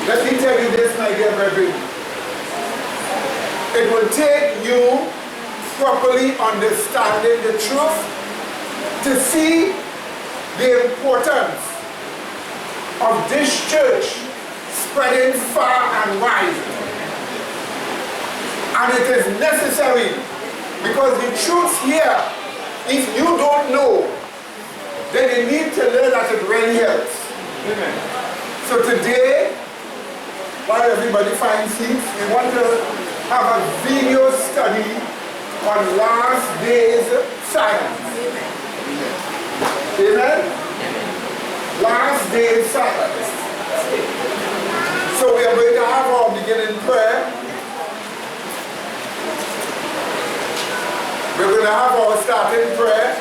Let me tell you this, my dear brethren. It will take you properly understanding the truth to see the importance of this church spreading far and wide. And it is necessary, because the truth here, if you don't know, then you need to learn that it really helps. Amen. So today, while everybody finds seats, we want to have a video study on last days science. Amen? Last days science. So we are going to have our beginning prayer. We're going to have our starting prayer.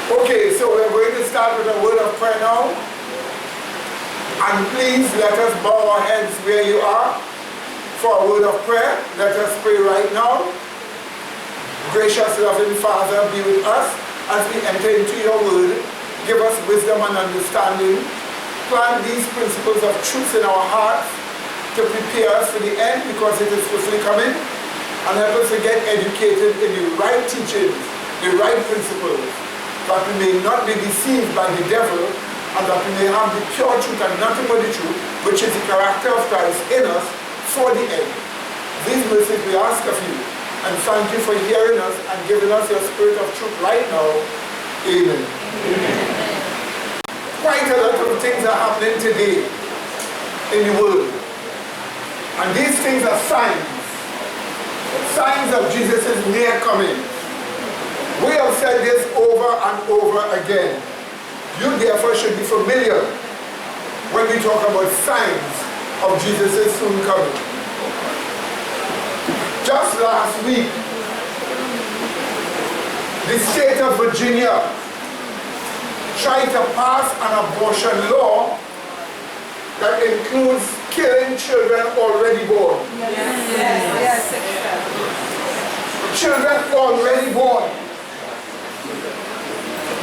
Okay, so we're going to start with a word of prayer now. And please let us bow our heads where you are for a word of prayer. Let us pray right now. Gracious, loving Father, be with us as we enter into your word. Give us wisdom and understanding. Plant these principles of truth in our hearts to prepare us for the end, because it is swiftly coming. And help us to get educated in the right teachings, the right principles, that we may not be deceived by the devil, and that we may have the pure truth and nothing but the truth, which is the character of Christ in us for the end. These mercies we ask of you, and thank you for hearing us and giving us your spirit of truth right now. Amen. Amen. Quite a lot of things are happening today in the world. And these things are signs. Signs of Jesus' near coming. We have said this over and over again. You therefore should be familiar when we talk about signs of Jesus' soon coming. Just last week, the state of Virginia tried to pass an abortion law that includes killing children already born. Yes. Children already born,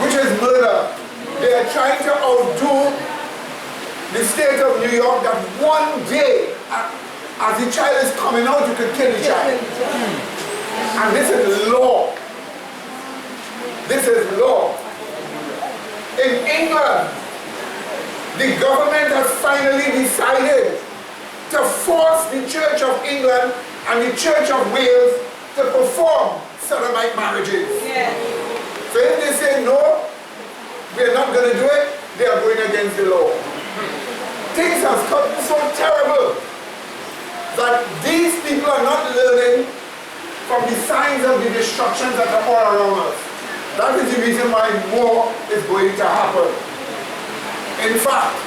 which is murder. They are trying to outdo the state of New York, that one day, as the child is coming out, you can kill the child. And this is law. This is law. In England, the government has finally decided to force the Church of England and the Church of Wales to perform sodomite marriages. Yes. So if they say no, we're not going to do it, they are going against the law. Things have gotten so terrible that these people are not learning from the signs of the destructions that are all around us. That is the reason why more is going to happen. In fact,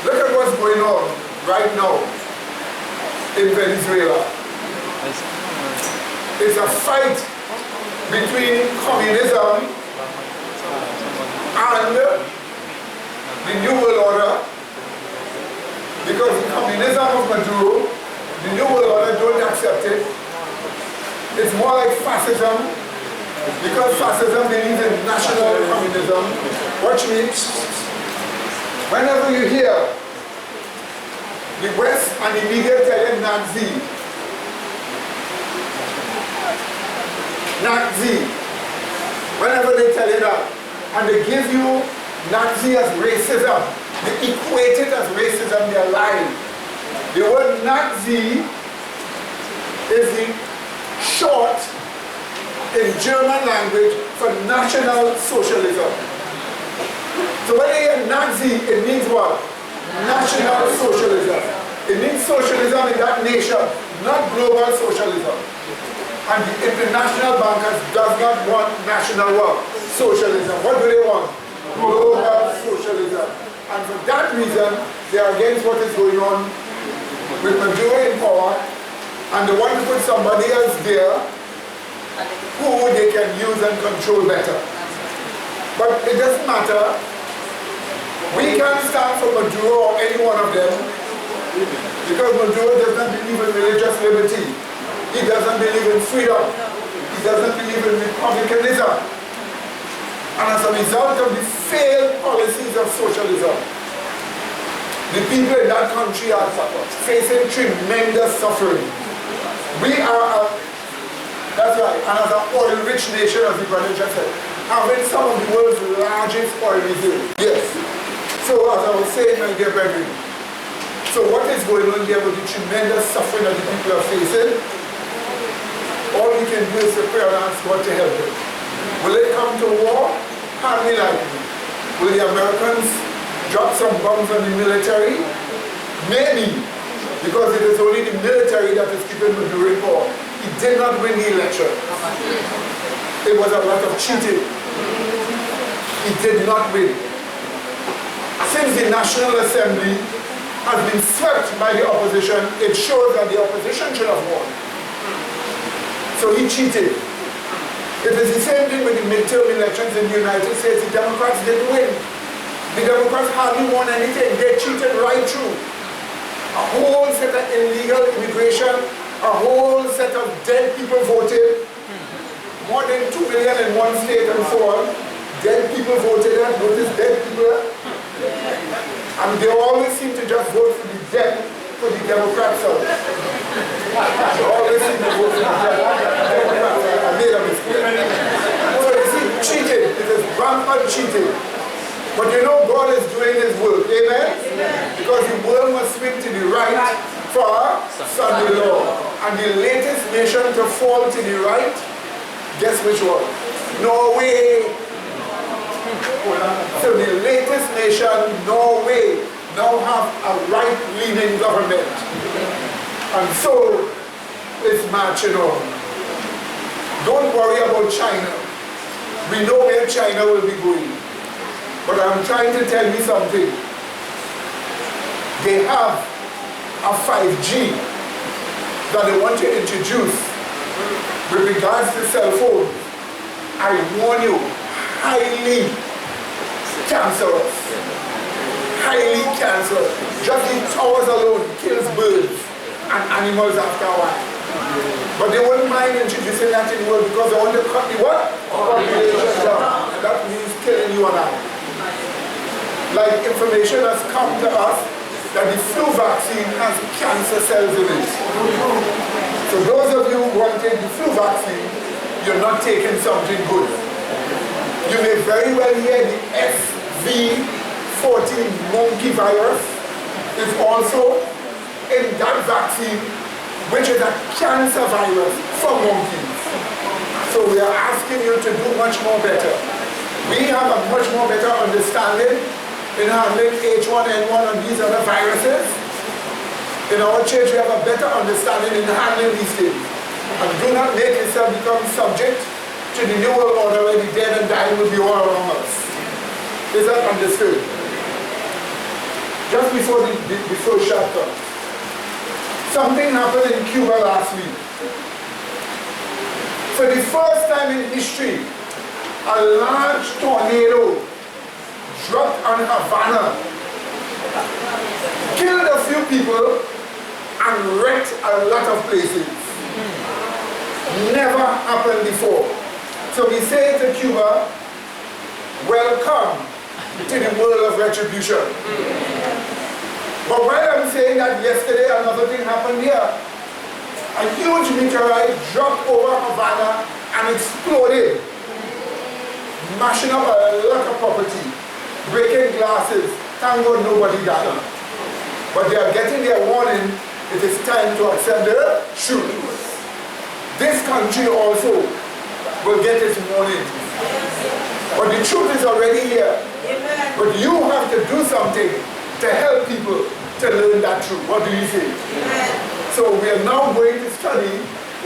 look at what's going on right now in Venezuela. It's a fight between communism and the New World Order, because the communism of Maduro, the New World Order don't accept it. It's more like fascism, because fascism believes in national communism. Watch me. Whenever you hear the West and the media telling Nazi, whenever they tell you that, and they give you Nazi as racism, they equate it as racism, they're lying. The word Nazi is the short in German language for National Socialism. So when they hear Nazi, it means what? National Socialism. It means socialism in that nation, not global socialism. And the international bankers does not want national what? Socialism. What do they want? Global socialism. And for that reason, they are against what is going on with Maduro in power, and they want to put somebody else there who they can use and control better. But it doesn't matter. We can't stand for Maduro or any one of them, because Maduro does not believe in religious liberty. He doesn't believe in freedom. He doesn't believe in republicanism. And as a result of the failed policies of socialism, the people in that country are facing tremendous suffering. We are, that's right, and as an oil-rich nation, as the brother just said, having some of the world's largest oil reserves. Yes. So as I was saying, my dear brethren, so what is going on there with the tremendous suffering that the people are facing? All we can do is to pray and ask God to help them. Will it come to war? Hardly likely. Will the Americans drop some bombs on the military? Maybe, because it is only the military that is keeping Maduro in power. He did not win the election. It was a lot of cheating. He did not win. Since the National Assembly has been swept by the opposition, it shows that the opposition should have won. So he cheated. It is the same thing with the midterm elections in the United States. The Democrats didn't win. The Democrats hardly won anything. They cheated right through. A whole set of illegal immigration, a whole set of dead people voted. More than 2 million in one state and so on. Dead people voted. Notice dead people. And they always seem to just vote for the dead, for the Democrats. They always seem to vote for the Democrats. I made a mistake. So you see, cheating. It is rampant cheating. But you know God is doing His work. Amen? Because the world must swing to the right for son-in-law. And the latest nation to fall to the right, guess which one? Norway. So the latest nation, Norway, now have a right-leaning government. And so it's marching on. Don't worry about China. We know where China will be going. But I'm trying to tell you something. They have a 5G that they want to introduce with regards to cell phones. I warn you, highly cancerous. Highly cancerous. Just the towers alone kills birds and animals after a while. But they wouldn't mind introducing that in the world because they want to cut the what? Population down. And that means killing you and I. Like information has come to us that the flu vaccine has cancer cells in it. So those of you who want to take the flu vaccine, you're not taking something good. You may very well hear the SV14 monkey virus is also in that vaccine, which is a cancer virus for monkeys. So we are asking you to do much more better. We have a much more better understanding in handling H1N1 and these other viruses. In our church, we have a better understanding in handling these things. And do not make yourself become subject to the new world order where the dead and dying will be all around us. Is that understood? Just before the first chapter, something happened in Cuba last week. For the first time in history, a large tornado dropped on Havana, killed a few people, and wrecked a lot of places. Never happened before. So we say to Cuba, welcome to the world of retribution. But while I'm saying that, yesterday another thing happened here. A huge meteorite dropped over Havana and exploded, mashing up a lot of property, breaking glasses. Thank God nobody died. But they are getting their warning. It is time to accept the truth. This country also will get its warning. But the truth is already here. But you have to do something to help people to learn that truth. What do you think? So we are now going to study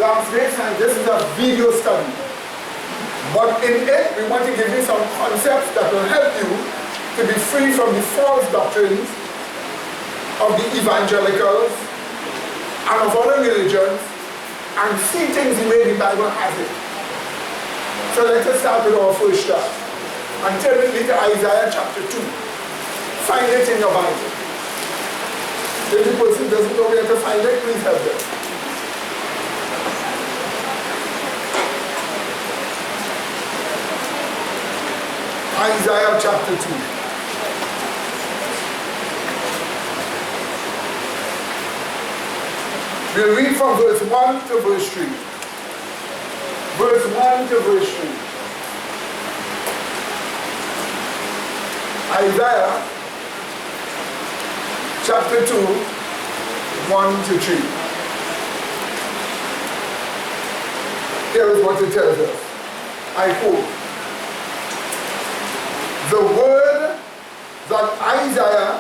last week, and this is a video study. But in it, we want to give you some concepts that will help you to be free from the false doctrines of the evangelicals and of other religions and see things the way the Bible has it. So let us start with our first start. And turn with me to Isaiah chapter 2. Find it in your Bible. If the person doesn't know where to find it, please help them. Isaiah chapter 2. We'll read from verse 1 to verse 3. Verse 1 to verse 3. Isaiah chapter 2, 1 to 3. Here is what it tells us. I quote, "The word that Isaiah,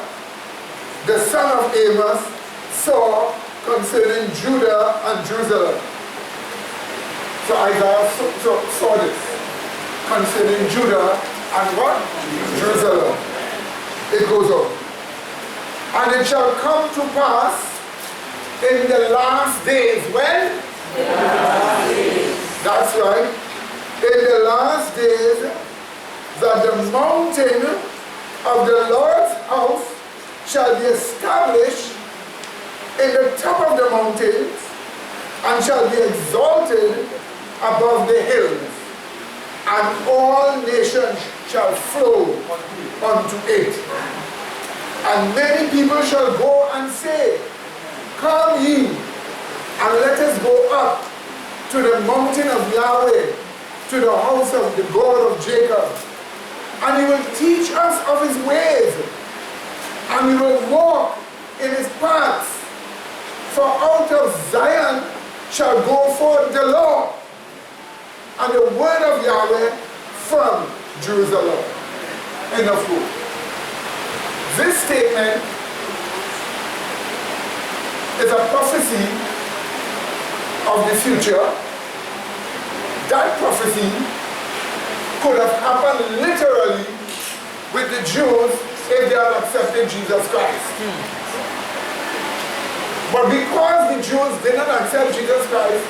the son of Amos, saw concerning Judah and Jerusalem." So Isaiah saw this concerning Judah and what? Jerusalem. It goes on. "And it shall come to pass in the last days." When? The last days. That's right. "In the last days, that the mountain of the Lord's house shall be established in the top of the mountains, and shall be exalted above the hills, and all nations shall flow unto it. And many people shall go and say, Come ye, and let us go up to the mountain of Yahweh, to the house of the God of Jacob. And he will teach us of his ways, and we will walk in his paths. For out of Zion shall go forth the law, and the word of Yahweh from Jerusalem." End of quote. This statement is a prophecy of the future. That prophecy could have happened literally with the Jews if they had accepted Jesus Christ. But because the Jews did not accept Jesus Christ,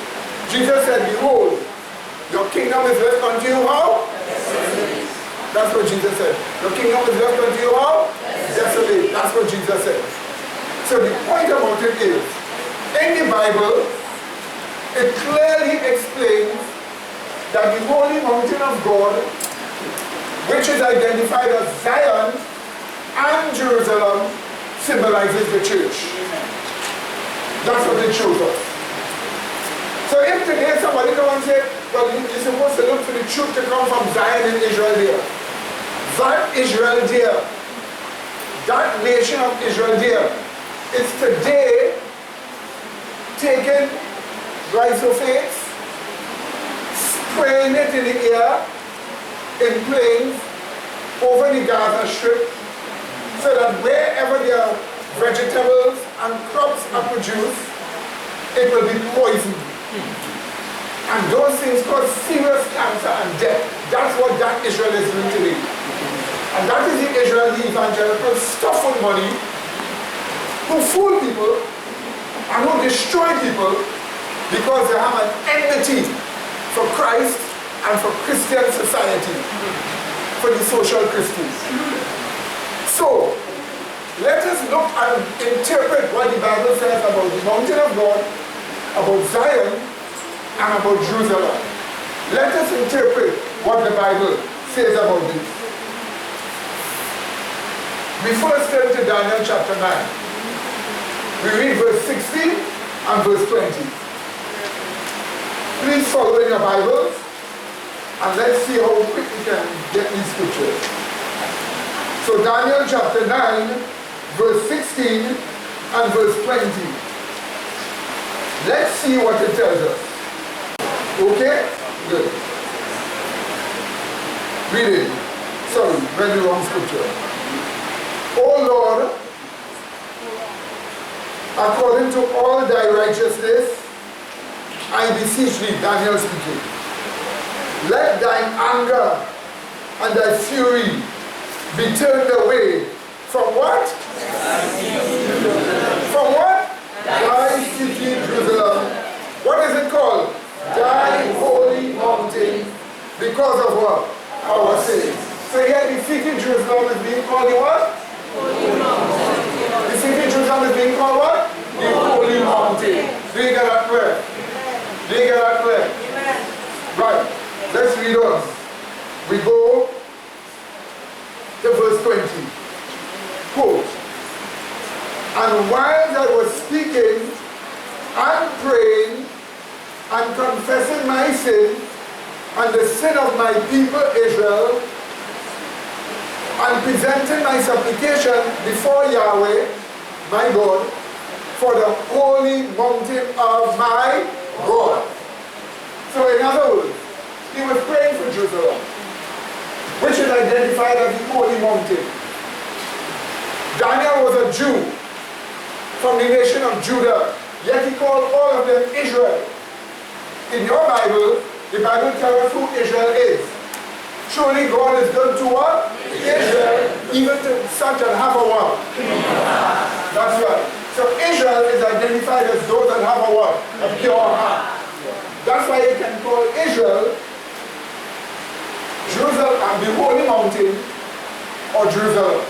Jesus said, "Behold, your kingdom is left unto you how? Desolate." That's what Jesus said. Your kingdom is left unto you how? Desolate. That's what Jesus said. So the point about it is, in the Bible, it clearly explains that the holy mountain of God, which is identified as Zion and Jerusalem, symbolizes the church. That's what it shows us. So if today somebody come and say, well, you're supposed to look for the truth to come from Zion and Israel there. That Israel there, that nation of Israel there, is today taking glyphosates, spraying it in the air, in planes, over the Gaza Strip, so that wherever their vegetables and crops are produced, it will be poisoned. And those things cause serious cancer and death. That's what that Israel is doing today. And that is the Israel, the evangelical stuff with money, who fool people and who destroy people because they have an enmity for Christ and for Christian society, for the social Christians. So, let us look and interpret what the Bible says about the mountain of God, about Zion, and about Jerusalem. Let us interpret what the Bible says about this. We first turn to Daniel chapter 9. We read verse 16 and verse 20. Please follow in your Bibles, and let's see how quick we can get these scriptures. So Daniel chapter 9, verse 16 and verse 20. Let's see what it tells us. Okay? Good. Read it. Sorry, read the wrong scripture. O Lord, according to all thy righteousness, I beseech thee, Daniel speaking, let thine anger and thy fury be turned away from what? From what? Thy city, Jerusalem. What is it called? Thy holy mountain. Because of what? Our sins. So here the city Jerusalem is being called the what? Holy mountain. The city Jerusalem is being called what? The holy mountain. Do you get that clear? Do you get that clear? Right. Let's read on. We go And while I was speaking and praying and confessing my sin and the sin of my people Israel, and presenting my supplication before Yahweh, my God, for the holy mountain of my God. So in other words, he was praying for Jerusalem, which is identified as the holy mountain. Daniel was a Jew from the nation of Judah, yet he called all of them Israel. In your Bible, the Bible tells us who Israel is. Surely God is good to what? Israel, even to such and have a what? That's right. So Israel is identified as those that have a what? A pure heart. That's why you can call Israel Jerusalem and the holy mountain, or Jerusalem.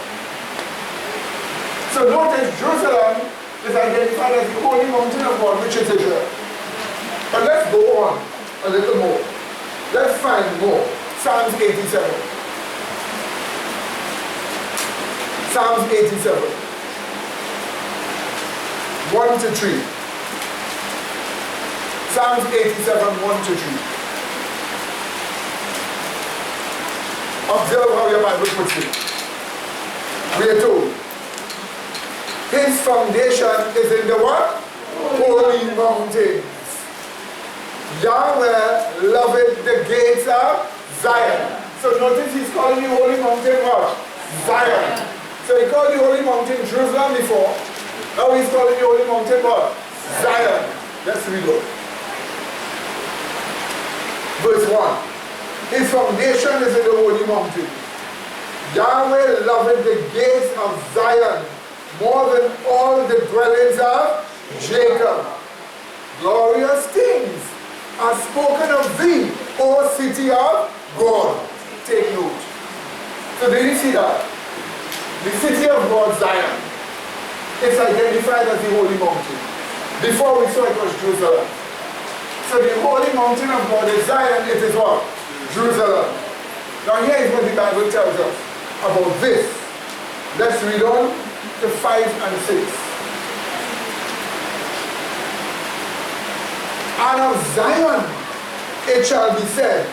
So notice Jerusalem is identified as the holy mountain of God, which is Israel. But let's go on a little more. Let's find more. Psalms 87. Psalms 87. 1 to 3. Psalms 87, 1 to 3. Observe how your Bible puts it. We are told, his foundation is in the what? Holy mountains. Yahweh loveth the gates of Zion. So notice he's calling the holy mountain what? Zion. So he called the holy mountain Jerusalem before. Now he's calling the holy mountain what? Zion. Let's read it. Verse 1. His foundation is in the holy mountain. Yahweh loveth the gates of Zion more than all the dwellings of Jacob. Glorious things are spoken of thee, O city of God. Take note. So did you see that? The city of God, Zion, is identified as the holy mountain. Before we saw it was Jerusalem. So the holy mountain of God is Zion, it is what? Jerusalem. Now here is what the Bible tells us about this. Let's read on to 5 and 6. And of Zion it shall be said,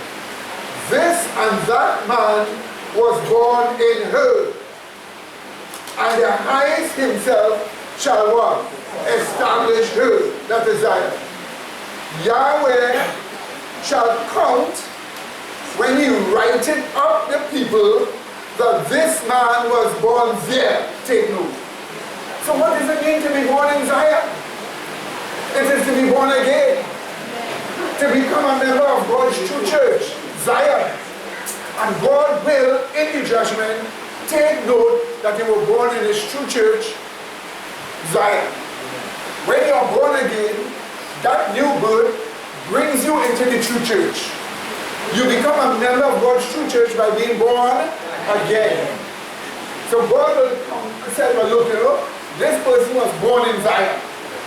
this and that man was born in her, and the highest himself shall what? Establish her. That is Zion. Yahweh shall count when he writed up the people that this man was born there. Take note. So what does it mean to be born in Zion? It is to be born again. To become a member of God's true church, Zion. And God will, in the judgment, take note that you were born in his true church, Zion. When you are born again, that new birth brings you into the true church. You become a member of God's true church by being born again. So God will come and say, well, look, this person was born in Zion.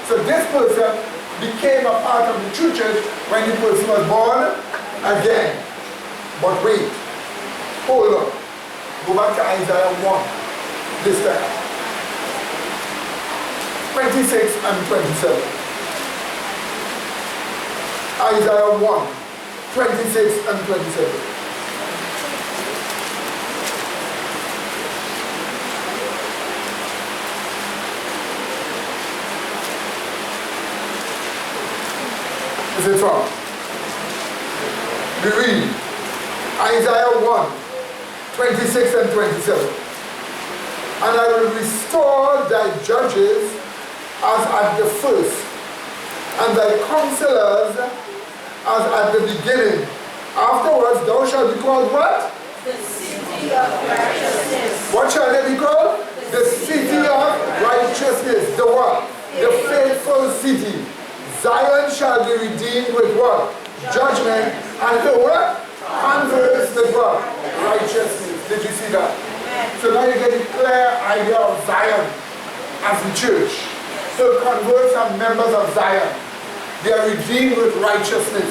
So this person became a part of the true church when the person was born again. But wait, hold on. Go back to Isaiah 1, this time. 26 and 27. Isaiah 1, 26 and 27. Is it from? We read Isaiah 1, 26 and 27. And I will restore thy judges as at the first, and thy counselors as at the beginning. Afterwards thou shalt be called what? The city of righteousness. What shall they be called? The city of righteousness. The what? The faithful city. Zion shall be redeemed with what? Judgment. And the what? Converse with what? Righteousness. Did you see that? So now you get a clear idea of Zion as the church. So converts are members of Zion. They are redeemed with righteousness.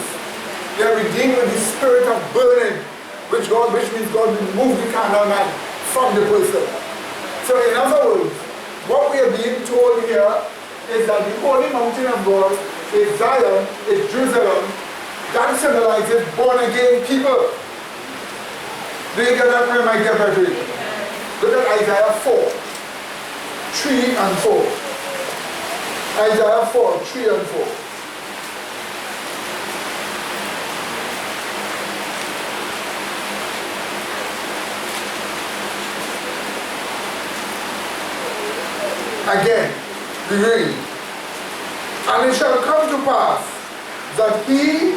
They are redeemed with the spirit of burning, which means God will remove the carnal man from the person. So in other words, what we are being told here is that the holy mountain of God is Zion, is Jerusalem. That symbolizes born again people. Do you get that, my dear brethren? Look at Isaiah 4, 3 and 4. Isaiah 4, 3 and 4. Again, we read, and it shall come to pass that he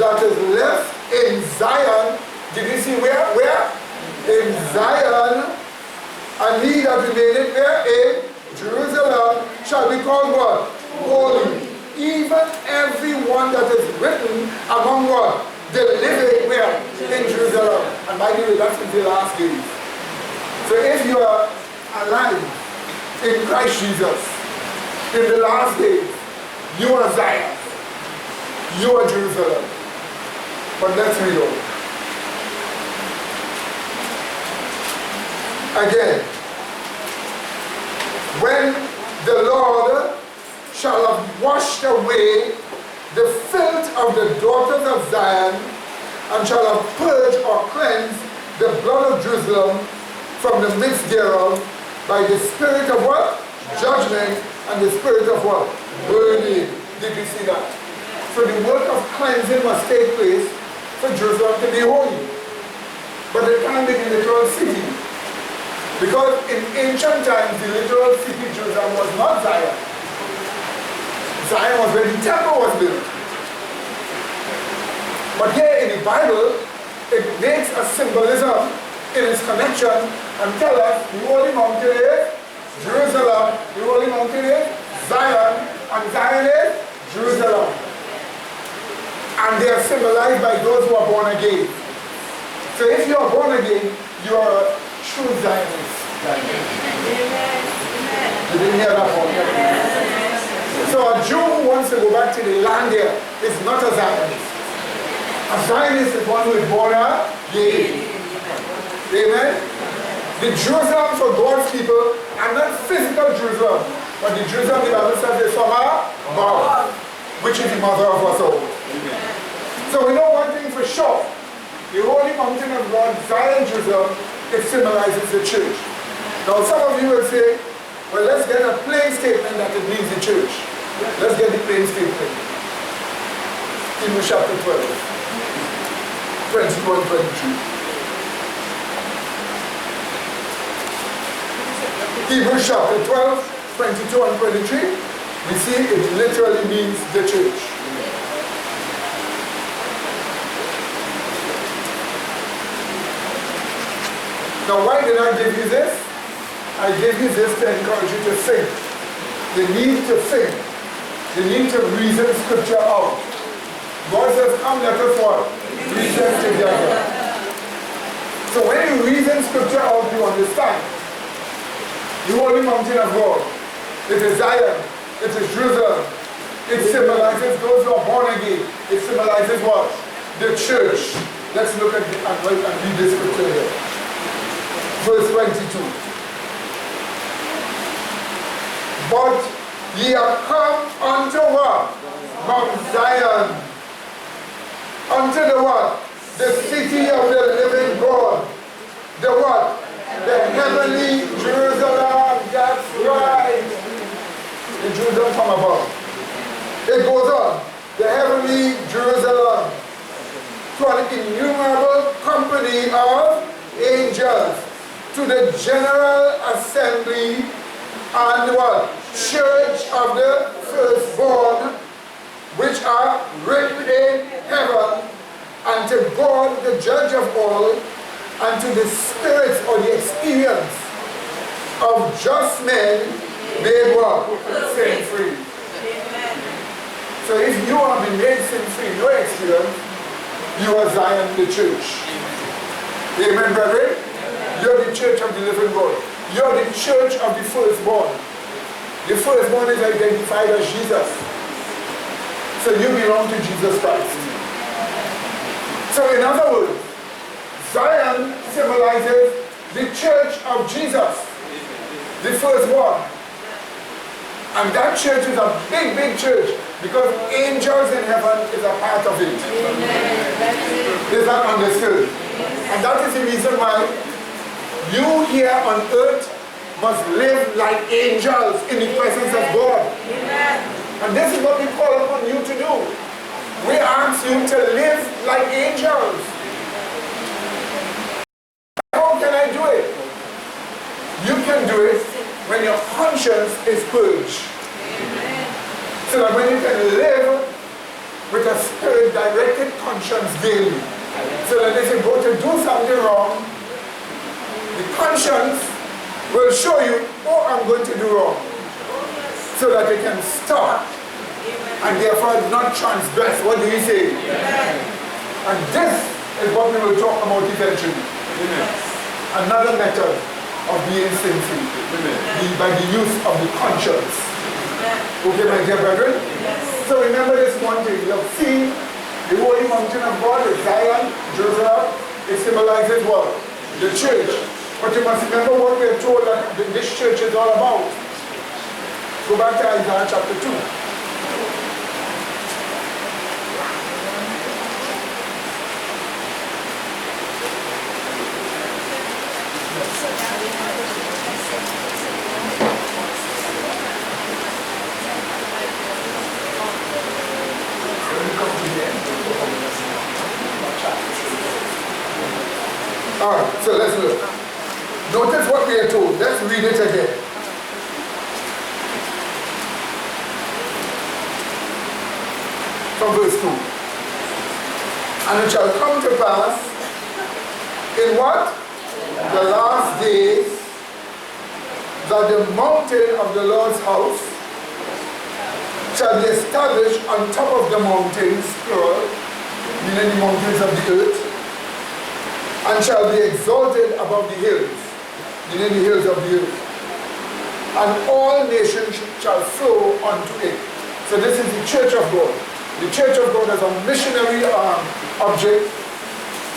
that is left in Zion, did you see where? Where? In Zion, and he that remaineth there in Jerusalem shall be called what? Holy. Even everyone that is written among what? The living where? In Jerusalem. And by the way, that's in the last days. So if you are alive in Christ Jesus, in the last days, you are Zion, you are Jerusalem. But let's read on. Again, when the Lord shall have washed away the filth of the daughters of Zion, and shall have purged or cleansed the blood of Jerusalem from the midst thereof, by the spirit of what? Judgment, and the spirit of what? Burning. Did you see that? So the work of cleansing must take place for Jerusalem to be holy. But it can't be the literal city. Because in ancient times, the literal city Jerusalem was not Zion. Zion was where the temple was built. But here in the Bible, it makes a symbolism in its connection and tell us the holy mountain is Jerusalem, the holy mountain is Zion, and Zion is Jerusalem. And they are symbolized by those who are born again. So if you are born again, you are a true Zionist. You didn't hear that one? So a Jew who wants to go back to the land there is not a Zionist. A Zionist is one who is born again. Amen? The Jerusalem for God's people are not physical Jerusalem, but the Jerusalem the Bible says is from above, which is the mother of us all. So we know one thing for sure. The holy mountain of God, Zion, Jerusalem, it symbolizes the church. Now some of you will say, well, let's get a plain statement that it means the church. Let's get the plain statement. Hebrews chapter 12, 22 and 23. Hebrews chapter 12, 22 and 23, we see it literally means the church. Now why did I give you this? I gave you this to encourage you to think. You need to think. You need to reason scripture out. God says, come let us what? Reason together. So when you reason scripture out, you understand. The holy mountain of God, it is Zion, it is Jerusalem. It symbolizes those who are born again. It symbolizes what? The church. Let's look at the, and read this scripture here. Verse 22. But ye are come unto what? Mount Zion. Unto the what? The city of the living God. The what? The heavenly Jerusalem. That's right. The Jerusalem from above. It goes on. The heavenly Jerusalem. To an innumerable company of angels. To the general assembly and what? Church of the firstborn, which are written in heaven, and to God the judge of all, and to the spirits or the experience of just men made what? Sin free. So if you have been made sin free, no experience, you are Zion, the church. Amen, brethren? You're the church of the living God. You're the church of the firstborn. The firstborn is identified as Jesus. So you belong to Jesus Christ. So in other words, Zion symbolizes the church of Jesus, the firstborn. And that church is a big, big church because angels in heaven is a part of it. Is that understood? And that is the reason why you here on earth must live like angels in the presence of God. And this is what we call upon you to do. We ask you to live like angels. How can I do it? You can do it when your conscience is purged. So that when you can live with a spirit-directed conscience daily. So that if you go to do something wrong, the conscience will show you, oh, I'm going to do wrong. So that you can stop and therefore not transgress. What do you say? And this is what we will talk about eventually. Another method of being sinful by the use of the conscience. Okay, my dear brethren? So remember this one thing. You have seen the holy mountain of God, the Zion, Jerusalem. It symbolizes what? The church. But you must remember what we are told that this church is all about. Go back to Isaiah chapter 2. Alright, so let's look. Notice what we are told. Let's read it again. From verse 2. And it shall come to pass in what? The last days that the mountain of the Lord's house shall be established on top of the mountains, plural, meaning the mountains of the earth, and shall be exalted above the hills, meaning the hills of the earth. And all nations shall flow unto it. So this is the church of God. The church of God is a missionary object,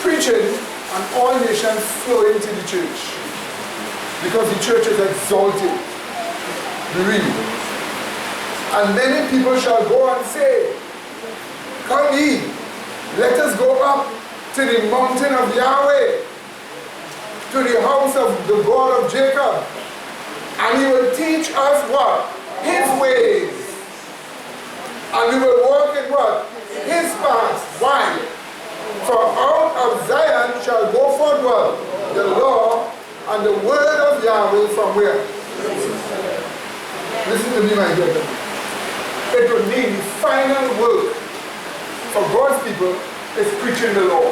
preaching, and all nations flow into the church. Because the church is exalted. We read. And many people shall go and say, come ye, let us go up to the mountain of Yahweh, to the house of the God of Jacob, and he will teach us what? His ways. And we will walk in what? His paths. Why? For out of Zion shall go forth what? The law and the word of Yahweh from where? Listen to me, my dear. It will mean the final work for God's people is preaching the law.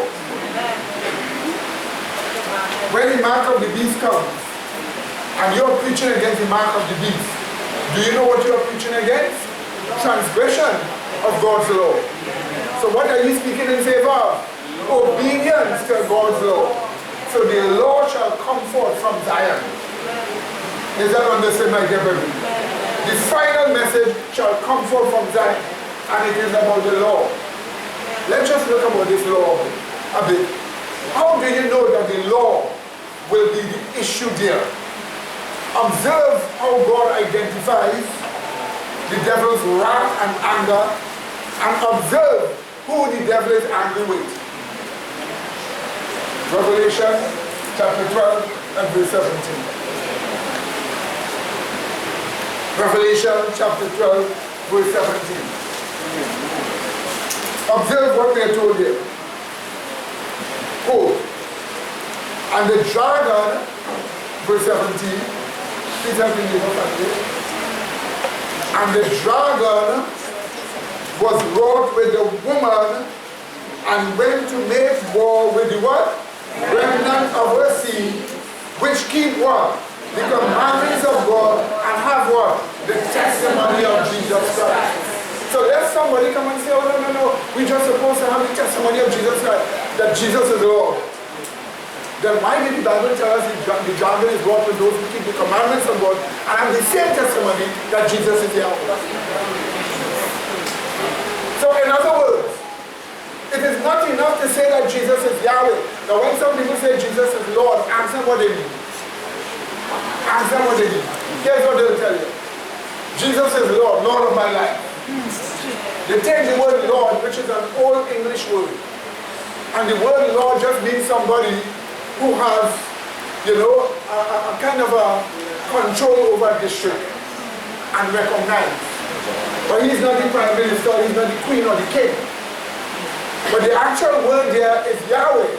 When the mark of the beast comes, and you're preaching against the mark of the beast, do you know what you're preaching against? Transgression of God's law. So what are you speaking in favor of? Obedience to God's law. So the law shall come forth from Zion. Is that understood, my dear brethren? The final message shall come forth from Zion, and it is about the law. Let's just look about this law a bit. How do you know that the law will be the issue there? Observe how God identifies the devil's wrath and anger, and observe who the devil is angry with. Revelation chapter 12 and verse 17. Revelation chapter 12 verse 17. Observe what we are told here. Quote, and the dragon, verse 17, please help me look at it. And the dragon was wrought with the woman and went to make war with the what? Remnant of her seed, which keep what? The commandments of God and have what? The testimony of Jesus Christ. So let somebody come and say, oh no, we're just supposed to have the testimony of Jesus Christ, that Jesus is Lord. Then why did the Bible tell us the dragon is brought with those who keep the commandments of God and have the same testimony that Jesus is Yahweh? So in other words, it is not enough to say that Jesus is Yahweh. Now when some people say Jesus is Lord, ask them what they mean. Ask them what they mean. Here's what they'll tell you. Jesus is Lord, Lord of my life. They take the word Lord, which is an old English word. And the word Lord just means somebody who has, a kind of a control over a district and recognized. But he's not the prime minister, he's not the queen or the king. But the actual word there is Yahweh.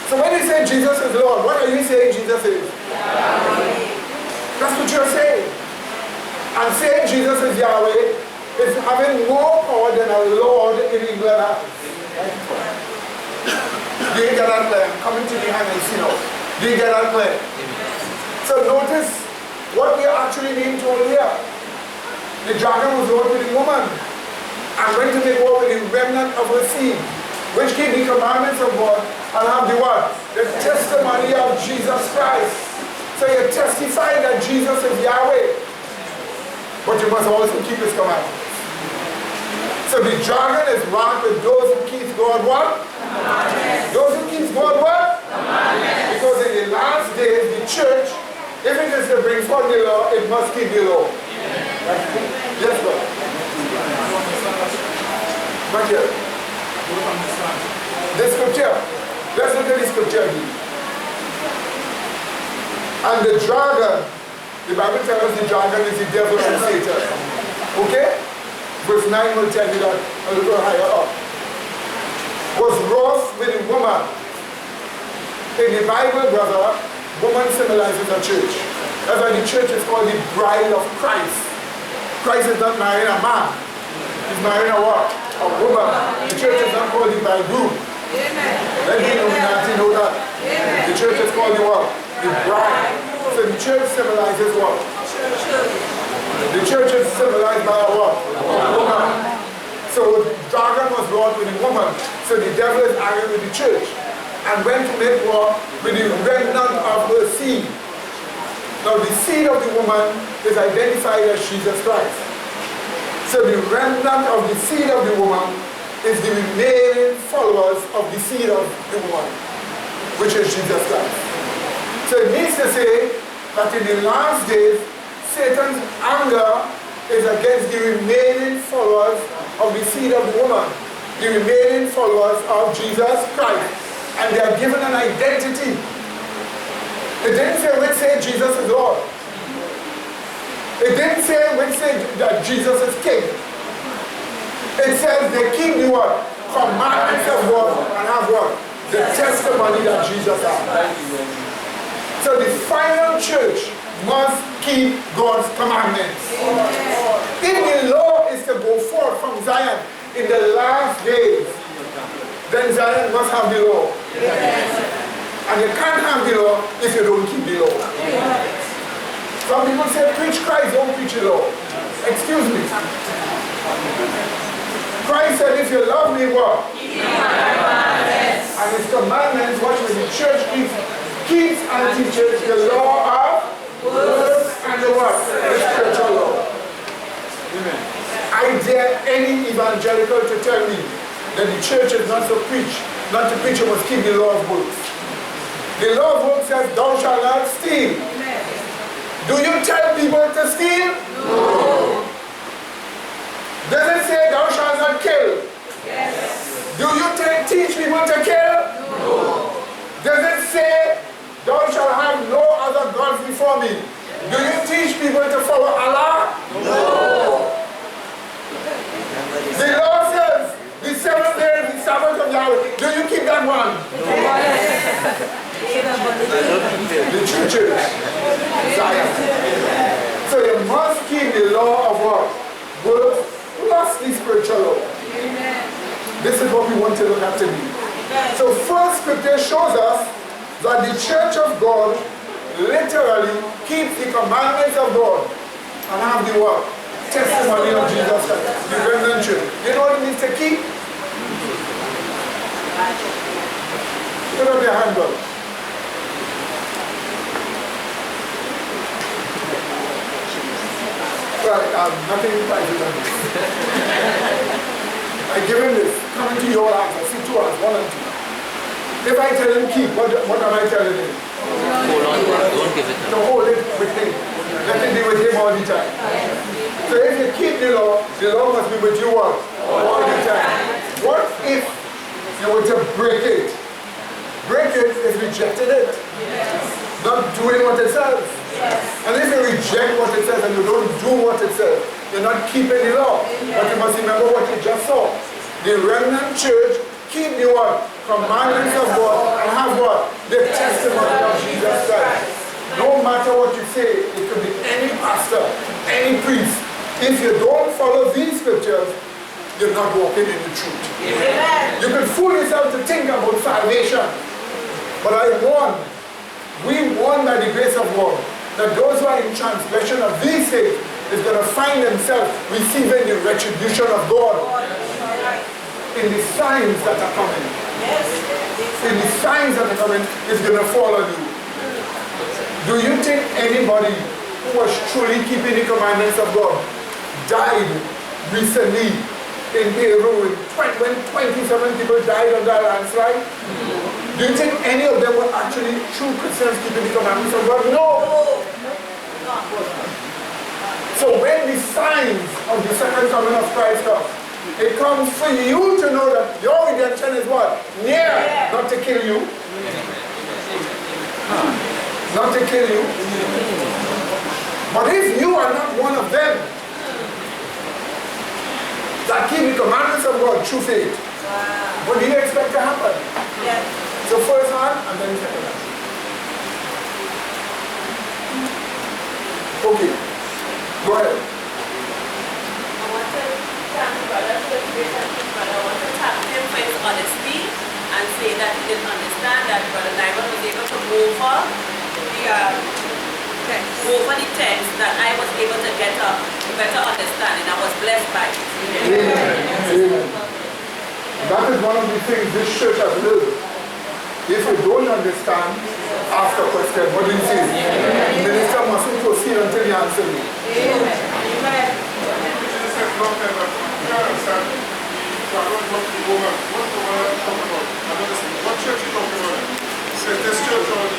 So when you say Jesus is Lord, what are you saying Jesus is? Yahweh. That's what you're saying. And saying Jesus is Yahweh is having more power than a Lord in England has. Do you get that clear? Coming to me and I see now. Do you get that clear? So notice what we are actually being told here. The dragon was Lord with the woman and went to make war with the remnant of her seed, which keep the commandments of God and have the what? The testimony of Jesus Christ. So you testify that Jesus is Yahweh, but you must also keep his commandments. So the dragon is wrath with those who keep God what? Commandments. Those who keep God what? Commandments. Because in the last days, the church, if it is to bring forth the law, it must keep the law. Yes, Lord. But here, the scripture. Let's look at the scripture here. And the dragon, the Bible tells us the dragon is the devil and Satan. Okay? Verse 9 will tell you that a little higher up. Was wroth with a woman. In the Bible, brother, woman symbolizes a church. That's why the church is called the bride of Christ. Christ is not marrying a man. He's marrying a what? A woman. The church is not called the bridegroom. Let me know that. The church is called the what? The bride. So the church symbolizes what? The church is symbolized by a what? A woman. So the dragon was brought with the woman. So the devil is angry with the church and went to make war with the remnant of her seed. Now the seed of the woman is identified as Jesus Christ. So the remnant of the seed of the woman is the remaining followers of the seed of the woman, which is Jesus Christ. So it means to say that in the last days, Satan's anger is against the remaining followers of the seed of the woman, the remaining followers of Jesus Christ. And they are given an identity. It didn't say which say Jesus is Lord. It didn't say which say that Jesus is King. It says they keep the what? Commandments of God and have what? The testimony that Jesus has. So the final church must keep God's commandments. If the law is to go forth from Zion in the last days, then Zion must have the law. And you can't have the law if you don't keep the law. Some people say, preach Christ, don't preach the law. Excuse me. Christ said, if you love me, what? Keep my commandments. And his commandments, what will the church keeps and teaches the law of words and the what? The spiritual law. Amen. I dare any evangelical to tell me that the church is not to preach. Not to preach, you must keep the law of works. The law of works says, thou shalt not steal. Amen. Do you tell people to steal? No. Does it say thou shalt not kill? Yes. Do you teach people to kill? No. Does it say thou shalt have no other gods before me? Yes. Do you teach people to follow Allah? No. The law says the seventh day is the Sabbath of Yahweh. Do you keep that one? Yes. The true church. Zion. So you must keep the law of what? Works plus the spiritual law. This is what we want to look at today. So first scripture shows us that the church of God literally keeps the commandments of God and have the what? Testimony of Jesus Christ. The remnant church. You know what it means to keep? Put up your hand, brother. Right, nothing private on this. I give him this. Come into your hands. I see two hands, one and two. If I tell him keep, what am I telling him? Hold on to it. Don't give it to him. To hold it with him. Let it be with him all the time. not doing what it says. Yes. And if you reject what it says and you don't do what it says, you're not keeping the law. But you must remember what you just saw. The remnant church keep the what? Commandments of God and have what? The testimony of Jesus Christ. No matter what you say, it could be any pastor, any priest. If you don't follow these scriptures, you're not walking in the truth. Amen. You can fool yourself to think about salvation. But we warn by the grace of God, that those who are in transgression of these things is going to find themselves receiving the retribution of God in the signs that are coming. Yes. In the signs that are coming is going to follow you. Do you think anybody who was truly keeping the commandments of God died recently in Peru when 27 people died on that landslide? Do you think any of them were actually true Christians keeping the commandments of God? No. So when the signs of the second coming of Christ come, it comes for you to know that your redemption is what? Near. Not to kill you. Not to kill you. But if you are not one of them that keep the commandments of God through faith, what do you expect to happen? Yes. So first hand and then second hand. Okay. Go ahead. I want to thank Brother for the grace and peace, but I want to thank him for his honesty and say that he didn't understand that Brother Naiman was able to move over the text that I was able to get a better understanding. I was blessed by it. Amen. That is one of the things this church has learned. If you don't understand, ask a question. What do you say? The minister mustn't proceed until he answers me. Amen. Amen. What church are you talking about? Say this church or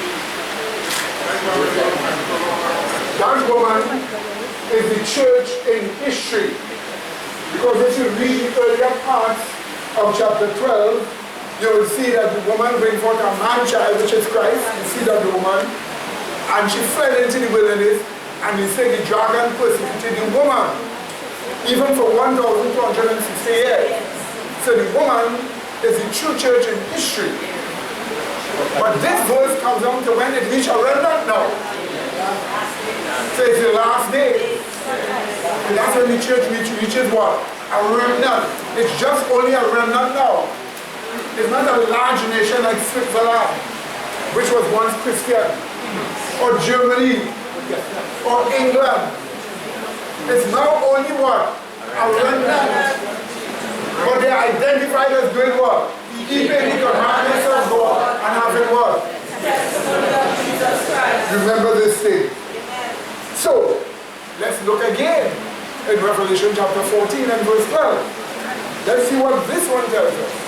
That woman is the church in history. Because if you read the earlier parts of chapter 12, you will see that the woman brings forth a man-child, which is Christ. You see that woman. And she fled into the wilderness, and you say the dragon persecuted the woman, even for 1,260 years. So the woman is the true church in history. But this verse comes down to when it reaches a remnant now. So it's the last day. And that's when the church reaches what? A remnant. It's just only a remnant now. It's not a large nation like Switzerland, which was once Christian, or Germany, or England. It's now only what? A remnant. But they are identified as doing what? Keeping the commandments of God and having what? Remember this thing. So, let's look again in Revelation chapter 14 and verse 12. Let's see what this one tells us.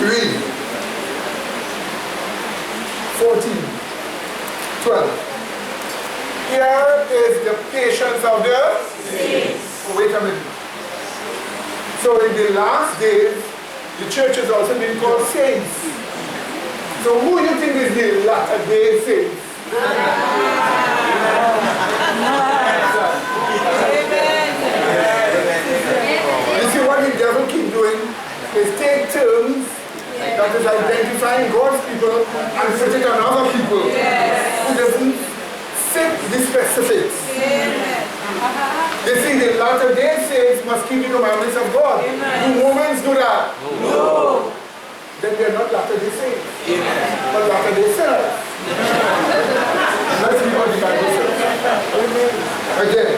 Read. 14, 12. Here is the patience of the saints. Oh, wait a minute. So in the last days, the church is also being called saints. So who do you think is the latter day saints? You see what the devil keeps doing is take terms that is identifying God's people and put it on other people. Who doesn't fit the specifics. They see the latter day saints must keep the commandments of God. Do Mormons do that? No. Then they're not latter day saints. But latter day sinners. Let's read what the Bible says. Again.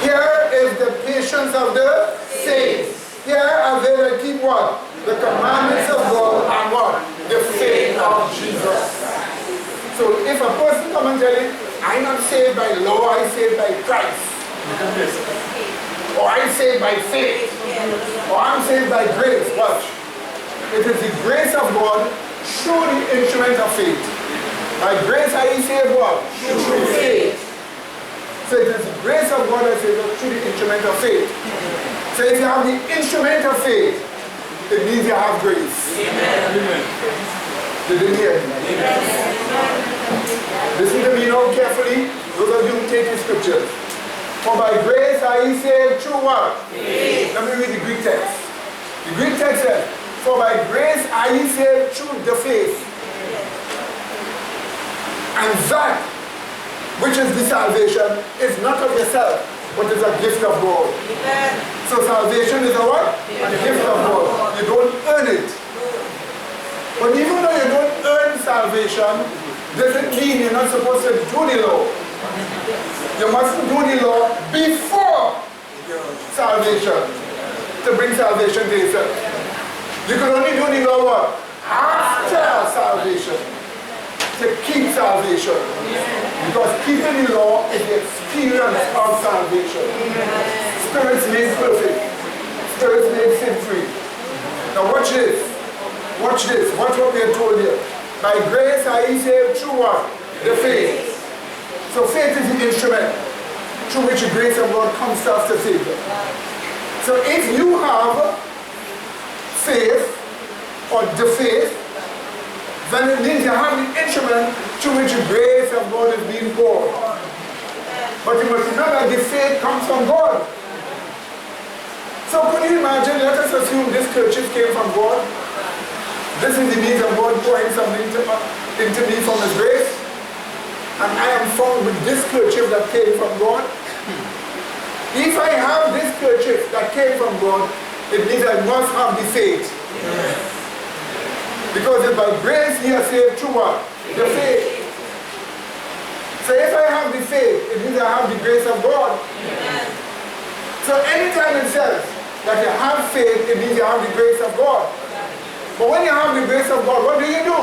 Here is the patience of the saints. Here are they that keep what? The commandments of God and what? The faith of Jesus. So if a person come and tell you, I'm not saved by law, I'm saved by Christ. or I'm saved by faith, or I'm saved by grace. Watch. It is the grace of God through the instrument of faith. By grace are ye saved what? Through faith. So it is the grace of God that saves us through the instrument of faith. So if you have the instrument of faith, it means you have grace. Amen. Did you hear me? Listen to me now carefully. Those of you who take the scriptures. For by grace are ye saved through what? Faith. Let me read the Greek text. The Greek text says, for by grace are ye saved through the faith. And that which is the salvation is not of yourself, but is a gift of God. Amen. So salvation is a what? A gift of God. You don't earn it. But even though you don't earn salvation, doesn't mean you're not supposed to do the law. You mustn't do the law before salvation to bring salvation to yourself. You can only do the law what? After salvation. To keep salvation. Because keeping the law is the experience of salvation. Spirits made perfect. Spirits made sin free. Now watch this. Watch this. Watch what we are told here. By grace are ye saved through what? The faith. So faith is the instrument through which the grace of God comes to us to save you. So if you have faith or the faith, then it means you have the instrument through which the grace of God is being poured. But you must remember the faith comes from God. So can you imagine, let us assume this kerchief came from God. This is the means of God pouring something into me from His grace. And I am found with this kerchief that came from God. If I have this kerchief that came from God, it means I must have the faith. Because if by grace ye are saved through what? The faith. So if I have the faith, it means I have the grace of God. So anytime it says that you have faith, it means you have the grace of God. But when you have the grace of God, what do you do?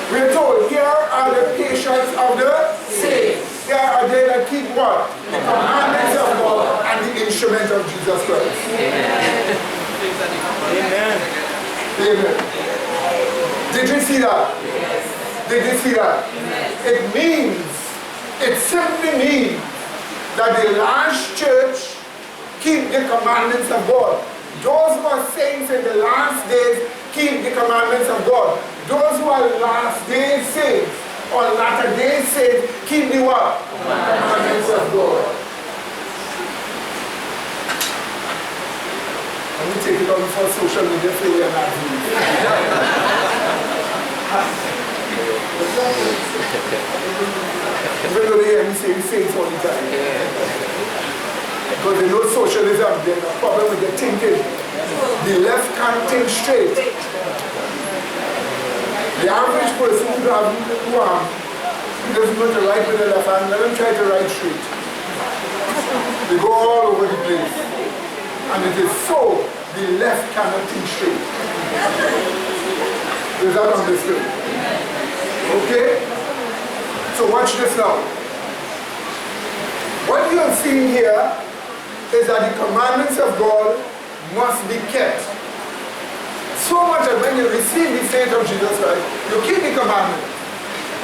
We are told, here are the patience of the saints. Here are they that keep what? The commandments of God and the instrument of Jesus Christ. Amen. Amen. Amen. Did you see that? Yes. Did you see that? Yes. It simply means that the last church keep the commandments of God. Those who are saints in the last days keep the commandments of God. Those who are last day saints or latter day saints keep the what? Commandments of God. Let me take it on for social media so we are not doing it. Even though they hear me say saints all the time. Because they know socialism, there's a problem with their thinking. The left can't think straight. The average person who doesn't go to right with the left hand, let them try to write straight. They go all over the place. And it is so, the left cannot think straight. Is that understood? Okay? So watch this now. What you have seen here is that the commandments of God must be kept. So much that when you receive the faith of Jesus Christ, you keep the commandments.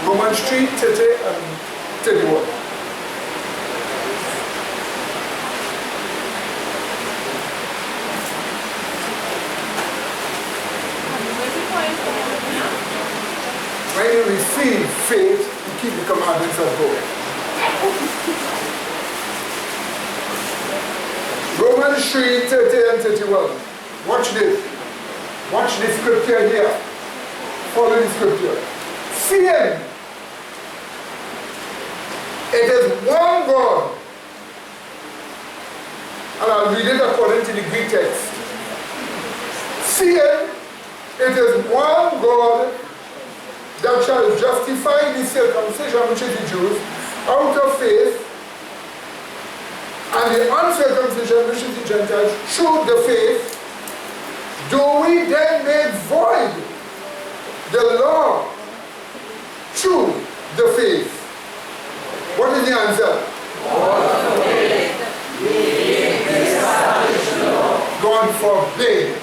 Romans 3, 30 and 31. When you receive faith, you keep the commandments of God. Romans 3, 30 and 31. Watch this. Watch the scripture here. Follow the scripture. Seeing it is one God. And I'll read it according to the Greek text. Seeing it is one God that shall justify the circumcision, which is the Jews, out of faith, and the uncircumcision, which is the Gentiles, through the faith. Do we then make void the law through the faith? What is the answer? God forbid.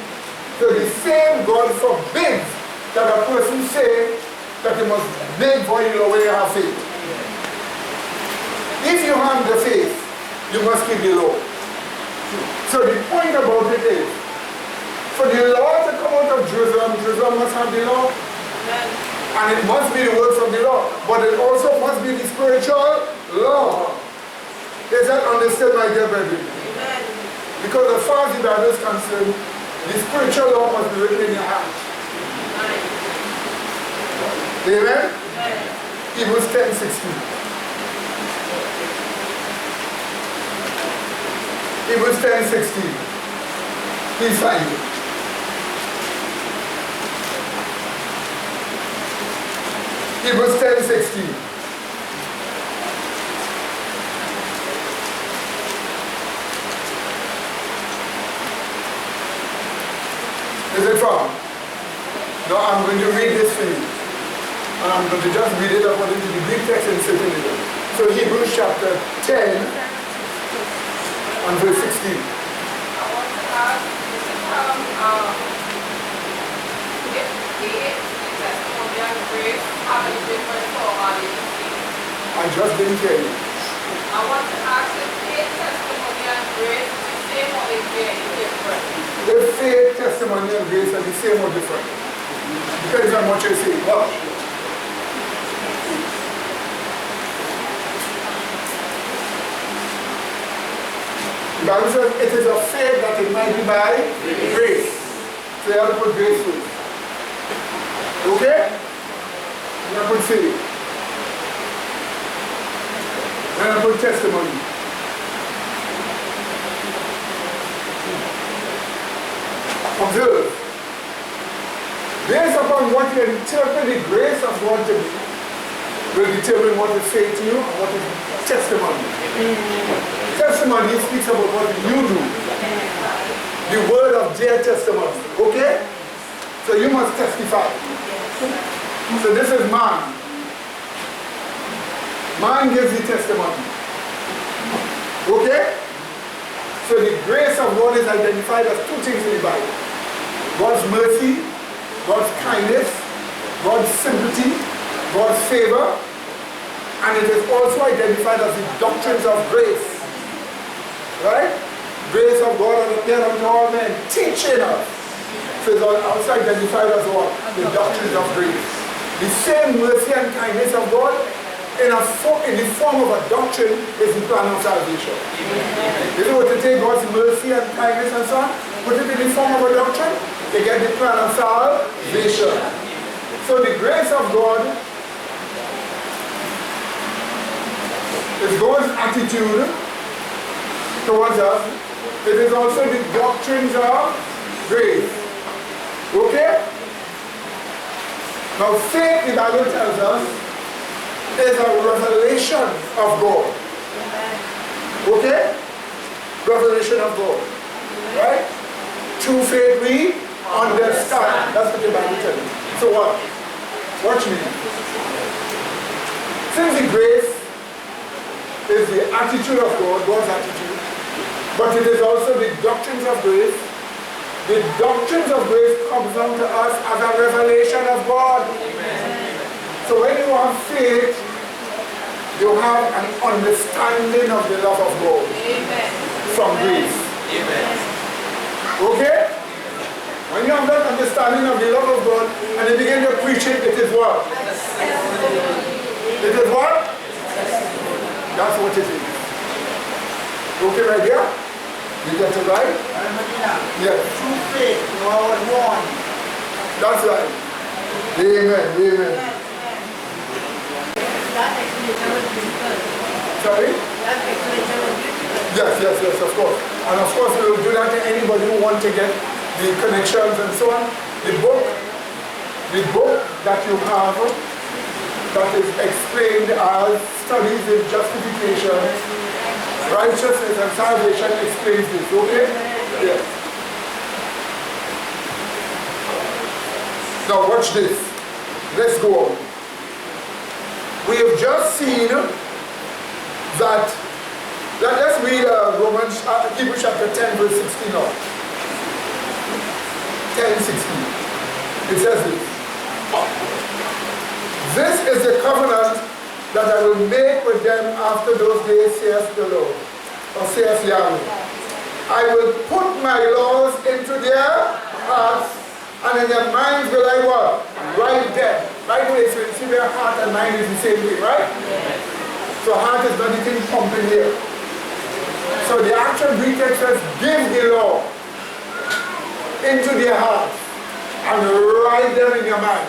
So the same God forbids that a person say that he must beg for you when you have faith. If you have the faith, you must keep the law. So the point about it is, for the law to come out of Jerusalem, Jerusalem must have the law. And it must be the words of the law. But it also must be the spiritual law. Is that understood, my dear brethren? Because as far as the Bible is concerned, the spiritual law must be written in your heart. Amen? Hebrews 10:16. Hebrews 10:16. Please find it. Hebrews 10:16. Is it wrong? No, I'm going to read this for you. And I'm going to just read it according to the Greek text and sit in it. So Hebrews chapter 10 and verse 16. I want to ask, if faith, testimony, and grace have any difference for all in the faith? I just didn't hear you. I want to ask if faith, testimony, and grace is the same or is there any difference? If faith, testimony, and grace are the same or different? Depends on what you say. Well, the Bible says it is of faith that it might be by grace. So you have to put grace first. Okay? You have to put faith. Then I put testimony. Observe. Based upon what you interpret the grace of God to be, will determine what is faith to you and what is testimony. Testimony speaks about what you do. The word of their testimony. Okay? So you must testify. So this is man. Man gives the testimony. Okay? So the grace of God is identified as two things in the Bible. God's mercy, God's kindness, God's sympathy, God's favor, and it is also identified as the doctrines of grace. Right? Grace of God has appeared unto all men, teaching us. So it's also identified as what? The doctrines of grace. The same mercy and kindness of God in the form of a doctrine is the plan of salvation. If you were to take God's mercy and kindness and so on, put it in the form of a doctrine, you get the plan of salvation. So the grace of God is God's attitude towards us. It is also the doctrines of grace. Okay? Now faith, the Bible tells us, is a revelation of God. Okay? Revelation of God. Right? Through faith we understand. That's what the Bible tells us. So what? Watch me. Since the grace is the attitude of God, God's attitude, but it is also the doctrines of grace. The doctrines of grace comes down to us as a revelation of God. So when you have faith, you have an understanding of the love of God. From grace. Okay? When you have that understanding of the love of God and you begin to preach it, it is what? It is what? That's what it is. Okay, my dear? You get it right? Yes. Through faith, you are born. That's right. Amen. Amen. Sorry? Yes, of course. And of course we will do that to anybody who wants to get the connections and so on. The book that you have that is explained as Studies in Justification, Righteousness and Salvation explains this, okay? Yes. Now watch this. Let's go on. We have just seen that let's read Hebrews chapter 10 verse 16 now. 16. It says this. This is the covenant that I will make with them after those days, says the Lord, or says Yahweh. I will put my laws into their hearts, and in their minds will I what? Write them. By the way, so you see their heart and mind is the same way, right? Yes. So heart is not the thing pumping here. So the actual Greek text says, give the law into their hearts and write them in your mind.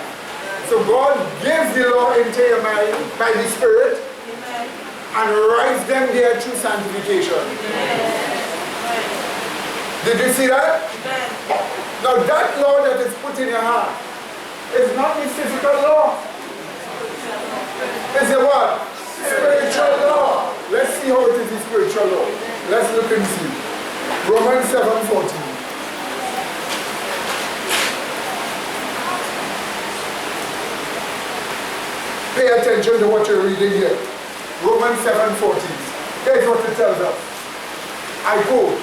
So God gives the law into your mind by the Spirit. Amen. And writes them there through sanctification. Amen. Did you see that? Amen. Now that law that is put in your heart is not the physical law. It's a what? Spiritual law. Let's see how it is the spiritual law. Let's look and see. Romans 7:14. Pay attention to what you're reading here. Romans 7:14. Here's what it tells us. I quote.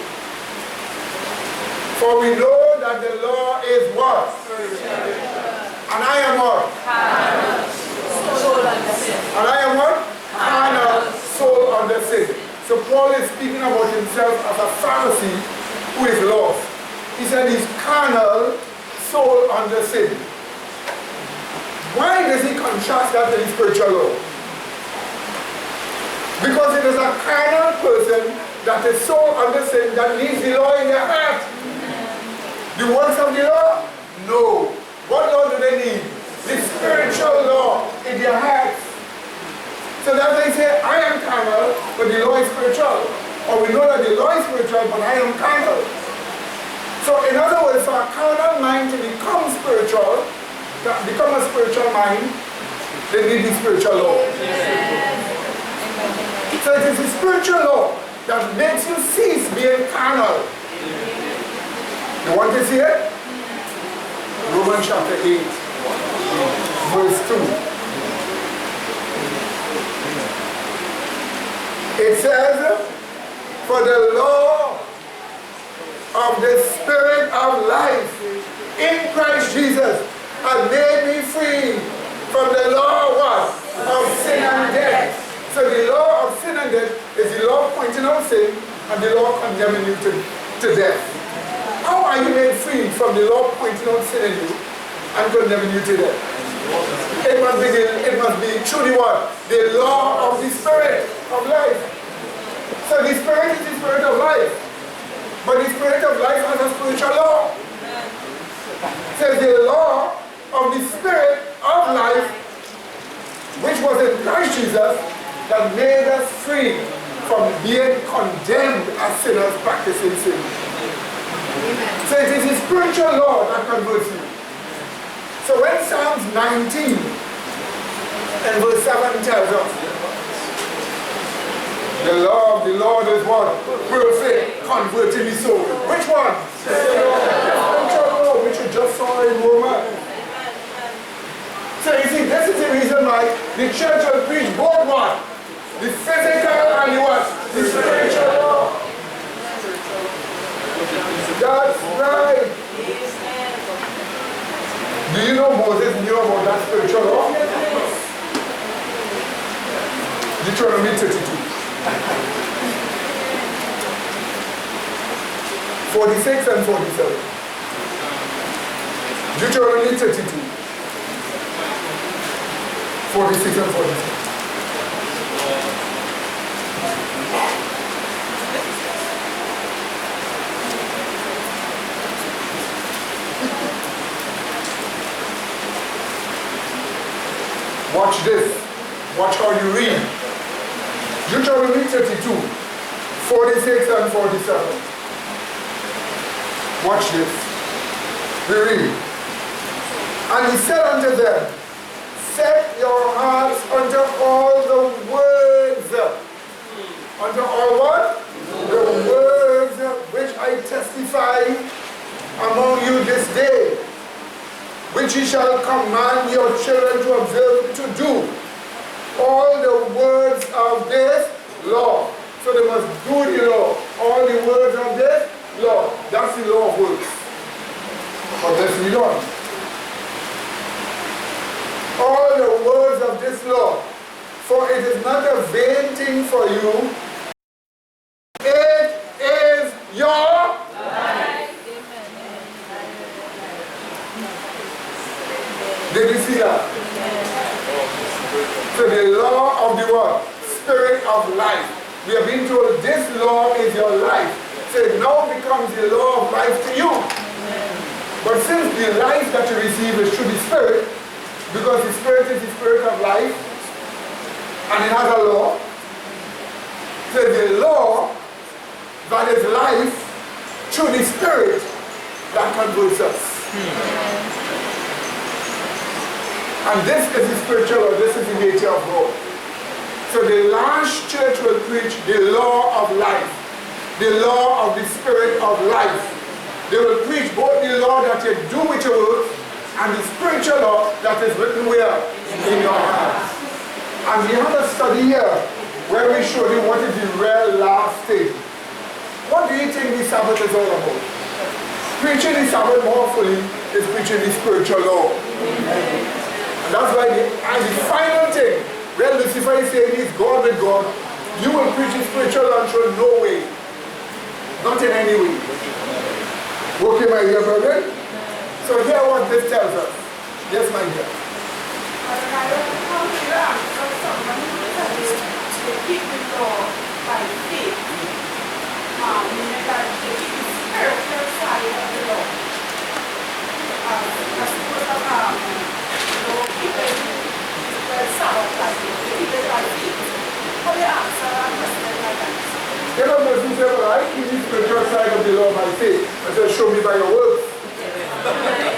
For we know that the law is what? And I am what? And I am what? Carnal, soul under sin. So Paul is speaking about himself as a Pharisee who is lost. He said he's carnal, soul under sin. Why does he contrast that to the spiritual law? Because it is a carnal person that is so under sin that needs the law in their heart. The works of the law? No. What law do they need? The spiritual law in their hearts. So that they say, I am carnal, but the law is spiritual. Or we know that the law is spiritual, but I am carnal. So in other words, for a carnal mind to become spiritual, to become a spiritual mind, they need the spiritual law. So it is the spiritual law that makes you cease being carnal. You want to see it? Romans chapter 8, verse 2. It says, for the law of the Spirit of life in Christ Jesus has made me free from the law what? Of sin and death. So the law of sin and death is the law pointing out sin and the law condemning you to death. How are you made free from the law pointing out sin in you and condemning you to death? It must be through the what? The law of the Spirit of life. So the Spirit is the Spirit of life. But the Spirit of life has a spiritual law. It says the law of the Spirit of life, which was in Christ Jesus, that made us free from being condemned as sinners practicing sin. Amen. So it is the spiritual law that converts you. So when Psalms 19 and verse 7 tells us, the law of the Lord is what? Perfect, converting the soul. Which one? The spiritual law, which you just saw in Romans. So you see, this is the reason why the church will preach both what? The physical and the what? The spiritual law. That's right. Do you know Moses knew about that spiritual law? Deuteronomy 32. 46 and 47. Deuteronomy 32. 46 and 47. Watch this. Watch how you read. Deuteronomy 32, 46 and 47. Watch this. We read. And he said unto them, set your hearts unto all the words. Unto all what? The words which I testify among you this day, which ye shall command your children to observe to do. All the words of this law. So they must do the law. All the words of this law. That's the law of works. But let's read on. All the words of this law, for it is not a vain thing for you. It is your life. Did you see that? So the law of the what? Spirit of life. We have been told this law is your life. So it now becomes the law of life to you. But since the life that you receive is through the Spirit, because the Spirit is the Spirit of life, and it has a law, so the law that is life through the Spirit that converts us. And this is the spiritual law, this is the nature of God. So the last church will preach the law of life, the law of the Spirit of life. They will preach both the law that you do with your words and the spiritual law that is written where? In your heart. And we have a study here where we show you what is the real last thing. What do you think the Sabbath is all about? Preaching the Sabbath more fully is preaching the spiritual law. And that's why the final thing, where Lucifer is saying he's God with God, you will preach the spiritual law and show no way. Not in any way. Okay, my dear brethren? So hear what this tells us. Yes, my dear. Keep the law by faith. That they keep the spiritual side of the law. As opposed to keeping the Sabbath by faith. They keep it by faith. How do you answer that question like that? There are persons who say, well, I keep the spiritual side of the law by faith. I say, show me by your works.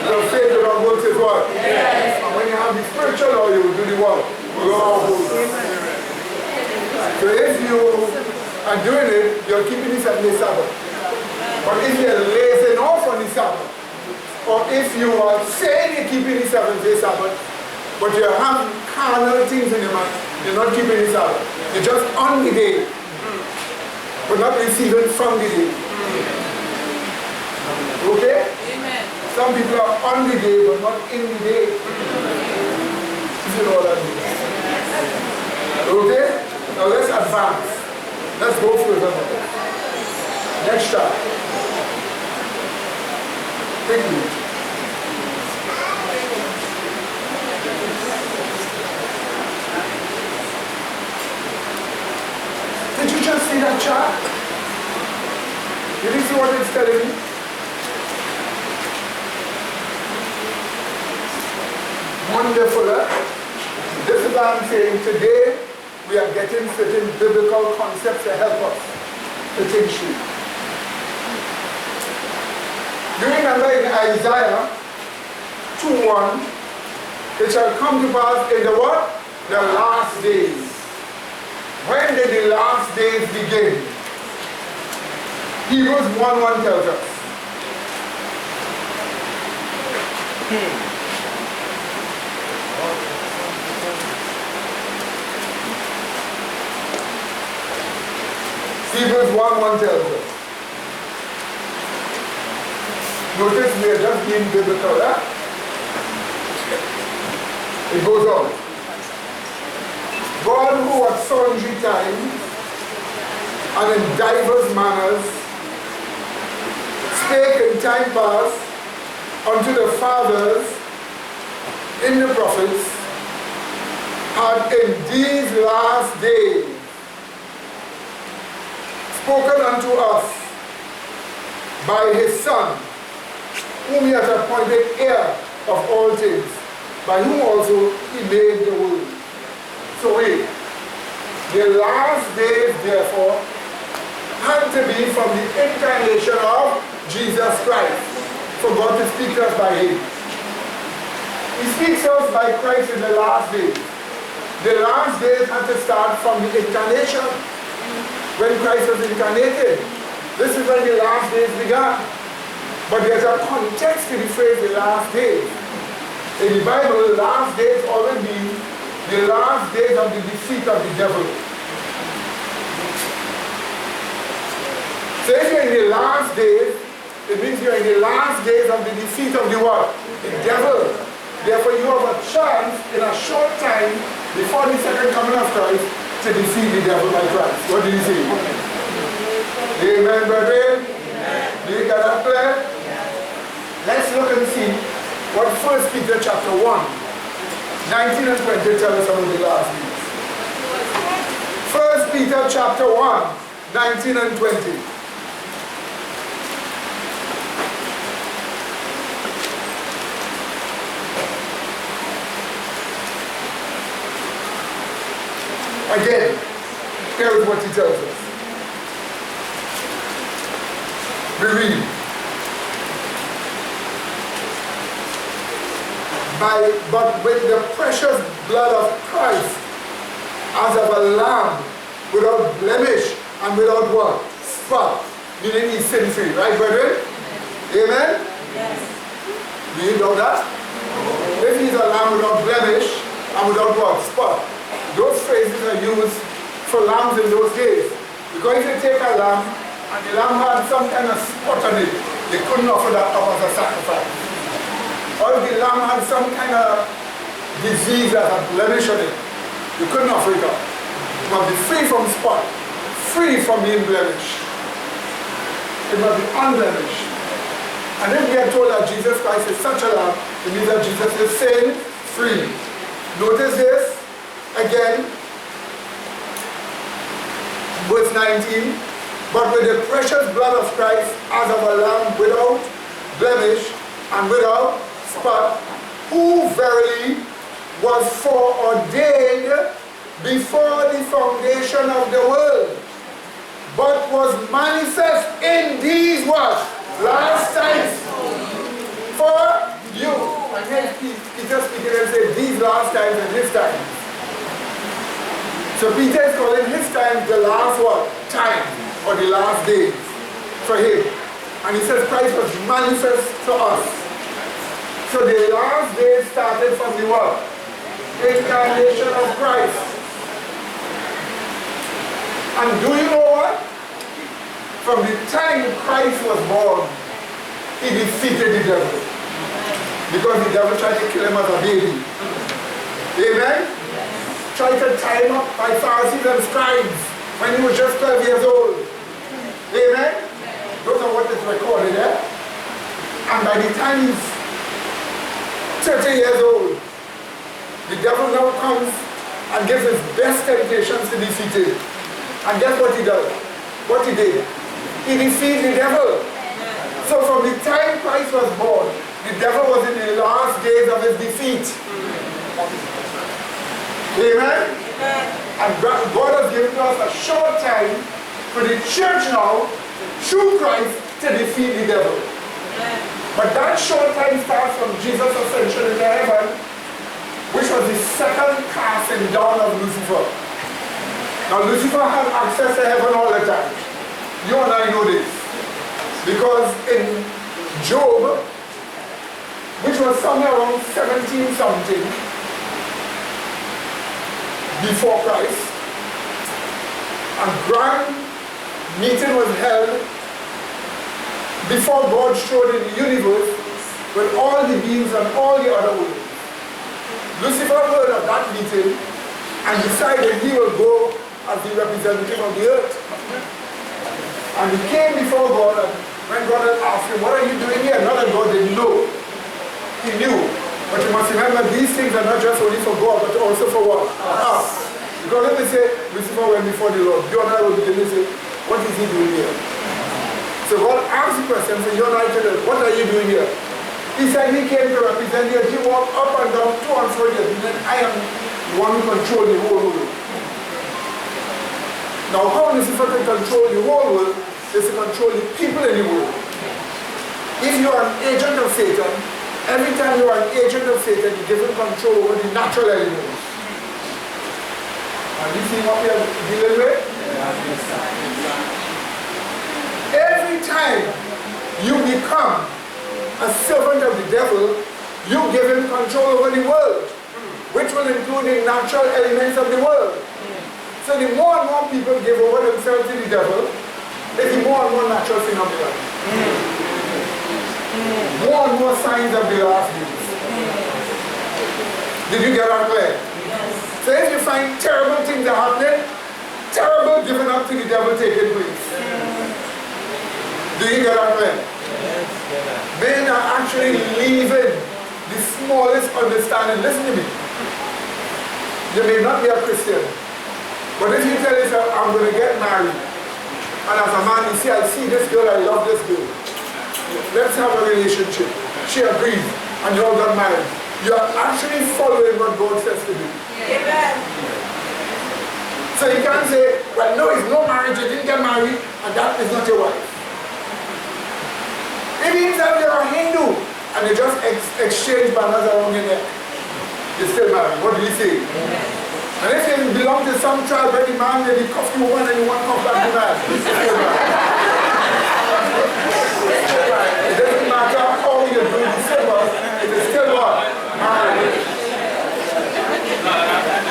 Your faith without works is what? Yes. And when you have the spiritual law, you will do the what? Law of works. So if you are doing it, you're keeping the 7-day Sabbath. But if you're lazing off on the Sabbath, or if you are saying you're keeping the 7-day Sabbath, but you have carnal things in your mind, you're not keeping the Sabbath. You're just on the day, but not receiving from the day. Okay? Amen. Some people are on the day, but not in the day. You know what I mean? Okay? Now let's advance. Let's go further. Next chapter. Thank you. Did you just see that chart? Did you see what it's telling me? Wonderful, huh? This is what I'm saying. Today, we are getting certain biblical concepts to help us to think straight. Do you remember in Isaiah 2:1, it shall come to pass in the what? The last days. When did the last days begin? Hebrews 1:1 tells us. Hebrews 1:1 tells us. Notice we are just being biblical, huh? It goes on. God who at sundry times and in divers manners spake in time past unto the fathers in the prophets, had in these last days spoken unto us by his Son, whom he has appointed heir of all things, by whom also he made the world. So wait, the last days therefore had to be from the incarnation of Jesus Christ, for God to speak to us by him. He speaks to us by Christ in the last days. The last days had to start from the incarnation. When Christ was incarnated, this is when the last days began. But there's a context to the phrase the last days. In the Bible, the last days always mean the last days of the defeat of the devil. So if you're in the last days, It means you're in the last days of the defeat of the what? The devil. Therefore, you have a chance in a short time before the second coming of Christ to defeat the devil by Christ. What do you see? Amen, brethren? Do you get that clear? Let's look and see what 1 Peter chapter 1, 19 and 20 tell us about the last days. 1 Peter chapter 1, 19 and 20. Again, here is what he tells us. We read. But with the precious blood of Christ, as of a lamb, without blemish and without what? Spot. Meaning he's sin-free, right, brethren? Amen? Yes. Do you know that? If he's a lamb without blemish and without what? Spot. Those phrases are used for lambs in those days. Because if you take a lamb and the lamb had some kind of spot on it, they couldn't offer that up as a sacrifice. Or if the lamb had some kind of disease that had blemish on it, you couldn't offer it up. It must be free from spot, free from being blemished. It must be unblemished. And if we are told that Jesus Christ is such a lamb, it means that Jesus is sin-free. Notice this, again, verse 19, but with the precious blood of Christ as of a lamb without blemish and without spot, who verily was foreordained before the foundation of the world, but was manifest in these what? Last times for you. And then Peter speaking and said these last times and his times. So Peter is calling his time the last what? Time, or the last days for him. And he says Christ was manifest to us. So the last days started from the what? Incarnation of Christ. And do you know what? From the time Christ was born, he defeated the devil. Because the devil tried to kill him as a baby. Amen? Tried to tie him up by Pharisees and scribes when he was just 12 years old. Amen? Those are what is recorded there. And by the time he's 30 years old, the devil now comes and gives his best temptations to defeat him. And guess what he does? What he did? He defeated the devil. So from the time Christ was born, the devil was in the last days of his defeat. Amen? And God has given us a short time for the church now, through Christ, to defeat the devil. But that short time starts from Jesus' ascension into heaven, which was the second casting down of Lucifer. Now Lucifer had access to heaven all the time. You and I know this. Because in Job, which was somewhere around 17 something before Christ, a grand meeting was held before God showed in the universe with all the beings and all the other worlds. Lucifer heard of that meeting and decided he will go as the representative of the earth. And he came before God, and when God had asked him, what are you doing here? Not that God didn't know. He knew. But you must remember, these things are not just only for God, but also for what? Us. Because let me say, Lucifer went before the Lord. You and I will begin to say, what is he doing here? So God asked the question, so you and I tell him, what are you doing here? He said he came to represent you. He walked up and down to and fro here. He said, I am the one who controls the whole world. Now how Lucifer can control the whole world is to control the people in the world. If you are an agent of Satan, every time you are an agent of Satan, you give him control over the natural elements. And you see what we are dealing with? Every time you become a servant of the devil, you give him control over the world, which will include the natural elements of the world. So the more and more people give over themselves to the devil, there's the more and more natural phenomenon. more and more signs of the last days. Did you get that clear? So if you find terrible things are happening, terrible giving up to the devil taking place. Do you get that clear? Men are actually leaving the smallest understanding. Listen to me. You may not be a Christian, but if you tell yourself, I'm going to get married, and as a man you say, I see this girl, I love this girl, let's have a relationship. She agrees, and you all got married. You are actually following what God says to do. Amen. So you can't say, well, no, it's no marriage, you didn't get married, and that is not your wife. It means that you're a Hindu, and you just exchange banners around your neck. You're still married. What do you say? And if you belong to some tribe where the man may be cuff you one and you want to cuff back the man, you're still married. It doesn't matter how you do the symbol, it is still what? Marriage.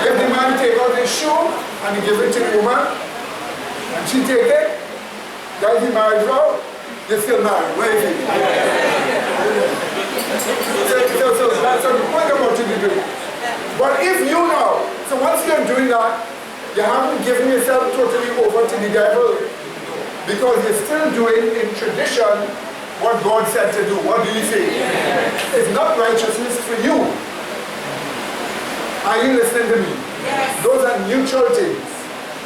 If the man take out his shoe and he give it to the woman, and she take it, that's the marriage vow, you're still married. Where is it? So that's the point of what you do. But if you know, so once you're doing that, you haven't given yourself totally over to the devil, because you're still doing in tradition what God said to do. What do you say? It's not righteousness for you. Are you listening to me? Yes. Those are neutral things.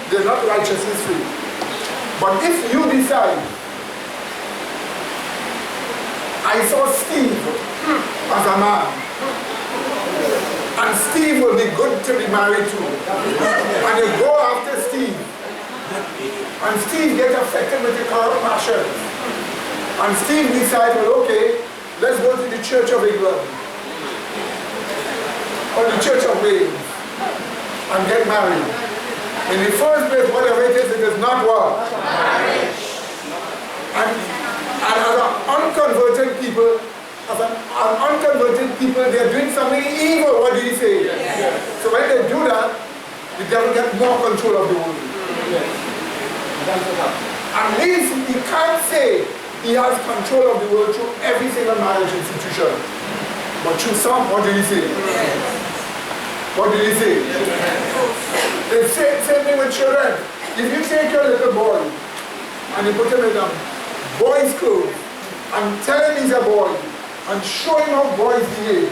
They're not righteousness for you. But if you decide, I saw Steve as a man, and Steve will be good to be married to, and you go after Steve, and Steve gets affected with the corrupt passion, and Steve decides, well, okay, let's go to the Church of England or the Church of Wales and get married. In the first place, whatever it is not what? Marriage. And as an unconverted people, they're doing something evil. What do you say? Yes. So when they do that, the devil gets more control of the world. Yes. At least he can't say he has control of the world through every single marriage institution. But through some, what do you say? Yes. What do you say? Yes. The same thing with children. If you take your little boy and you put him in a boy's clothes and tell him he's a boy and show him how boys behave,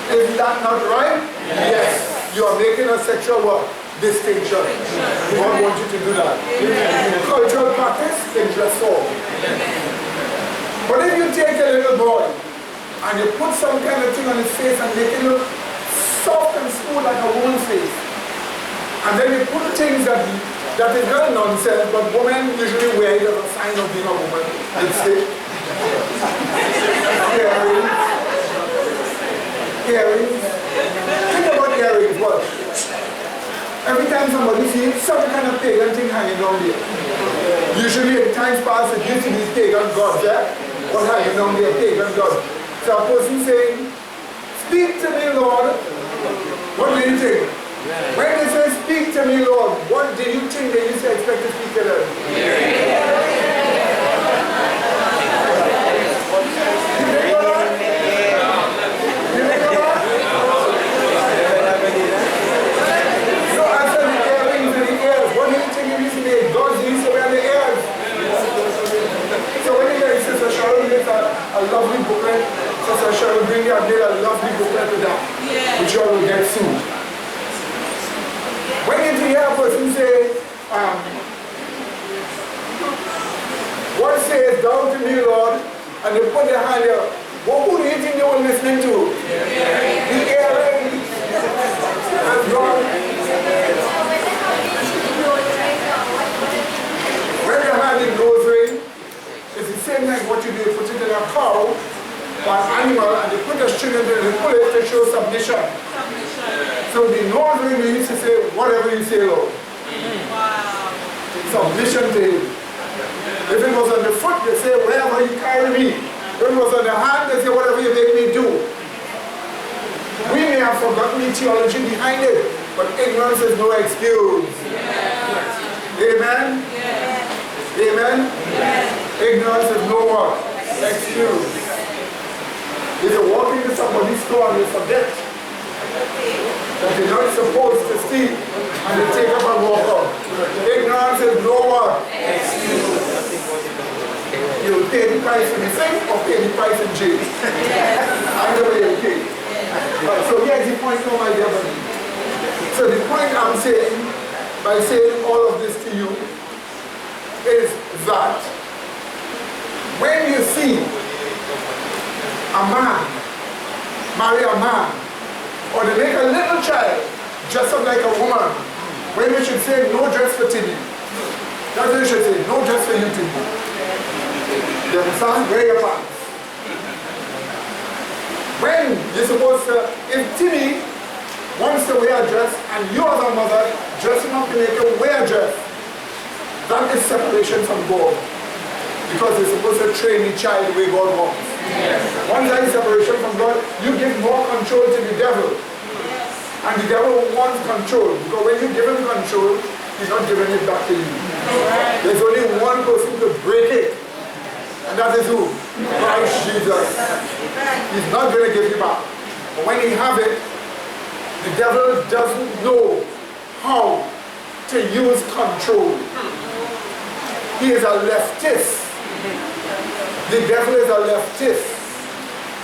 is that not right? Yes. You are making a sexual what? Distinction. God wants you to do that. Cultural practice, they dress all. But if you take a little boy and you put some kind of thing on his face and make it look soft and smooth like a woman's face, and then you put things that is not nonsense, but women usually wear it as a sign of being a woman. Lipstick, earrings. Think about earrings. What? Every time somebody sees some kind of pagan thing hanging down there. Usually in times past it used to be pagan gods, yeah? What hanging down there? Pagan gods. So a person saying, speak to me, Lord. What do you think? When they say speak to me, Lord, what do you think they used to expect to speak to them? A lovely booklet. Sister Cheryl bring you a lovely booklet to that, which you all will get soon. When you hear a person say, what says thou to me, Lord, and they put their hand there, well, who do you think they were listening to? The earrings. And God. When you have the rosary, it's the same like what you do. You put it in a cow or an animal and they put a string in there and they pull it to show submission. So the northern we used to say, whatever you say, Lord. Wow. Submission to him. If it was on the foot, they say, wherever you carry me. If it was on the hand, they say, whatever you make me do. We may have forgotten the theology behind it, but ignorance is no excuse. Amen? Amen? Ignorance is no what? Excuse. so on you forget that you're not supposed to steal and you take up and walk out. Ignorance is no one. You'll pay the price in the thing or pay the price in jail. Either way you'll pay. Right, so here's the point now, my dear brother. So the point I'm saying, by saying all of this to you, is that when you see a man marry a man, or they make a little child dress up like a woman, when you should say no dress for Timmy. That's what you should say, no dress for you, Timmy. You understand? Wear your pants. When you're supposed to, if Timmy wants to wear a dress and you as a mother dress him up to make him wear a dress, that is separation from God. Because you're supposed to train the child the way God wants. Yes. Once that is separation from God, you give more control to the devil. Yes. And the devil wants control. Because when you give him control, he's not giving it back to you. Right. There's only one person to break it. And that is who? Christ Jesus. He's not going to give you back. But when he have it, the devil doesn't know how to use control. He is a leftist. The devil is a leftist.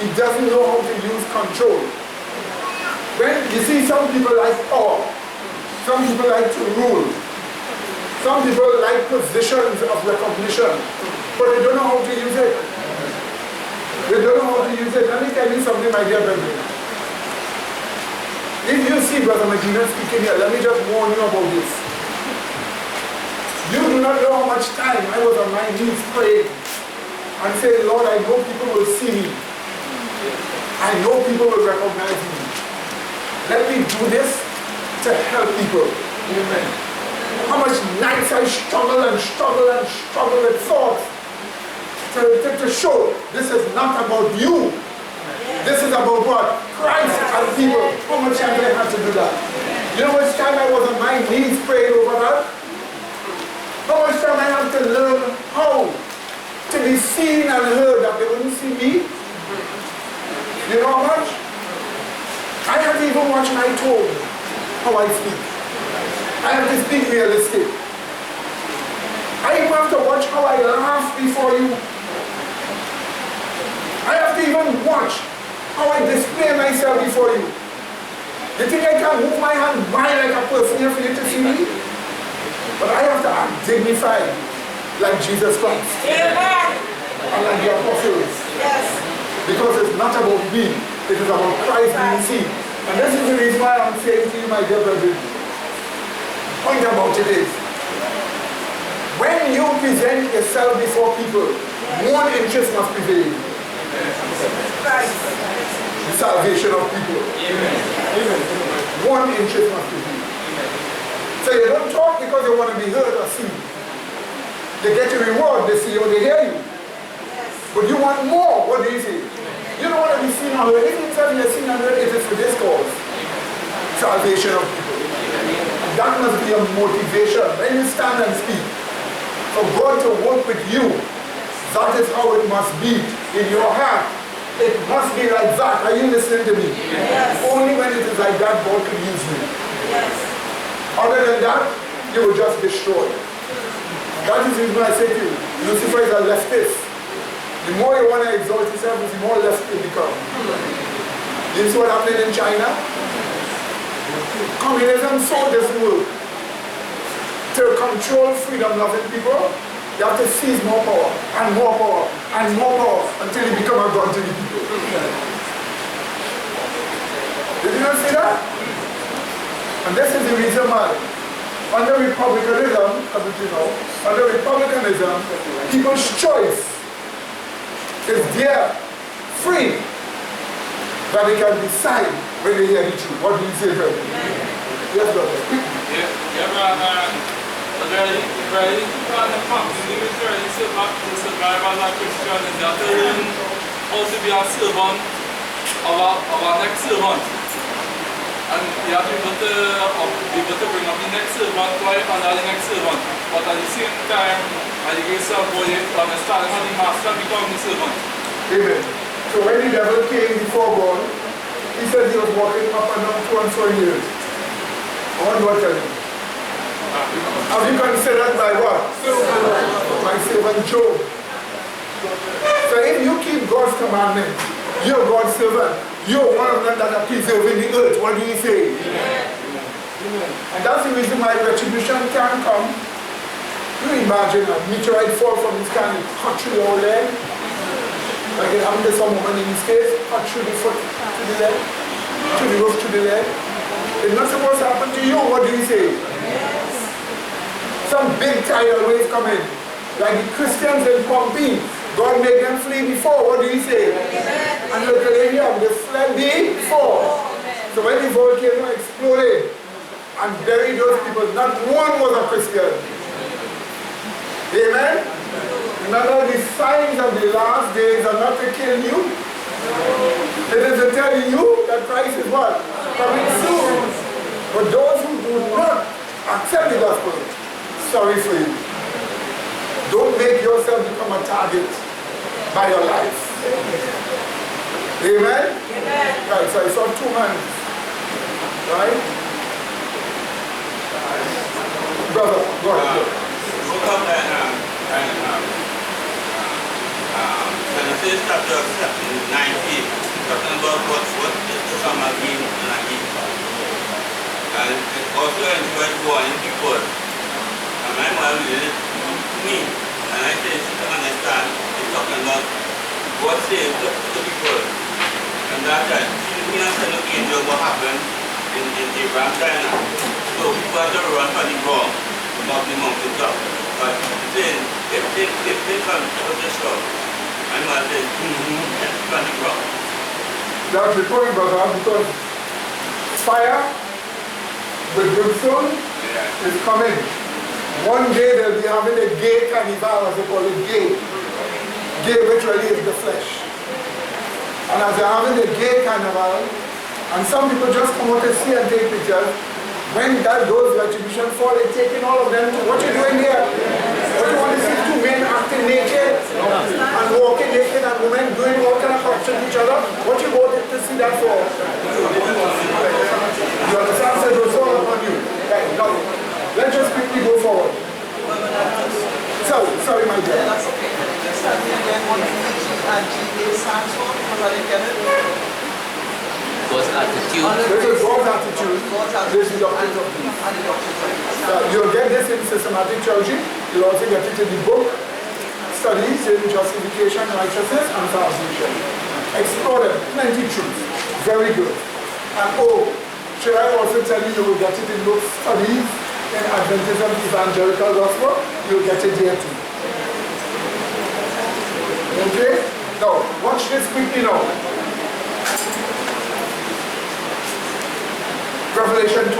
He doesn't know how to use control. When you see some people like power, some people like to rule, some people like positions of recognition, but they don't know how to use it. They don't know how to use it. Let me tell you something, my dear brethren. If you see Brother Medina speaking here, let me just warn you about this. You do not know how much time I was on my knees praying and saying, Lord, I know people will see me. I know people will recognize me. Let me do this to help people. Amen. How much nights I struggle with thoughts to show this is not about you. This is about what? Christ and people. How much time I had to do that? You know how much time I was on my knees praying over that? How much time I had to learn how to be seen and heard that they wouldn't see me? You know how much? I have to even watch my tone, how I speak. I have to speak realistic. I even have to watch how I laugh before you. I have to even watch how I display myself before you. You think I can move my hand by like a person here for you to see me? But I have to act dignified, like Jesus Christ. Amen. And like the apostles. Yes. Because it's not about me, it is about Christ being seen. And this is the reason why I'm saying to you, my dear brethren, point about it is, when you present yourself before people, one interest must prevail. The salvation of people. Amen. One interest must prevail. So you don't talk because you want to be heard or seen. They get a reward, they see you, they hear you. But you want more. What do you say? You don't want to be seen or heard. If you tell me you're seen and heard, it is for this cause. Salvation of people. That must be a motivation. When you stand and speak, for God to work with you, that is how it must be in your heart. It must be like that. Are you listening to me? Yes. Only when it is like that, God can use you. Yes. Other than that, you will just destroy. That is the reason I say to you, Lucifer is a leftist. The more you want to exalt yourself, the more left you become. You see what happened in China? Communism sold this world. To control freedom-loving people, you have to seize more power, and more power, and more power, until you become a god to the people. Did you not see that? And this is the reason why, under republicanism, as you know, under republicanism, people's choice is there, free, that they can decide when they hear the truth. What do you say, brother? Yes, brother. And you have to be able to bring up the next servant while under the next servant. But at the same time, you can both understand how the master becomes the servant. Amen. So when the devil came before God, He said he was walking up and down 2 and 4 years. I want to tell you. Have you considered my what? My servant Job. So if you keep God's commandments, you're God's servant. You're one of them that are preserving the earth. What do you say? And that's the reason why retribution can come. You imagine a meteorite fall from the sky and cut through your leg. Like it happened to some woman in this case, cut through the foot to the leg, to the roof to the leg. It's not supposed to happen to you. What do you say? Some big tidal wave coming. Like the Christians in Pompeii. God made them flee before. What do you say? And look at them here. They fled before. So when the volcano exploded and buried those people, not one was a Christian. Amen? Remember, the signs of the last days are not to kill you. It is to tell you that Christ is what? Coming soon. But those who do not accept the gospel, sorry for you. Don't make yourself become a target by your life. Amen? Amen. Right, so I saw 2 hands. Right? Brother, go ahead. Genesis chapter 19, talking about what some are given and are given. And it also enjoyed warning people. And my mother related to me, and I said, she can understand, it's talking about what saves the people. And that time, she didn't say, look into what happened in Abraham, China. So people had to run for the ground above the mountain top. But then, if they come to the shop, I'm going to say, run the ground. That's the point, brother, because fire with brimstone is coming. One day they'll be having a gay carnival, as they call it, gay. Gay literally is the flesh. And as they're having a gay carnival, and some people just come out to see and take pictures, when those retribution fall, they're taking all of them to, what you doing here? What you want to see 2 men acting naked and walking naked and women doing all kind of action to each other? What you wanted to see that for? You understand? So those all upon you. Right, now, let's just quickly go forward. Sorry, my dear. That's okay. God's attitude. This is God's attitude. This is the doctrine of peace. You'll get this in systematic theology. You'll also get it in the book, Studies in Justification, Righteousness, and Salvation. Explore them. Plenty truths. Very good. And should I also tell you, you will get it in those studies in Adventism, Evangelical Gospel. You'll get it there too. Okay? Now, watch this quickly now. Revelation 12.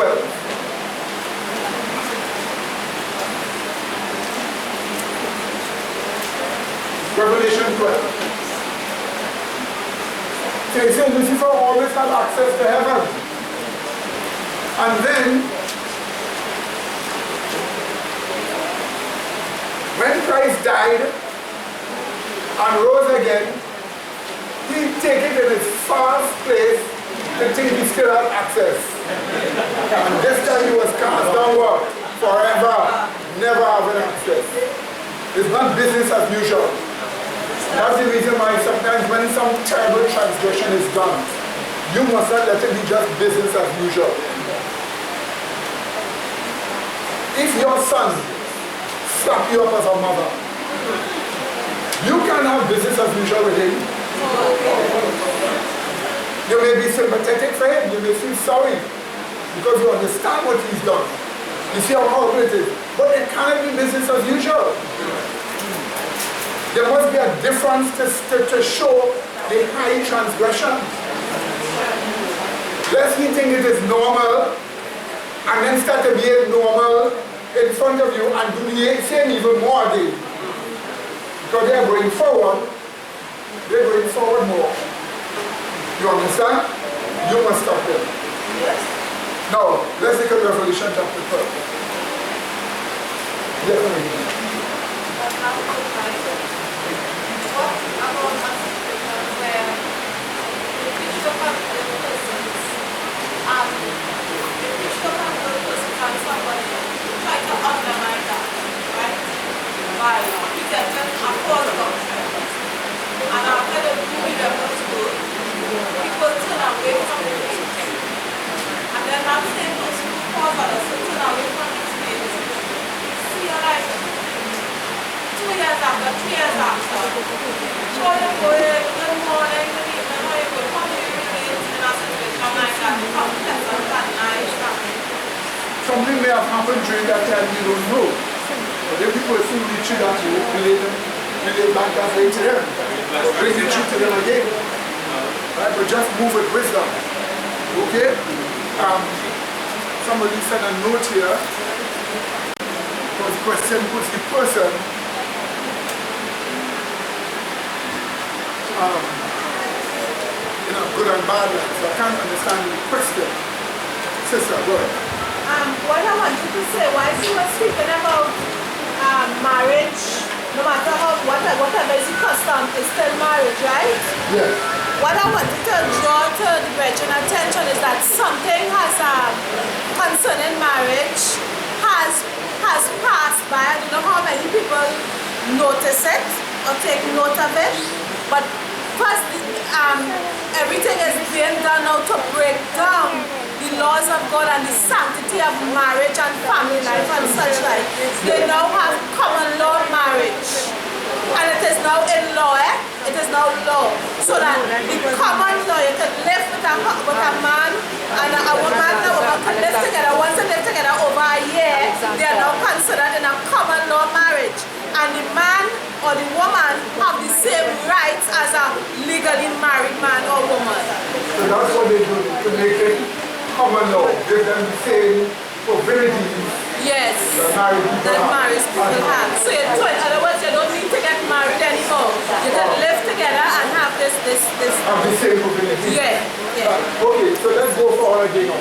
Revelation 12. So he says Lucifer always had access to heaven. And then, when Christ died and rose again, he take it in his first place until he still had access. And this time he was cast downward forever, never having access. It's not business as usual. That's the reason why sometimes when some terrible transgression is done, you must not let it be just business as usual. If your son slap you up as a mother, you can't have business as usual with him. You may be sympathetic for him, you may feel sorry, because you understand what he's done. You see how horrible it is. But it can't be business as usual. There must be a difference to show the high transgression. Lest he think it is normal, and then start to behave normal in front of you and do the same even more again. Because they are going forward, they're going forward more. You understand? You must stop them. Yes. Now, let's look at Revelation chapter 12. Definitely. What about a situation where the bishop of the person sure you go in the morning, the evening, or you go come here in a situation like that, come test on that night, Something may have happened during that time you don't know. But if people still reach you that you relate back that way to them. Bring the truth to them again. Right? But just move with wisdom. Okay? Somebody sent a note here. Because the question puts the person good and bad life. So I can't understand the question. Sister, go ahead. What I wanted to say, while you were speaking about marriage, no matter whatever is the custom, is still marriage, right? Yes. What I wanted to draw to the virgin attention is that something has concerning marriage has passed by. I don't know how many people notice it or take note of it, but first everything is being done now to break down the laws of God and the sanctity of marriage and family life and such like. They now have common law marriage. And it is now in law, It is now law. So that the common law, you can live with a man and a woman and a woman can live together. Once they live together over a year, they are now considered in a common law marriage. And the man or the woman have the same rights as a legally married man or woman. So that's what they do to make it common law, give them the same abilities. Yes, that married people have. So in other words, you don't need to get married anymore. You can live together and have this. Have the same abilities. Yeah. Okay, so let's go for all again.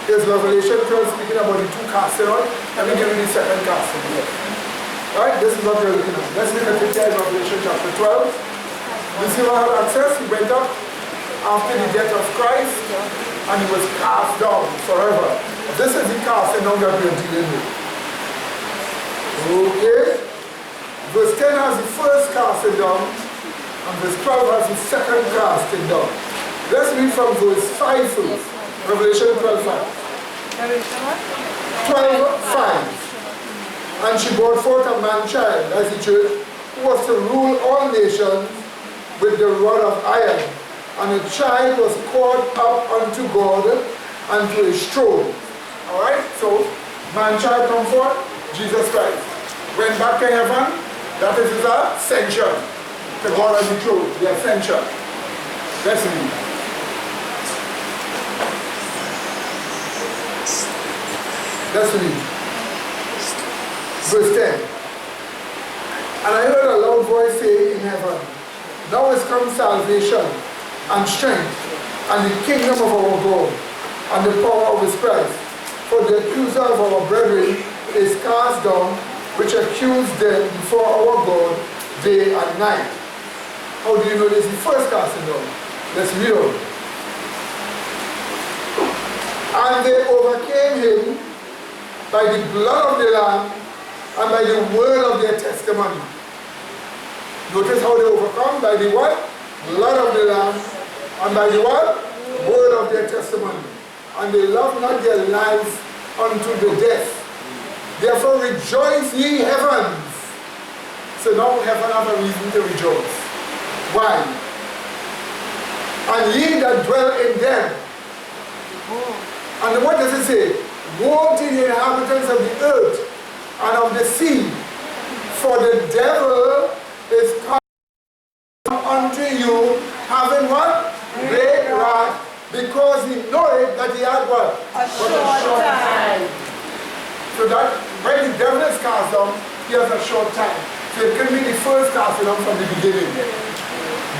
Is Revelation 12 speaking about the two casting out? Let me give you the second casting here. Right? This is what we're looking at. Let's look at the text of Revelation chapter 12. Lucifer had access. He went up after the death of Christ and he was cast down forever. This is the casting down that we're dealing with. Okay? Verse 10 has the first casting down and verse 12 has the second casting down. Let's read from verse 5 first. Revelation 12:5. 12:5. And she brought forth a man-child, as the church, who was to rule all nations with the rod of iron. And the child was caught up unto God and to his throne. Alright? So, man-child come forth, Jesus Christ. Went back to heaven, that is his ascension. To God on the throne, the ascension. Let's read. Let's read. Verse 10. And I heard a loud voice say in heaven, now is come salvation and strength and the kingdom of our God and the power of his Christ. For the accuser of our brethren is cast down, which accused them before our God day and night. How do you know this is the first casting down? Let's read on. And they overcame him by the blood of the Lamb and by the word of their testimony. Notice how they overcome by the what? Blood of the Lamb and by the what? Word of their testimony. And they love not their lives unto the death. Therefore rejoice ye heavens. So now heaven have a reason to rejoice. Why? And ye that dwell in them. And what does it say? Woe to the inhabitants of the earth and of the sea, for the devil is come unto you, having what? Great wrath, because he knoweth that he had what? A short time. So that when the devil is cast down, he has a short time. So it can be the first casting down from the beginning.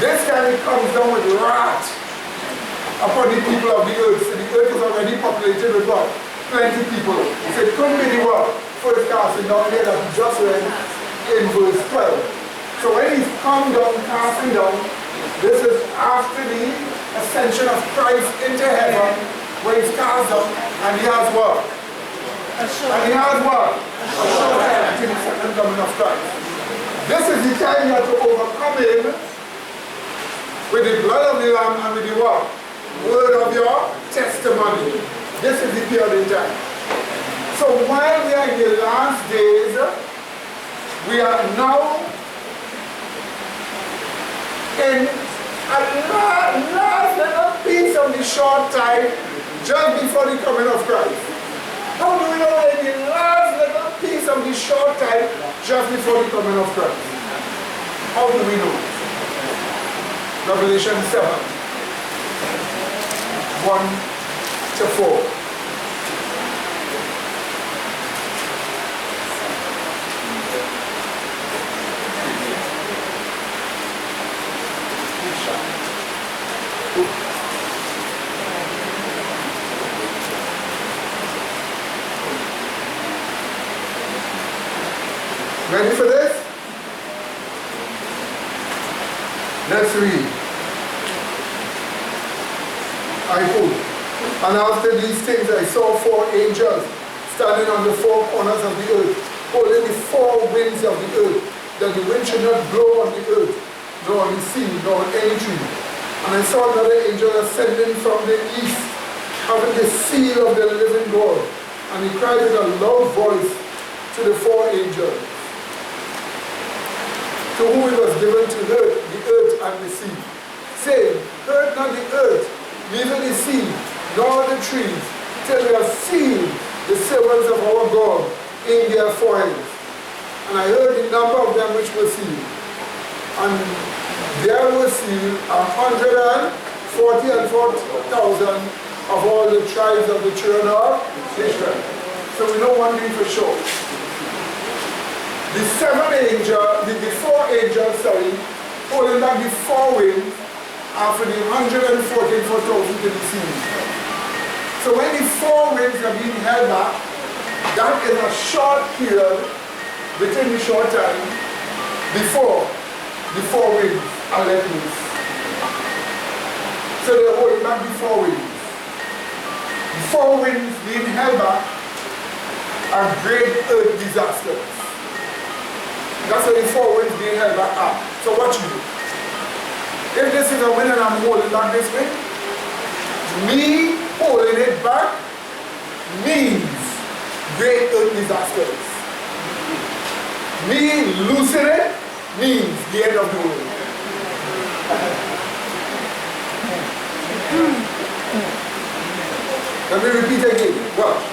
This time it comes down with wrath upon the people of the earth. So the earth is already populated with what? Plenty people. So it couldn't be the what? First casting down here that we just read in verse 12. So when he's come down, casting down, this is after the ascension of Christ into heaven, where he's cast down, and he has what? And he has what? A short time until the second coming of Christ. This is the time you have to overcome him with the blood of the Lamb and with the what? Word of your testimony. This is the period in time. So while we are in the last days, we are now in a last little piece of the short time just before the coming of Christ. How do we know in the last little piece of the short time just before the coming of Christ? How do we know? Revelation 7, 1 to 4. Ready for this? Let's read. I quote, "And after these things I saw 4 angels standing on the 4 corners of the earth, holding the 4 winds of the earth, that the wind should not blow on the earth, nor on the sea, nor on any tree. And I saw another angel ascending from the east, having the seal of the living God. And he cried with a loud voice to the 4 angels, to whom it was given to hurt the earth and the sea, saying, Hurt not the earth, neither the sea, nor the trees, till we have sealed the servants of our God in their foreheads. And I heard the number of them which were sealed. And there were sealed 144,000 of all the tribes of the children of Israel." So we know one thing for sure. The 4 angels, holding back the 4 winds after the 144,000 to be seen. So when the 4 winds are being held back, that is a short period within the short time before the 4 winds are let loose. So they're holding back the 4 winds. The 4 winds being held back are great earth disasters. That's why the 4 winds being held back are. So watch me. If this is a wind and I'm holding back this wind, me holding it back means great earth disasters. Me losing it means the end of the world. Let me repeat again. Watch.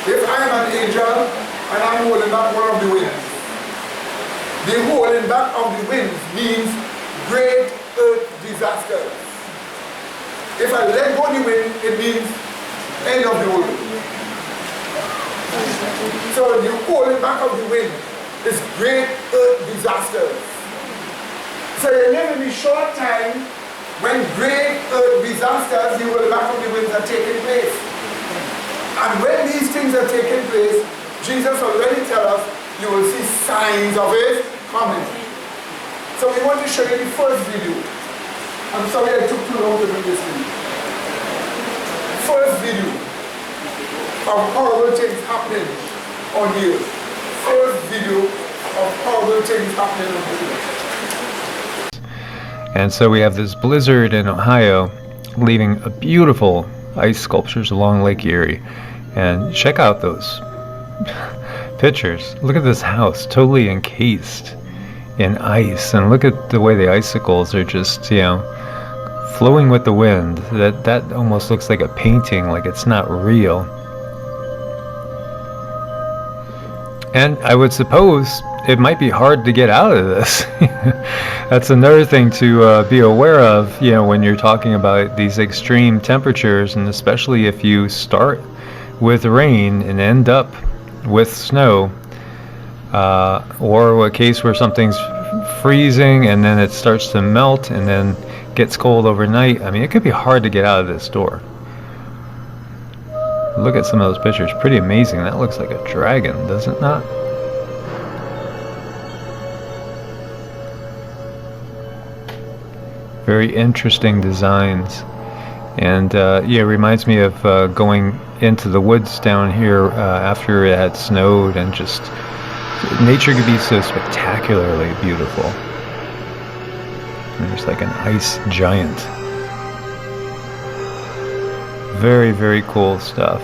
If I am an angel and I'm holding back one of the winds, the holding back of the winds means great earth disasters. If I let go of the wind, it means end of the world. So the holding back of the wind is great earth disasters. So you live in a short time when great earth disasters, the holding back of the winds are taking place. And when these things are taking place, Jesus already tells us you will see signs of it coming. So we want to show you the first video. I'm sorry I took too long to bring this to you. First video of horrible things happening on the earth. First video of horrible things happening on the earth. And so we have this blizzard in Ohio, leaving a beautiful ice sculptures along Lake Erie. And check out those pictures. Look at this house, totally encased in ice, and look at the way the icicles are just, flowing with the wind. That almost looks like a painting, like it's not real. And I would suppose it might be hard to get out of this. That's another thing to be aware of, when you're talking about these extreme temperatures, and especially if you start with rain and end up with snow, or a case where something's freezing and then it starts to melt and then gets cold overnight. I mean, it could be hard to get out of this door. Look at some of those pictures. Pretty amazing. That looks like a dragon, does it not? Very interesting designs. And it reminds me of going into the woods down here after it had snowed, and just nature could be so spectacularly beautiful. There's like an ice giant. very, very cool stuff.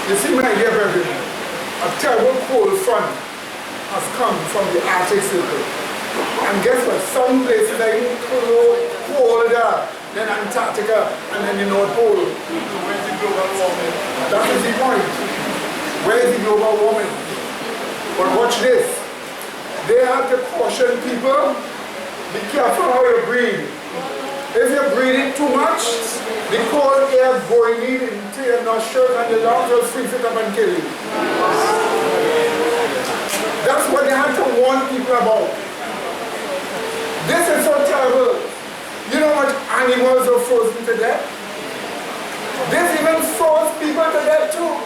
You see, my dear brethren, a terrible cold front has come from the Arctic Circle. And guess what? Some places are even colder than Antarctica and then the North Pole. Where's the global warming? That is the point. Where is the global warming? But watch this. They have to caution people, be careful how you breathe. If you're breathing too much, the cold air going into your nostrils and your lungs will freeze it up and kill you. That's what they have to warn people about. This is so terrible. You know what animals are frozen to death? This even froze people to death too.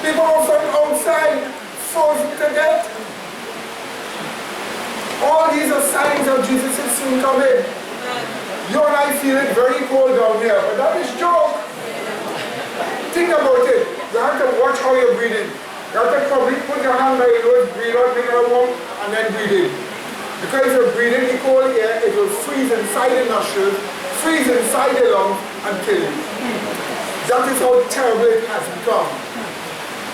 People were from outside frozen to death. All these are signs of Jesus is soon coming. You and I feel it very cold down here, but that is joke. Think about it. You have to watch how you're breathing. You have to probably put your hand by your nose, breathe out, make it warm, and then breathe in. Because if you're breathing the cold air, it will freeze inside the nostrils, freeze inside the lungs, and kill you. That is how terrible it has become.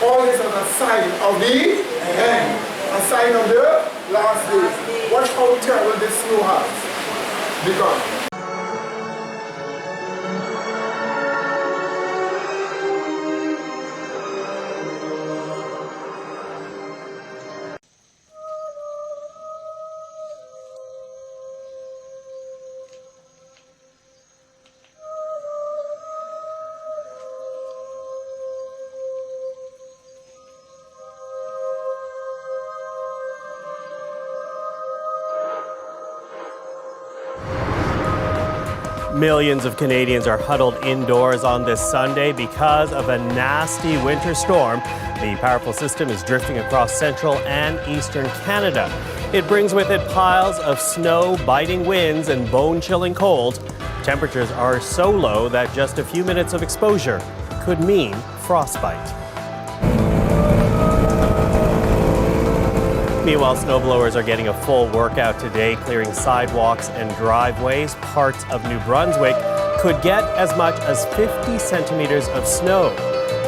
All this is a sign of the end. A sign of the last days. Watch how terrible this snow has become. Millions of Canadians are huddled indoors on this Sunday because of a nasty winter storm. The powerful system is drifting across central and eastern Canada. It brings with it piles of snow, biting winds, and bone-chilling cold. Temperatures are so low that just a few minutes of exposure could mean frostbite. Meanwhile, snowblowers are getting a full workout today, clearing sidewalks and driveways. Parts of New Brunswick could get as much as 50 centimeters of snow.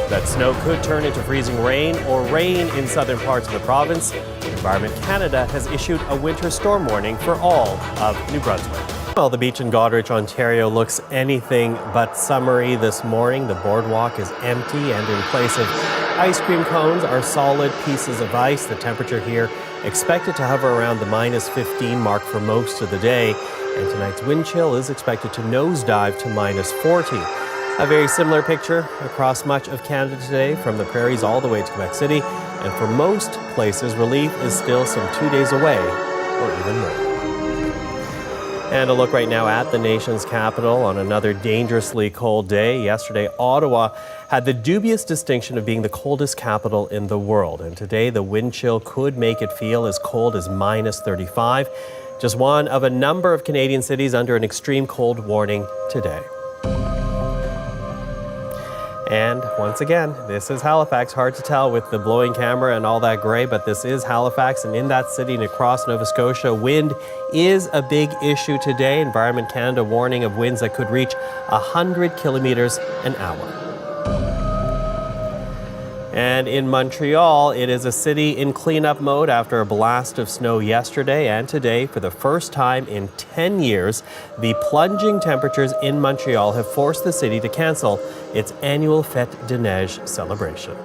That snow could turn into freezing rain or rain in southern parts of the province. Environment Canada has issued a winter storm warning for all of New Brunswick. Well, the beach in Goderich, Ontario looks anything but summery this morning. The boardwalk is empty, and in place of ice cream cones are solid pieces of ice. The temperature here expected to hover around the -15 mark for most of the day, and tonight's wind chill is expected to nosedive to -40. A very similar picture across much of Canada today, from the prairies all the way to Quebec City, and for most places, relief is still some 2 days away, or even more. And a look right now at the nation's capital on another dangerously cold day. Yesterday, Ottawa had the dubious distinction of being the coldest capital in the world. And today, the wind chill could make it feel as cold as -35. Just one of a number of Canadian cities under an extreme cold warning today. And once again, this is Halifax. Hard to tell with the blowing camera and all that gray, but this is Halifax, and in that city and across Nova Scotia, wind is a big issue today. Environment Canada warning of winds that could reach 100 kilometers an hour. And in Montreal, it is a city in cleanup mode after a blast of snow yesterday and today. For the first time in 10 years, the plunging temperatures in Montreal have forced the city to cancel its annual Fête de Neige celebration.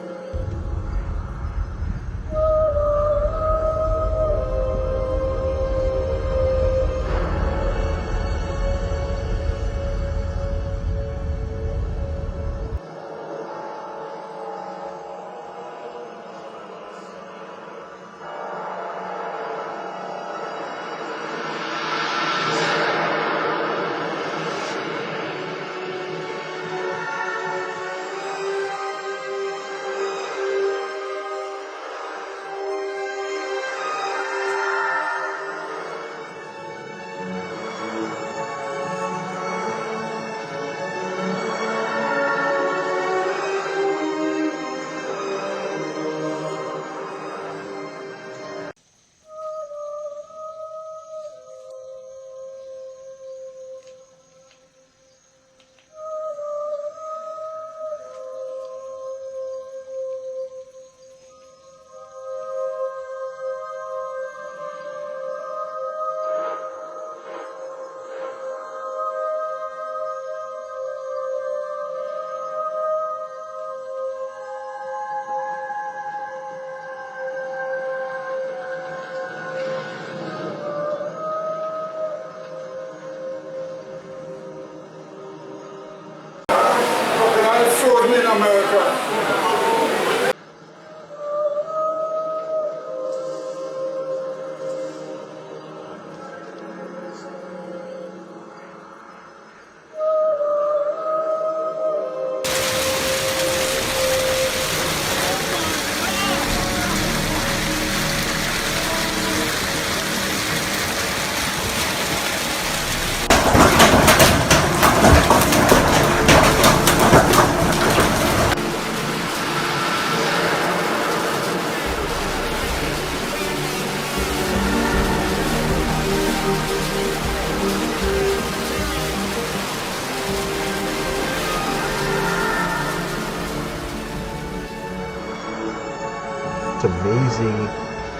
amazing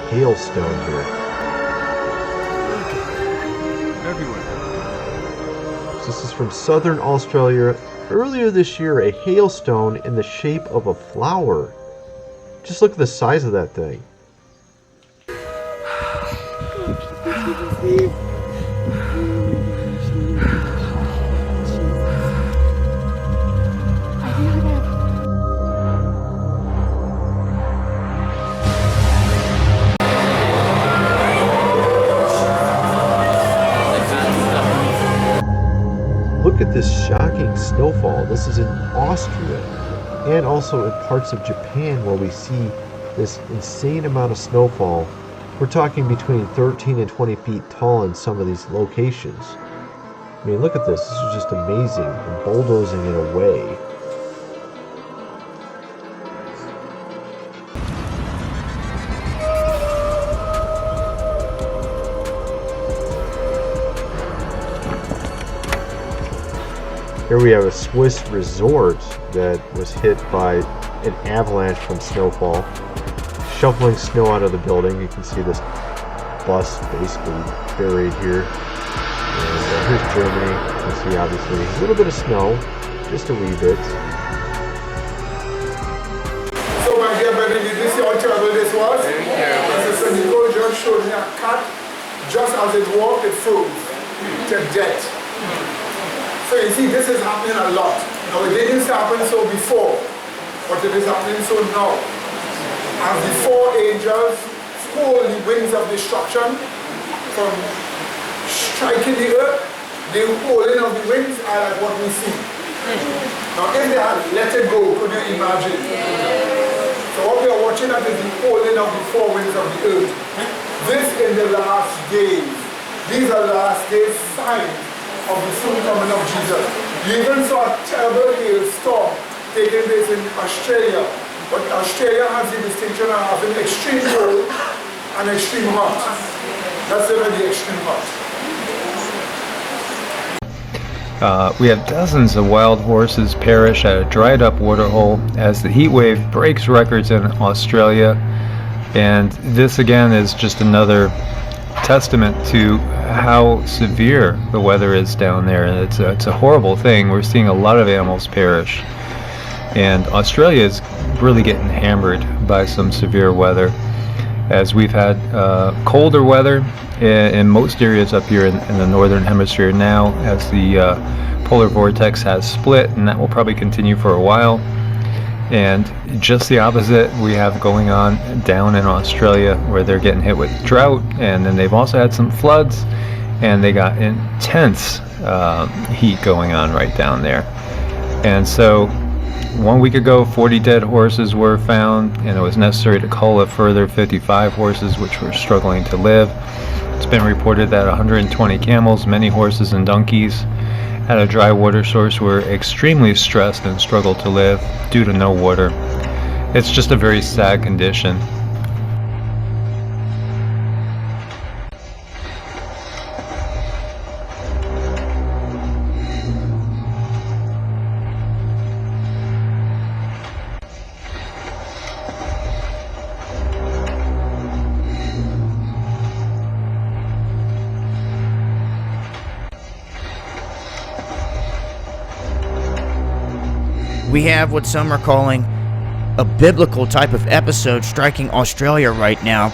hailstone here. Everywhere. So this is from southern Australia. Earlier this year, a hailstone in the shape of a flower. Just look at the size of that thing. Look at this shocking snowfall. This is in Austria and also in parts of Japan where we see this insane amount of snowfall. We're talking between 13 and 20 feet tall in some of these locations. I mean, look at this. This is just amazing and bulldozing it away. Here we have a Swiss resort that was hit by an avalanche from snowfall, shoveling snow out of the building. You can see this bus basically buried here. And here's Germany. You can see obviously a little bit of snow, just a wee bit. So my dear brother, did you see how terrible this was? Sister Nicole just showed me a cat, just as it walked, it froze to death. So you see, this is happening a lot. Now it didn't happen so before, but it is happening so now. As the four angels hold the wings of destruction from striking the earth, the holding of the wings are like what we see. Now if they had let it go, could you imagine? So what we are watching at is the holding of the four wings of the earth. This in the last days. These are last days signs of the soon coming of Jesus. You even saw a terrible hailstorm taking place in Australia. But Australia has the distinction of having extreme cold and extreme hot. That's really the extreme hot. We have dozens of wild horses perish at a dried up waterhole as the heat wave breaks records in Australia. And this again is just another testament to how severe the weather is down there. It's a horrible thing. We're seeing a lot of animals perish. And Australia is really getting hammered by some severe weather, as we've had colder weather in most areas up here in the northern hemisphere now, as the polar vortex has split, and that will probably continue for a while. And just the opposite we have going on down in Australia, where they're getting hit with drought, and then they've also had some floods, and they got intense heat going on right down there. And so 1 week ago, 40 dead horses were found, and it was necessary to cull a further 55 horses which were struggling to live. It's been reported that 120 camels, many horses and donkeys at a dry water source were extremely stressed and struggled to live due to no water. It's just a very sad condition. We have what some are calling a biblical type of episode striking Australia right now,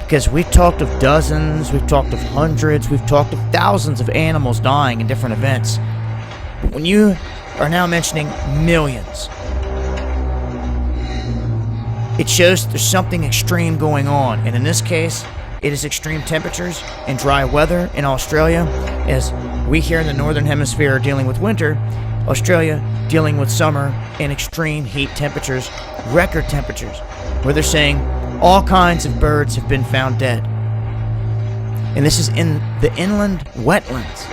because we've talked of dozens, we've talked of hundreds, we've talked of thousands of animals dying in different events. But when you are now mentioning millions, it shows there's something extreme going on. And in this case, it is extreme temperatures and dry weather in Australia. As we here in the northern hemisphere are dealing with winter, Australia dealing with summer and extreme heat temperatures, record temperatures, where they're saying all kinds of birds have been found dead. And this is in the inland wetlands.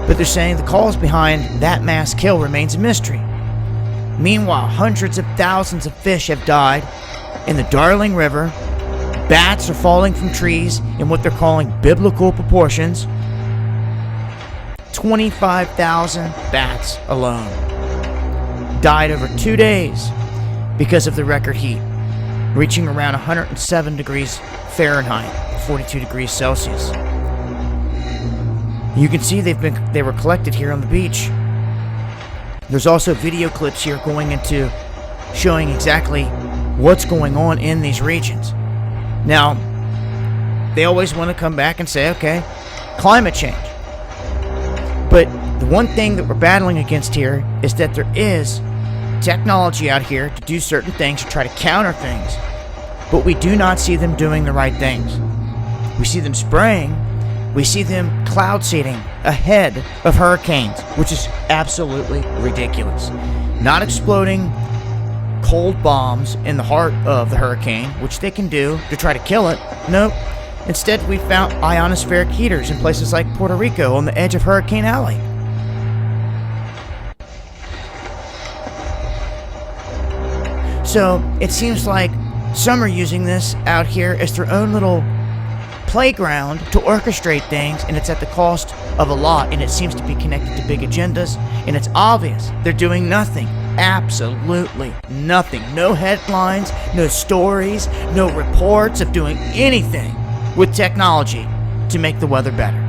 But they're saying the cause behind that mass kill remains a mystery. Meanwhile, hundreds of thousands of fish have died in the Darling River. Bats are falling from trees in what they're calling biblical proportions. 25,000 bats alone died over 2 days because of the record heat, reaching around 107 degrees Fahrenheit, 42 degrees Celsius. You can see they were collected here on the beach. There's also video clips here going into showing exactly what's going on in these regions. Now, they always want to come back and say, okay, climate change. But the one thing that we're battling against here is that there is technology out here to do certain things, to try to counter things, but we do not see them doing the right things. We see them spraying, we see them cloud seeding ahead of hurricanes, which is absolutely ridiculous. Not exploding cold bombs in the heart of the hurricane, which they can do to try to kill it. Nope. Instead, we found ionospheric heaters in places like Puerto Rico on the edge of Hurricane Alley. So it seems like some are using this out here as their own little playground to orchestrate things, and it's at the cost of a lot, and it seems to be connected to big agendas, and it's obvious they're doing nothing. Absolutely nothing. No headlines, no stories, no reports of doing anything with technology to make the weather better.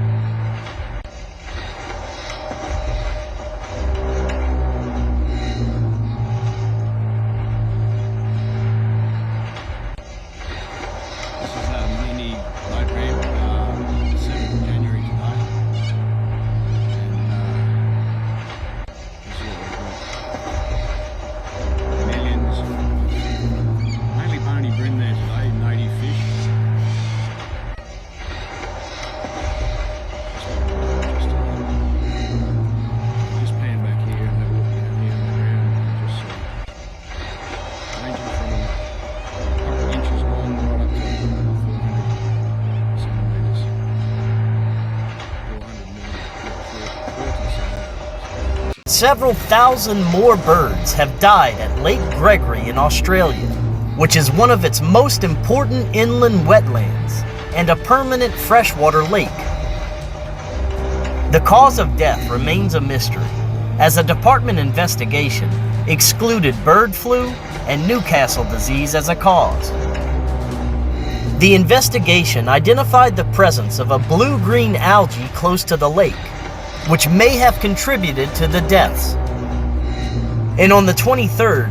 This is a mini light rain, 7th of January today. And this is what we've got. Millions, mainly bony bream there today, native fish. Just pan back here and have a look down here on the ground and just see. Ranging from a couple of inches long right up to 400 centimetres. 400 millimetres. Several thousand more birds have died at Lake Gregory in Australia, which is one of its most important inland wetlands and a permanent freshwater lake. The cause of death remains a mystery, as a department investigation excluded bird flu and Newcastle disease as a cause. The investigation identified the presence of a blue-green algae close to the lake, which may have contributed to the deaths. And on the 23rd,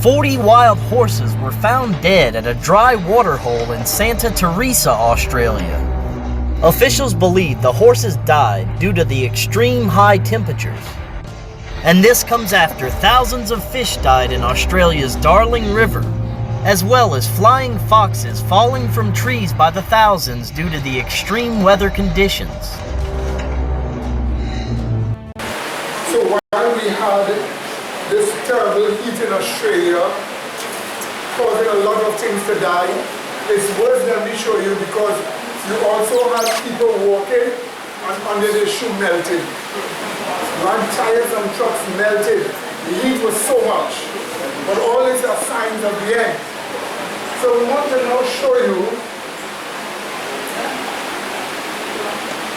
40 wild horses were found dead at a dry water hole in Santa Teresa, Australia. Officials believe the horses died due to the extreme high temperatures. And this comes after thousands of fish died in Australia's Darling River, as well as flying foxes falling from trees by the thousands due to the extreme weather conditions. So while we had this terrible heat in Australia, causing a lot of things to die, it's worse than we show you because you also had people walking and under the shoe melted. One tires and trucks melted. The heat was so much. But all these are signs of the end. So we want to now show you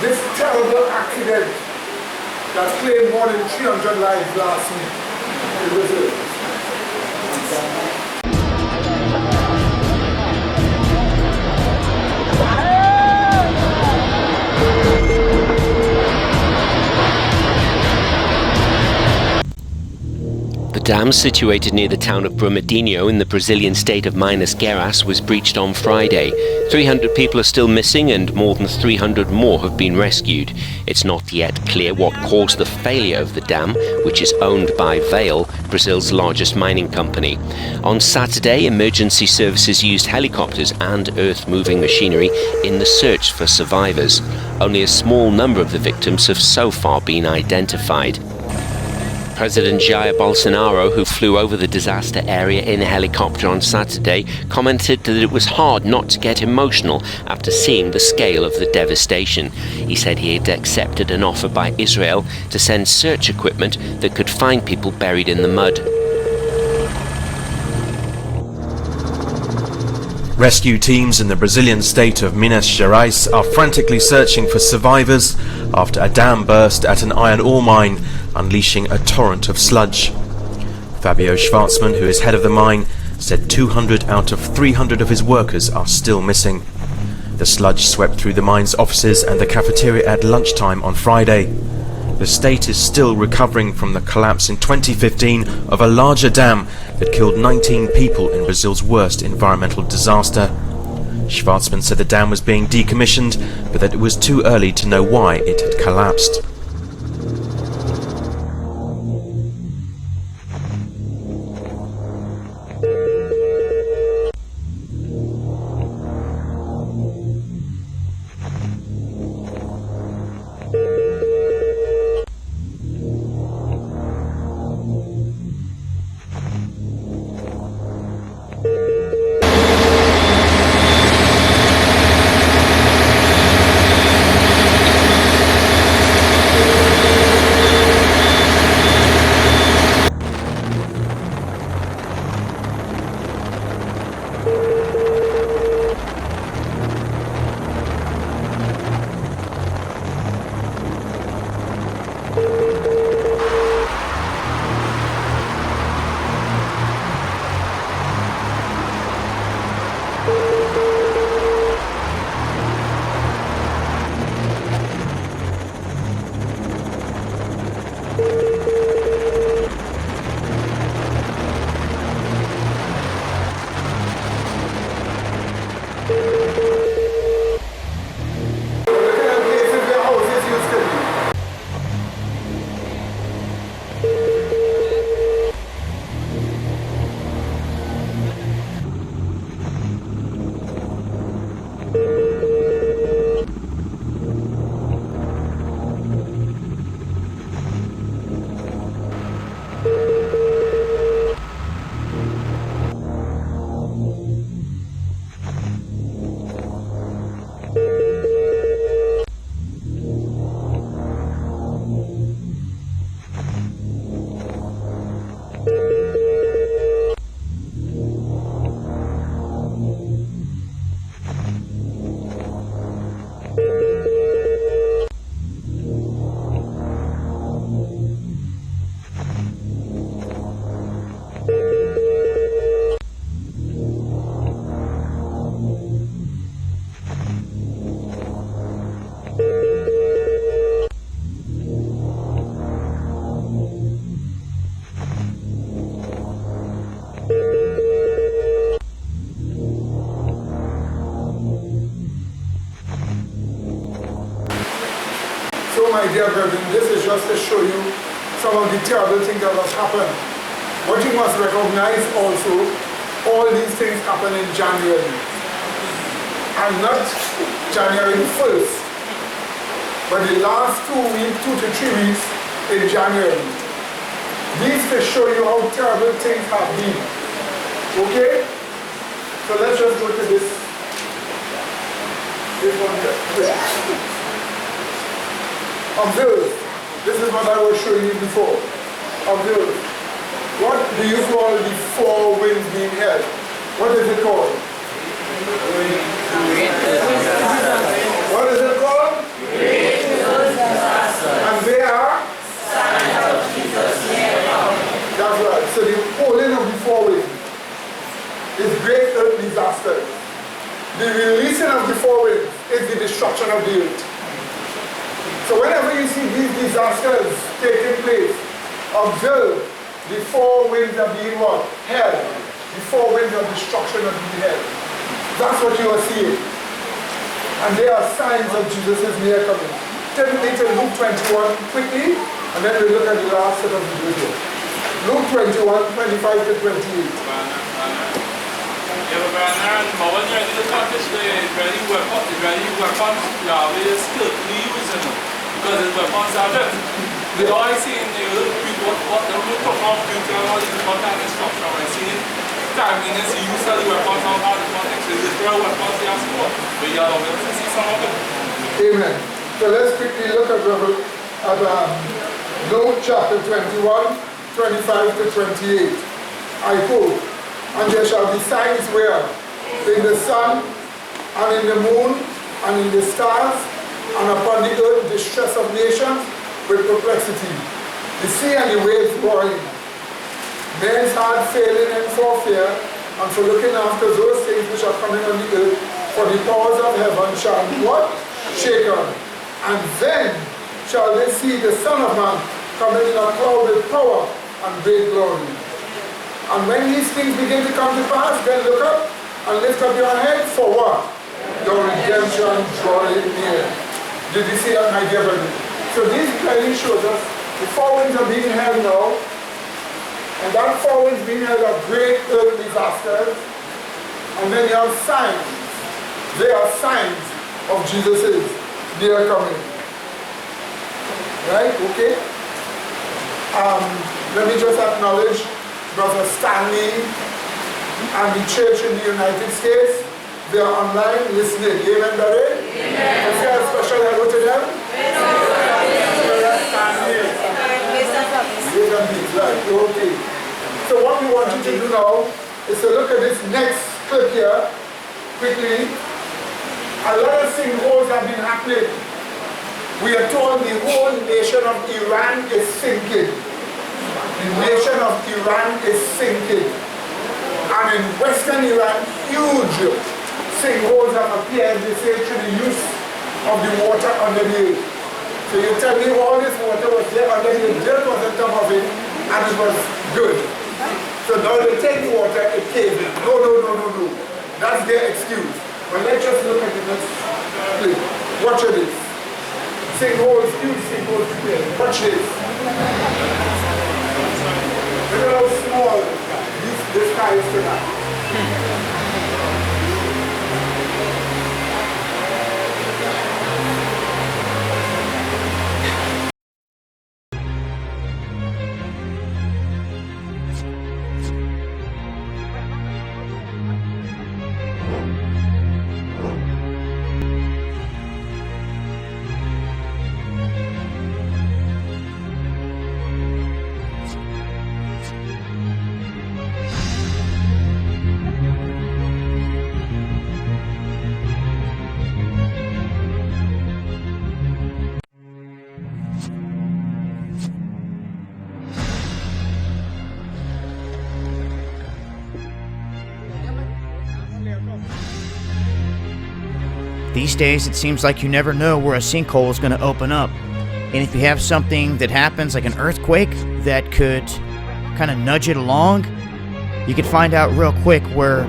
this terrible accident that claimed more than 300 lives last week in Brazil. The dam situated near the town of Brumadinho in the Brazilian state of Minas Gerais was breached on Friday. 300 people are still missing and more than 300 more have been rescued. It's not yet clear what caused the failure of the dam, which is owned by Vale, Brazil's largest mining company. On Saturday, emergency services used helicopters and earth-moving machinery in the search for survivors. Only a small number of the victims have so far been identified. President Jair Bolsonaro, who flew over the disaster area in a helicopter on Saturday, commented that it was hard not to get emotional after seeing the scale of the devastation. He said he had accepted an offer by Israel to send search equipment that could find people buried in the mud. Rescue teams in the Brazilian state of Minas Gerais are frantically searching for survivors after a dam burst at an iron ore mine, unleashing a torrent of sludge. Fabio Schwartzman, who is head of the mine, said 200 out of 300 of his workers are still missing. The sludge swept through the mine's offices and the cafeteria at lunchtime on Friday. The state is still recovering from the collapse in 2015 of a larger dam that killed 19 people in Brazil's worst environmental disaster. Schwarzman said the dam was being decommissioned, but that it was too early to know why it had collapsed. My dear brethren, this is just to show you some of the terrible things that has happened. What you must recognize also, all these things happen in January. And not January 1st, but the last 2 to 3 weeks in January. These to show you how terrible things have been. Okay? So let's just go to this one here. Observe. This is what I was showing you before. Observe. What do you call the four winds being held? What is it called? What is it called? And they are? That's right. So the holding of the four winds is great earth disasters. The releasing of the four winds is the destruction of the earth. So whenever you see these disasters taking place, observe the four winds are being what? Held. The four winds of destruction are being held. That's what you are seeing. And they are signs of Jesus' near coming. Take me to Luke 21 quickly, and then we'll look at the last set of the video. Luke 21, 25 to 28. Because his weapons are dead. The all I see in the people, what the root of our future and all these important instruction, I see timing is the use of the weapons on how the context is the real weapons they ask for. But you are able to see some of them. Amen. So let's quickly look at Luke chapter 21, 25 to 28. I quote, and there shall be signs where in the sun, and in the moon, and in the stars, and upon the earth distress of nations with perplexity, the sea and the waves roaring, men's heart failing and for fear, and for looking after those things which are coming on the earth, for the powers of heaven shall be what? Shaken. And then shall they see the Son of Man coming in a cloud with power and great glory. And when these things begin to come to pass, then look up and lift up your head for what? Your redemption drawing near. Did you see that, my dear brother? So this clearly shows us the four winds are being held now, and that four winds being held of great earth disasters, and then you have signs. They are signs of Jesus' near coming. Right? Okay? Let me just acknowledge Brother Stanley and the church in the United States. They are online listening. Amen, brother? Amen. Let's say a special hello to them. Okay. So what we want you to do now is to look at this next clip here quickly. A lot of sinkholes have been happening. We are told the whole nation of Iran is sinking. The nation of Iran is sinking. And in Western Iran, huge sinkholes have appeared, they say, through the use of the water under the earth. So you tell me all this water was there under the earth, dirt was on top of it, and it was good. So now they take the water, it caved in. No. That's their excuse. But let's just look at the next clip. Watch this. Sinkholes, huge sinkholes here. Watch this. Look at how small this guy is tonight. These days, it seems like you never know where a sinkhole is going to open up. And if you have something that happens like an earthquake that could kind of nudge it along, you could find out real quick where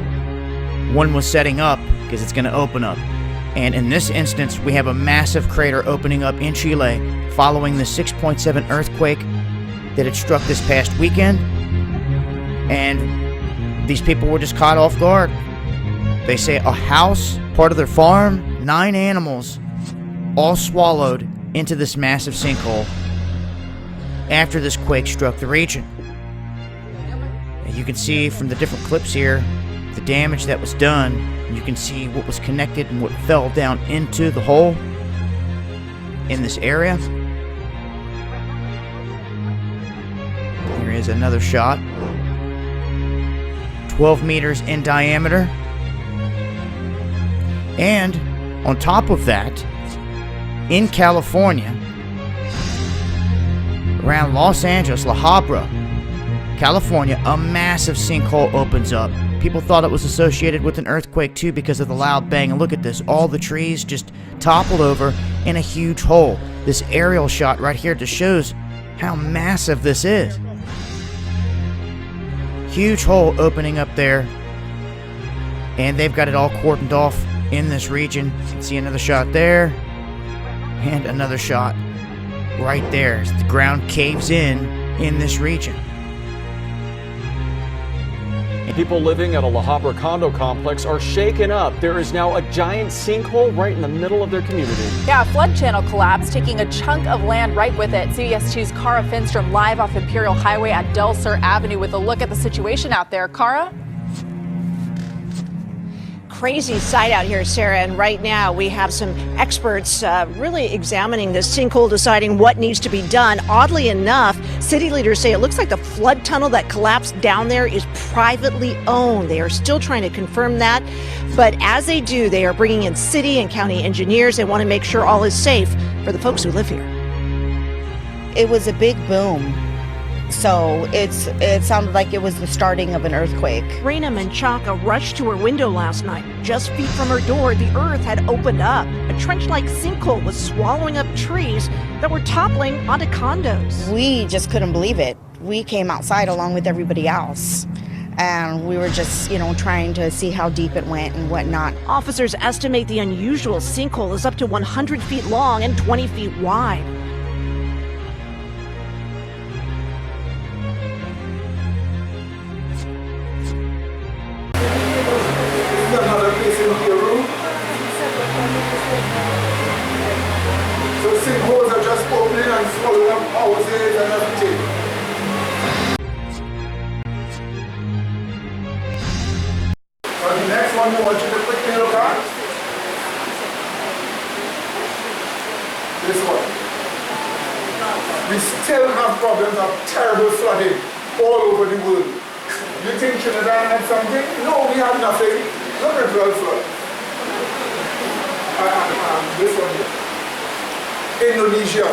one was setting up because it's going to open up. And in this instance, we have a massive crater opening up in Chile following the 6.7 earthquake that had struck this past weekend. And these people were just caught off guard. They say a house, part of their farm, 9 animals, all swallowed into this massive sinkhole after this quake struck the region. And you can see from the different clips here the damage that was done. You can see what was connected and what fell down into the hole in this area. Here is another shot. 12 meters in diameter. And on top of that, in California, around Los Angeles, La Habra, California, a massive sinkhole opens up. People thought it was associated with an earthquake too because of the loud bang. And look at this, all the trees just toppled over in a huge hole. This aerial shot right here just shows how massive this is. Huge hole opening up there, and they've got it all cordoned off in this region. You can see another shot there, and another shot right there as the ground caves in this region. People living at a La Habra condo complex are shaken up. There is now a giant sinkhole right in the middle of their community. Yeah, a flood channel collapsed, taking a chunk of land right with it. CBS 2's Cara Finstrom live off Imperial Highway at Del Sur Avenue with a look at the situation out there. Cara? Crazy sight out here, Sarah, and right now we have some experts really examining this sinkhole, deciding what needs to be done. Oddly enough, city leaders say it looks like the flood tunnel that collapsed down there is privately owned. They are still trying to confirm that, but as they do, they are bringing in city and county engineers. They want to make sure all is safe for the folks who live here. It was a big boom. So it sounded like it was the starting of an earthquake. Reina Menchaca rushed to her window last night. Just feet from her door, the earth had opened up. A trench-like sinkhole was swallowing up trees that were toppling onto condos. We just couldn't believe it. We came outside along with everybody else. And we were just, trying to see how deep it went and whatnot. Officers estimate the unusual sinkhole is up to 100 feet long and 20 feet wide. Another place in Peru. So sinkholes are just opening and swallowing up houses and everything. So the next one we want you to quickly look at. This one. We still have problems of terrible flooding all over the world. You think Trinidad had something? No, we have nothing. Look at Gulf flood. This one here. Indonesia.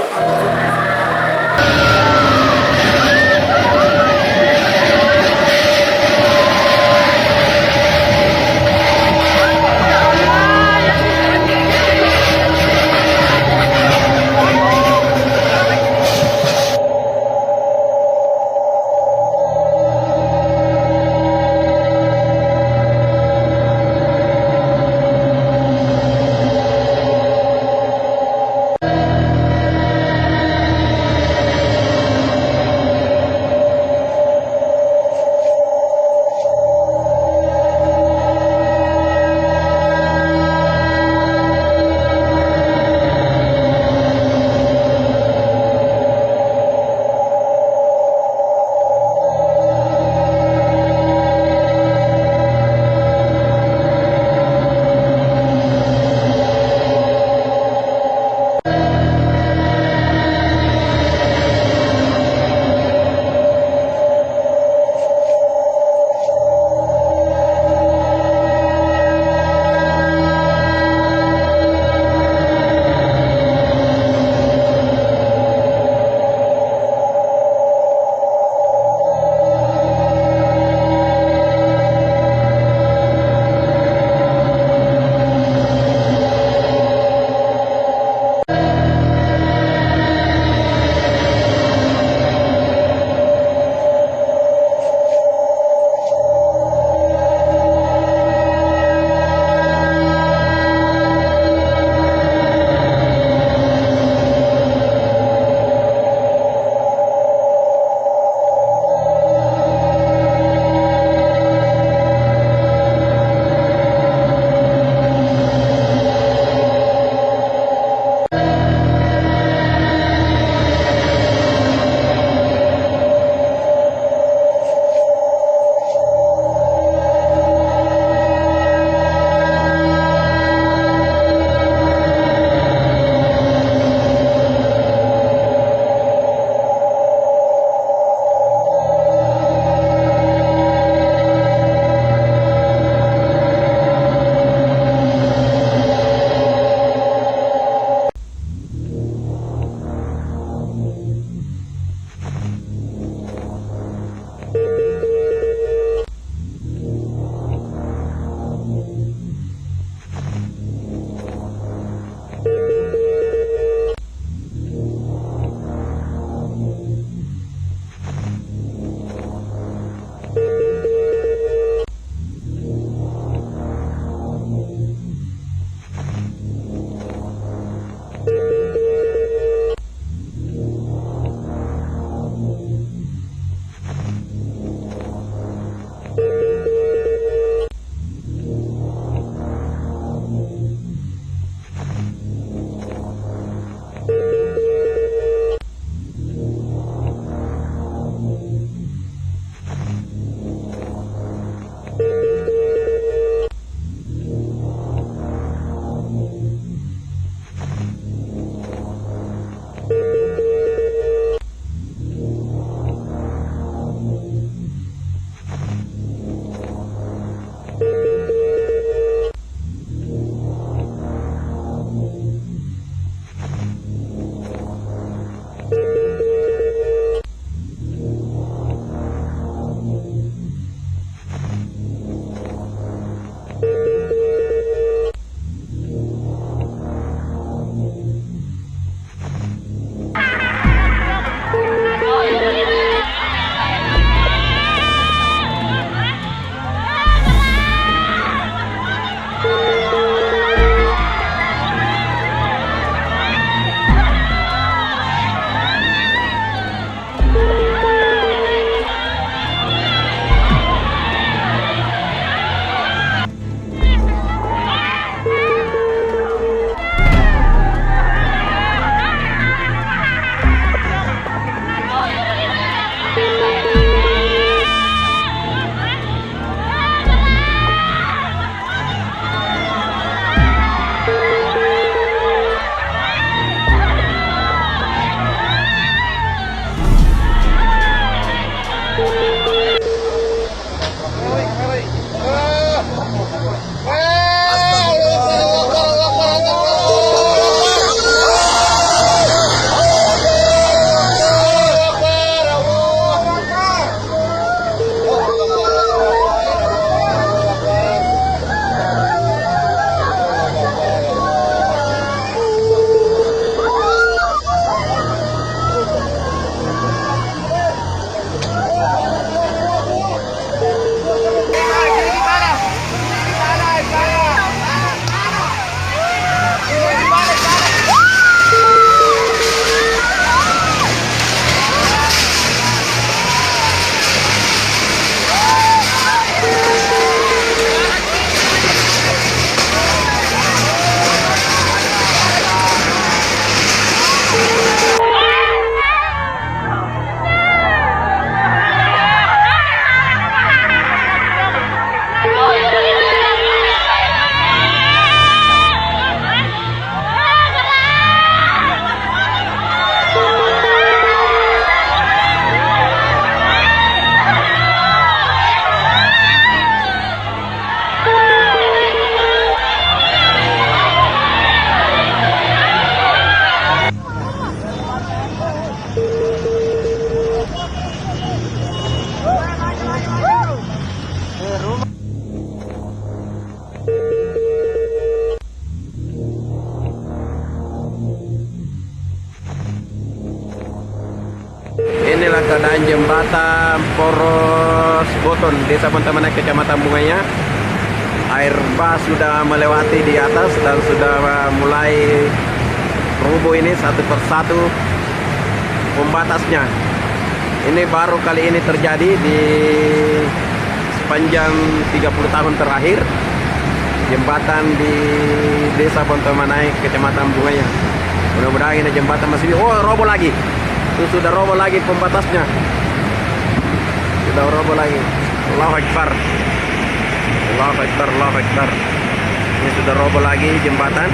keadaan jembatan Poros Boton, Desa Bontomanai, Kecamatan Bungaya. Air bah sudah melewati di atas dan sudah mulai roboh ini satu persatu pembatasnya. Ini baru kali ini terjadi di sepanjang 30 tahun terakhir. Jembatan di Desa Bontomanai, Kecamatan Bungaya. Mudah-mudahan ini jembatan masih roboh lagi. Itu sudah roboh lagi pembatasnya. Sudah roboh lagi. Allahu Akbar. Allahu Akbar, Allahu Akbar. Ini sudah roboh lagi jembatan.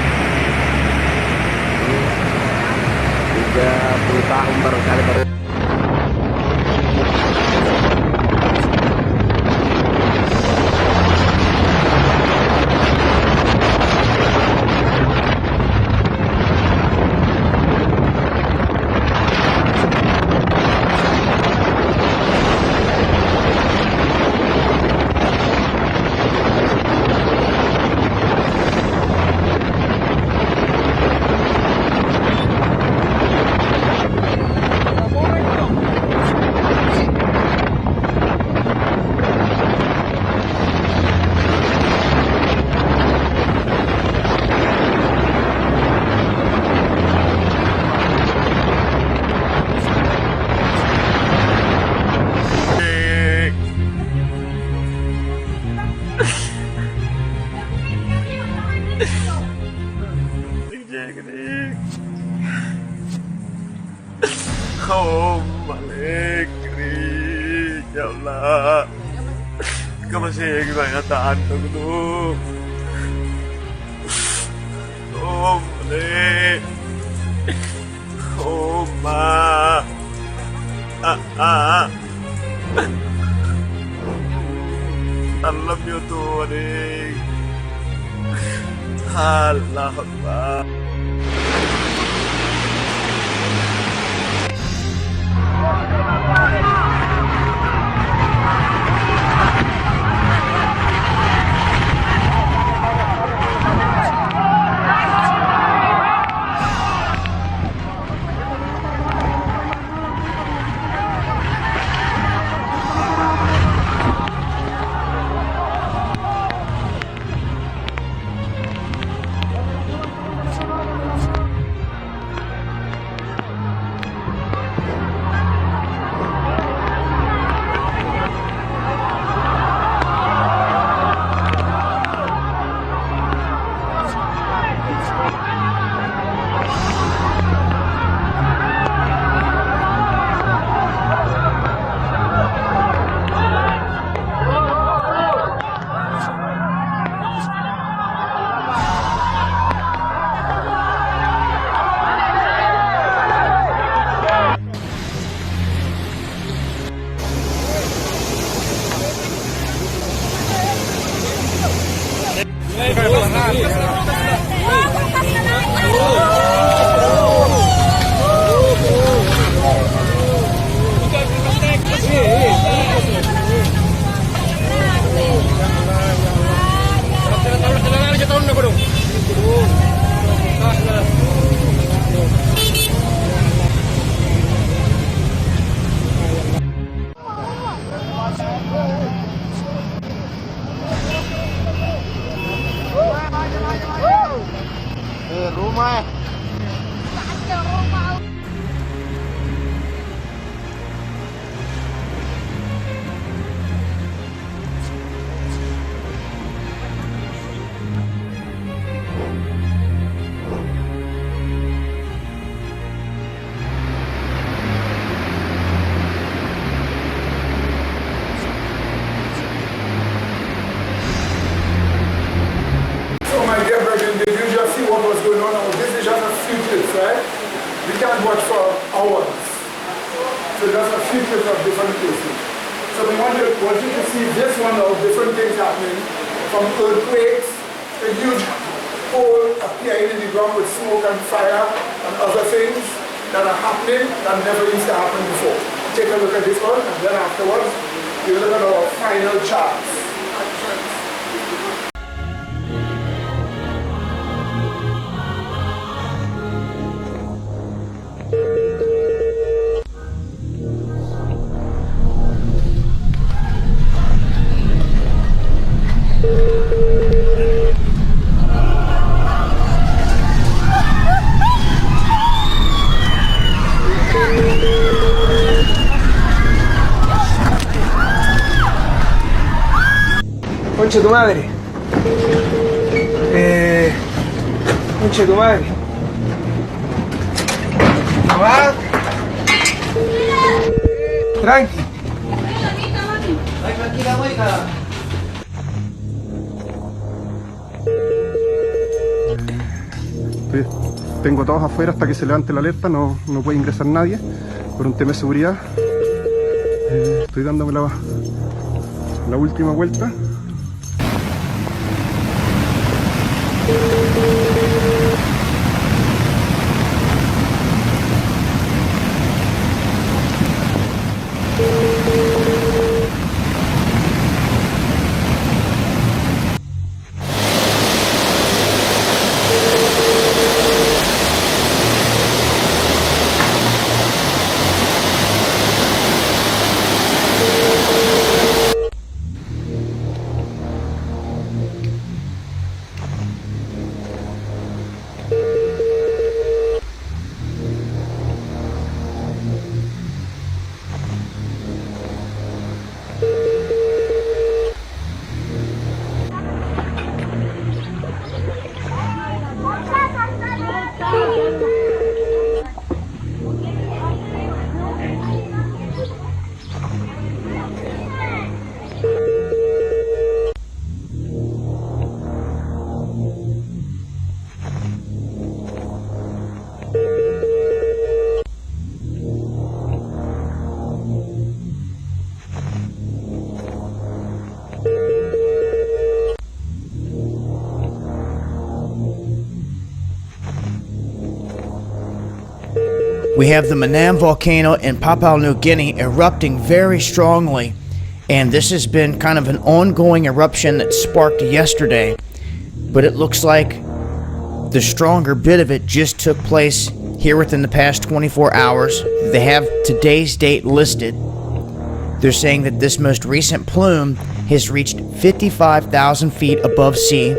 30 tahun baru kali baru. balik ya Allah, masih gimana tahan dulu, balik, ma, I love you too, adik. Allah Akbar. Concha tu madre. Concha tu madre. Mamá. Tranqui. Tengo a todos afuera hasta que se levante la alerta, no puede ingresar nadie por un tema de seguridad. Estoy dándome la última vuelta. We have the Manam volcano in Papua New Guinea erupting very strongly, and this has been kind of an ongoing eruption that sparked yesterday, but it looks like the stronger bit of it just took place here within the past 24 hours. They have today's date listed. They're saying that this most recent plume has reached 55,000 feet above sea.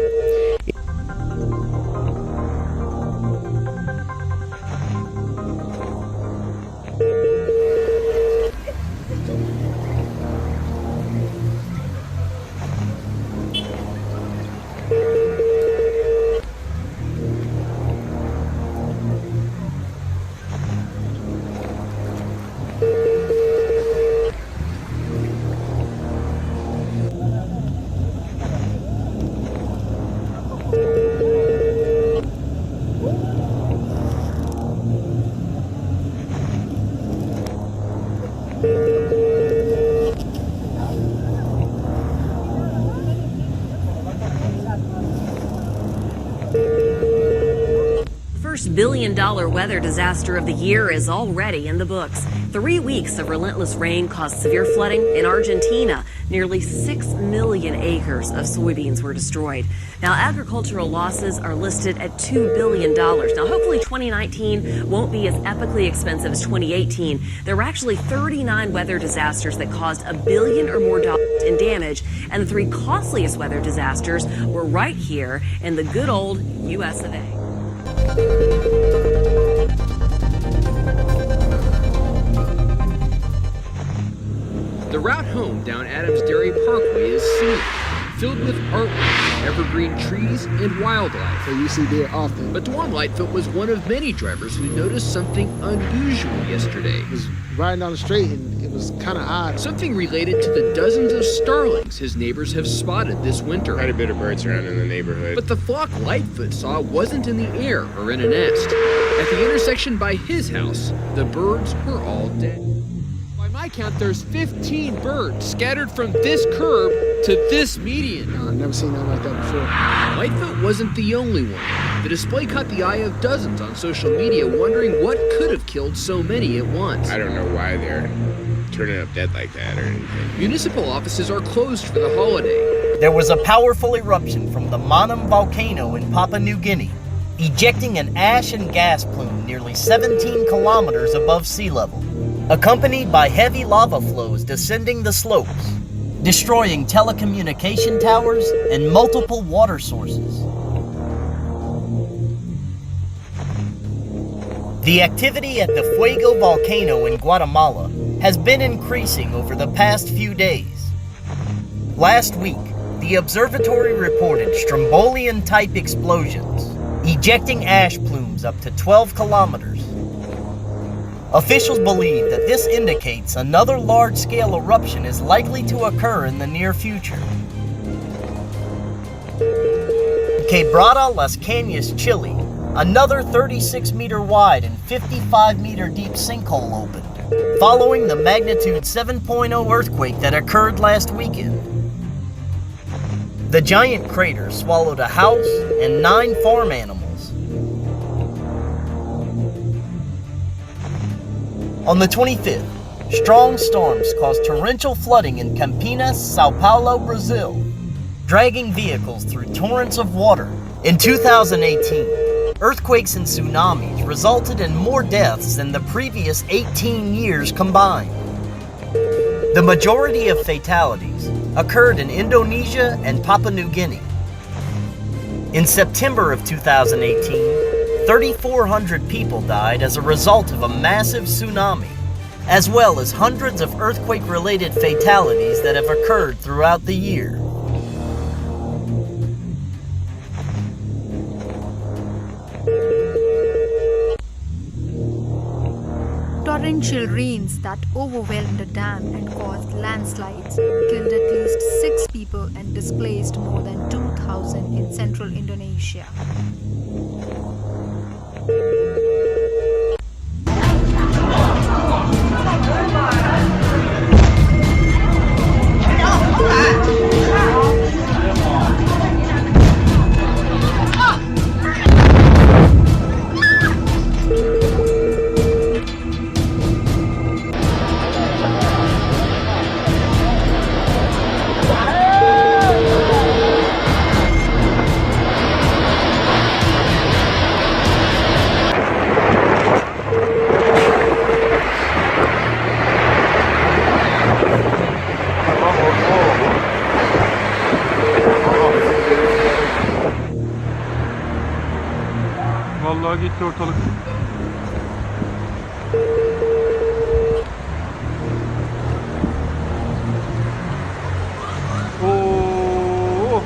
Billion-dollar weather disaster of the year is already in the books. 3 weeks of relentless rain caused severe flooding in Argentina. Nearly 6 million acres of soybeans were destroyed. Now, agricultural losses are listed at $2 billion. Now, hopefully 2019 won't be as epically expensive as 2018. There were actually 39 weather disasters that caused $1 billion or more in damage, and the 3 costliest weather disasters were right here in the good old US of A. The route home down Adams Dairy Parkway is scenic, filled with artwork, evergreen trees, and wildlife. So you see there often. But Dwan Lightfoot was one of many drivers who noticed something unusual yesterday. I was riding down the street and it was kind of odd. Something related to the dozens of starlings his neighbors have spotted this winter. Quite a bit of birds around in the neighborhood. But the flock Lightfoot saw wasn't in the air or in a nest. At the intersection by his house, the birds were all dead. By my count, there's 15 birds scattered from this curb to this median. I've never seen nothing like that before. Lightfoot wasn't the only one. The display caught the eye of dozens on social media wondering what could have killed so many at once. I don't know why they're turning up dead like that or anything. Municipal offices are closed for the holiday. There was a powerful eruption from the Manam volcano in Papua New Guinea, ejecting an ash and gas plume nearly 17 kilometers above sea level, accompanied by heavy lava flows descending the slopes, destroying telecommunication towers and multiple water sources. The activity at the Fuego volcano in Guatemala has been increasing over the past few days. Last week, the observatory reported Strombolian-type explosions, ejecting ash plumes up to 12 kilometers. Officials believe that this indicates another large-scale eruption is likely to occur in the near future. Quebrada Las Cañas, Chile, another 36-meter wide and 55-meter deep sinkhole opened, following the magnitude 7.0 earthquake that occurred last weekend. The giant crater swallowed a house and 9 farm animals. On the 25th, strong storms caused torrential flooding in Campinas, Sao Paulo, Brazil, dragging vehicles through torrents of water. In 2018, earthquakes and tsunamis resulted in more deaths than the previous 18 years combined. The majority of fatalities occurred in Indonesia and Papua New Guinea. In September of 2018, 3,400 people died as a result of a massive tsunami, as well as hundreds of earthquake-related fatalities that have occurred throughout the year. Torrential rains that overwhelmed a dam and caused landslides killed at least 6 people and displaced more than 2,000 in central Indonesia. Vallahi gitti ortalık. Oh.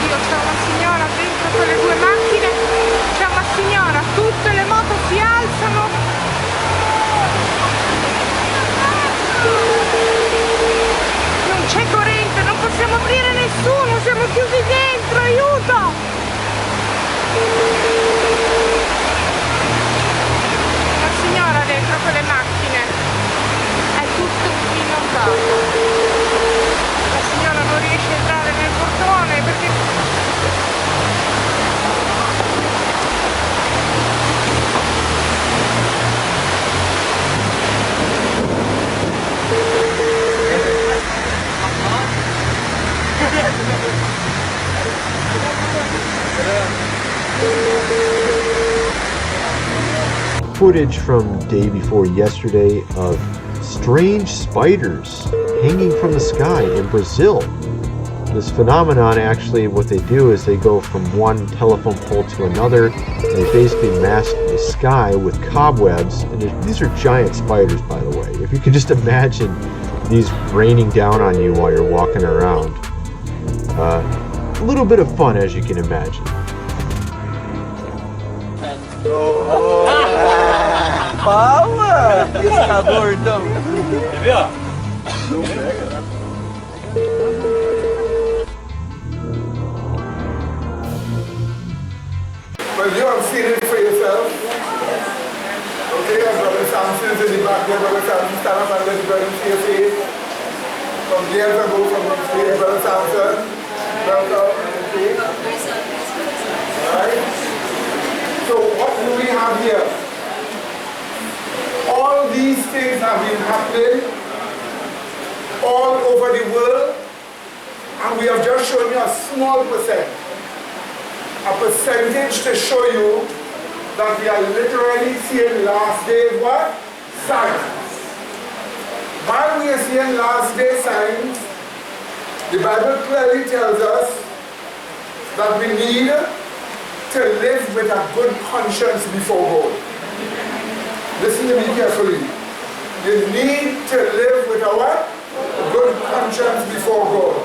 Dio, c'è una signora dentro quelle 2 macchine, c'è una signora, tutte le moto si alzano. Non c'è corrente, non possiamo aprire nessuno, siamo chiusi dentro, aiuto! Una signora dentro quelle macchine, è tutto inondato. La signora non riesce a entrare nel portone perché... Footage from day before yesterday of strange spiders hanging from the sky in Brazil. This phenomenon, actually, what they do is they go from one telephone pole to another, and they basically mask the sky with cobwebs. And these are giant spiders, by the way. If you could just imagine these raining down on you while you're walking around. A little bit of fun, as you can imagine. Power! Pescador, então. Quer ver, ó? Não pega. Well, you have seen it for yourself. Okay, Brother Samson's in the back there. Brother Samson, stand up and let the brother see your face. From years ago, from here, Brother Samson. Welcome. Okay. Alright. So what do we have here? All these things have been happening all over the world, and we have just shown you a small percent. A percentage to show you that we are literally seeing last day what? Signs. While we are seeing last day signs, the Bible clearly tells us that we need to live with a good conscience before God. Listen to me carefully. You need to live with a what? Good conscience before God.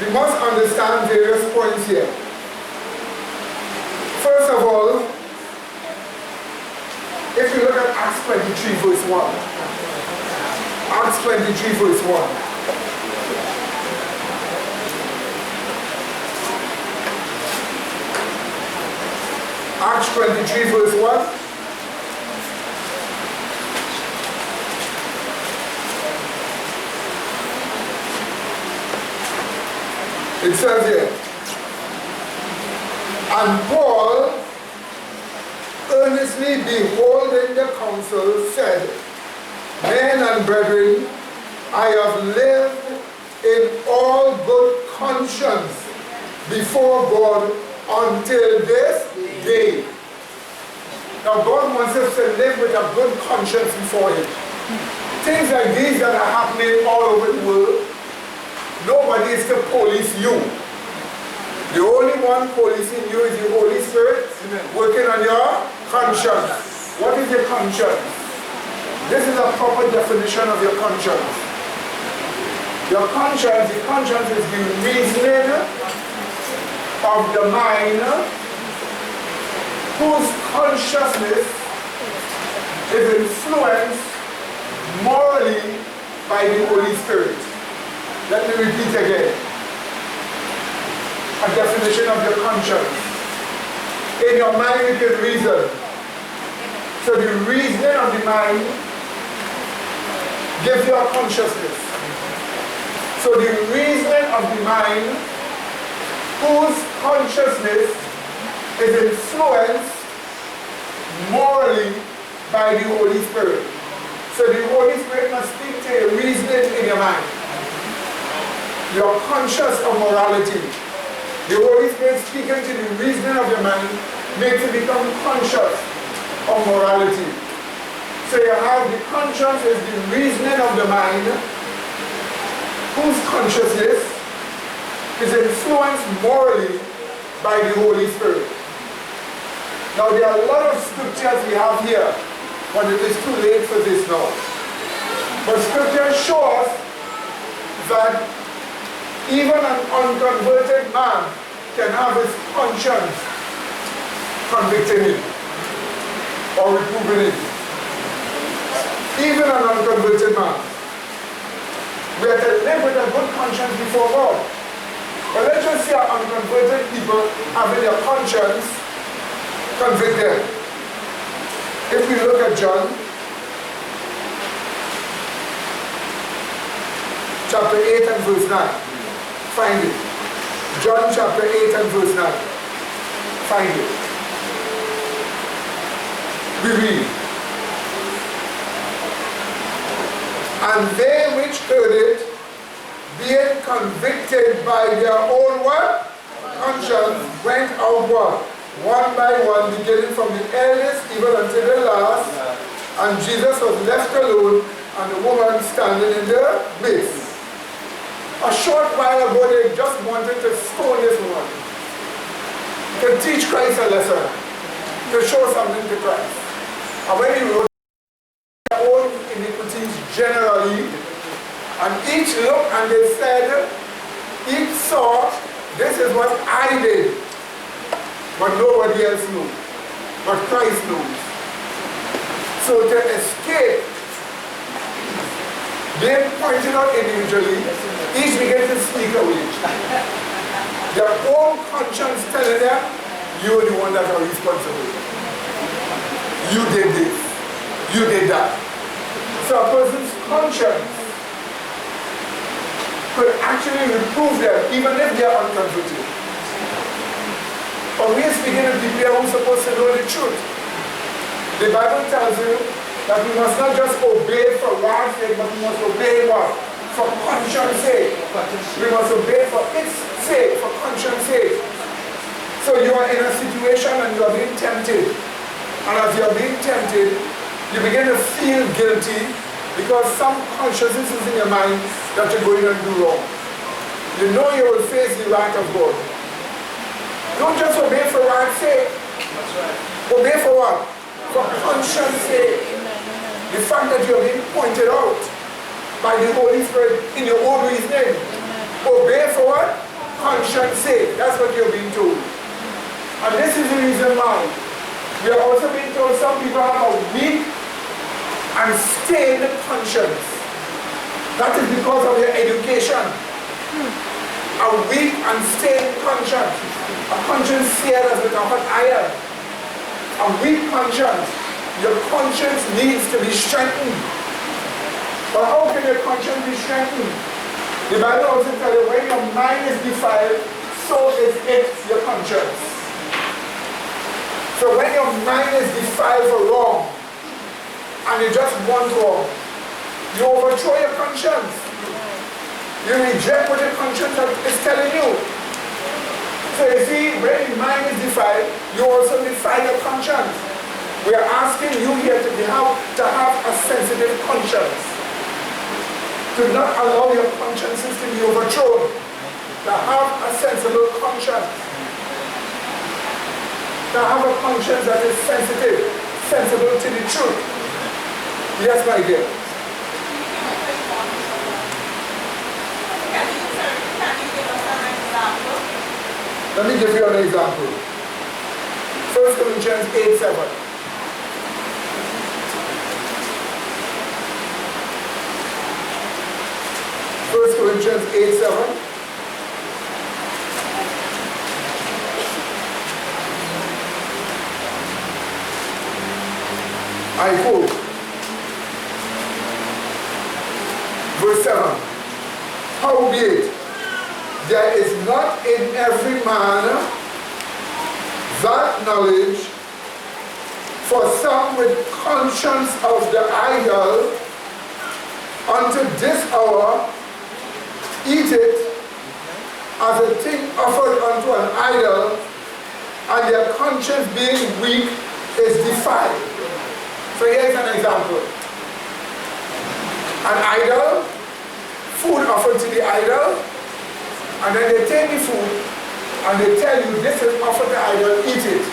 We must understand various points here. First of all, if you look at Acts 23 verse 1. Acts 23 verse 1. Acts 23 verse 1. It says here, and Paul, earnestly beholding the council, said, Men and brethren, I have lived in all good conscience before God until this day. Now God wants us to live with a good conscience before Him. Things like these that are happening all over the world, nobody is to police you. The only one policing you is the Holy Spirit working on your conscience. What is your conscience? This is a proper definition of your conscience. Your conscience, the conscience is the reasoning of the mind whose consciousness is influenced morally by the Holy Spirit. Let me repeat again. A definition of your conscience. In your mind you can reason. So the reasoning of the mind gives you a consciousness. So the reasoning of the mind whose consciousness is influenced morally by the Holy Spirit. So the Holy Spirit must speak to your reasoning in your mind. You're conscious of morality. The Holy Spirit speaking to the reasoning of your mind makes you become conscious of morality. So you have the conscience is the reasoning of the mind whose consciousness is influenced morally by the Holy Spirit. Now there are a lot of scriptures we have here, but it is too late for this now. But scripture shows that even an unconverted man can have his conscience convicting him or reproving him. Even an unconverted man. We are to live with a good conscience before God. But let's just see our unconverted people having their conscience convict them. If we look at John chapter 8 and verse 9. Find it. John chapter 8 and verse 9. Find it. We read. And they which heard it, being convicted by their own what? Conscience, went out what? One by one, beginning from the eldest even until the last. And Jesus was left alone, and the woman standing in the midst. A short while ago, they just wanted to stone this woman, to teach Christ a lesson, to show something to Christ. And when he wrote their own iniquities generally, and each looked and they said, each saw, this is what I did, but nobody else knew, but Christ knows. So to escape being pointed out individually, each began to speak away. Their own conscience telling them, you are the one that are responsible. You did this. You did that. So a person's conscience could actually reprove them, even if they are unconverted. But we are speaking of people who are supposed to know the truth. The Bible tells you that we must not just obey for word's sake, but we must obey what? For conscience sake. We must obey for its sake, for conscience sake. So you are in a situation and you are being tempted. And as you are being tempted, you begin to feel guilty because some consciousness is in your mind that you're going to do wrong. You know you will face the wrath of God. Don't just obey for word's sake. Obey for what? For conscience sake. The fact that you're being pointed out by the Holy Spirit in your own reasoning. Obey for what? Conscience sake. That's what you're being told. And this is the reason why. We are also being told some people have a weak and stained conscience. That is because of their education. A weak and stained conscience. A conscience seared as with a hot iron. A weak conscience. Your conscience needs to be strengthened. But how can your conscience be strengthened? The Bible also tells you when your mind is defiled, so is it your conscience. So when your mind is defiled for wrong, and you just want wrong, you overthrow your conscience. You reject what your conscience is telling you. So you see, when your mind is defiled, you also defile your conscience. We are asking you here to have a sensitive conscience. To not allow your consciences to be overthrown. To have a sensible conscience. To have a conscience that is sensible to the truth. Yes, my dear. Let me give you an example. 1 Corinthians 8:7. 1 Corinthians 8:7. I quote, verse 7. Howbeit, there is not in every man that knowledge, for some with conscience of the idol, unto this hour eat it as a thing offered unto an idol, and their conscience being weak is defiled. So here's an example. An idol, food offered to the idol, and then they take the food and they tell you this is offered to the idol, eat it.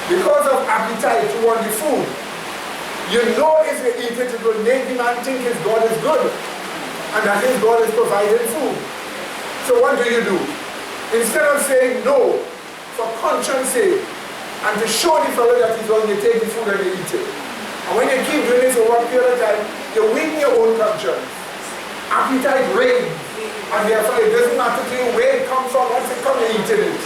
Because of appetite toward the food, you know if you eat it, it will make the man think his God is good and that his God is providing food. So what do? Instead of saying no, for conscience sake, and to show the fellow that he's going to take the food and they eat it. And when you keep doing this over a period of time, you're weakening your own conscience. Appetite reigns, and therefore it doesn't matter to you where it comes from, once it comes, you're eating it.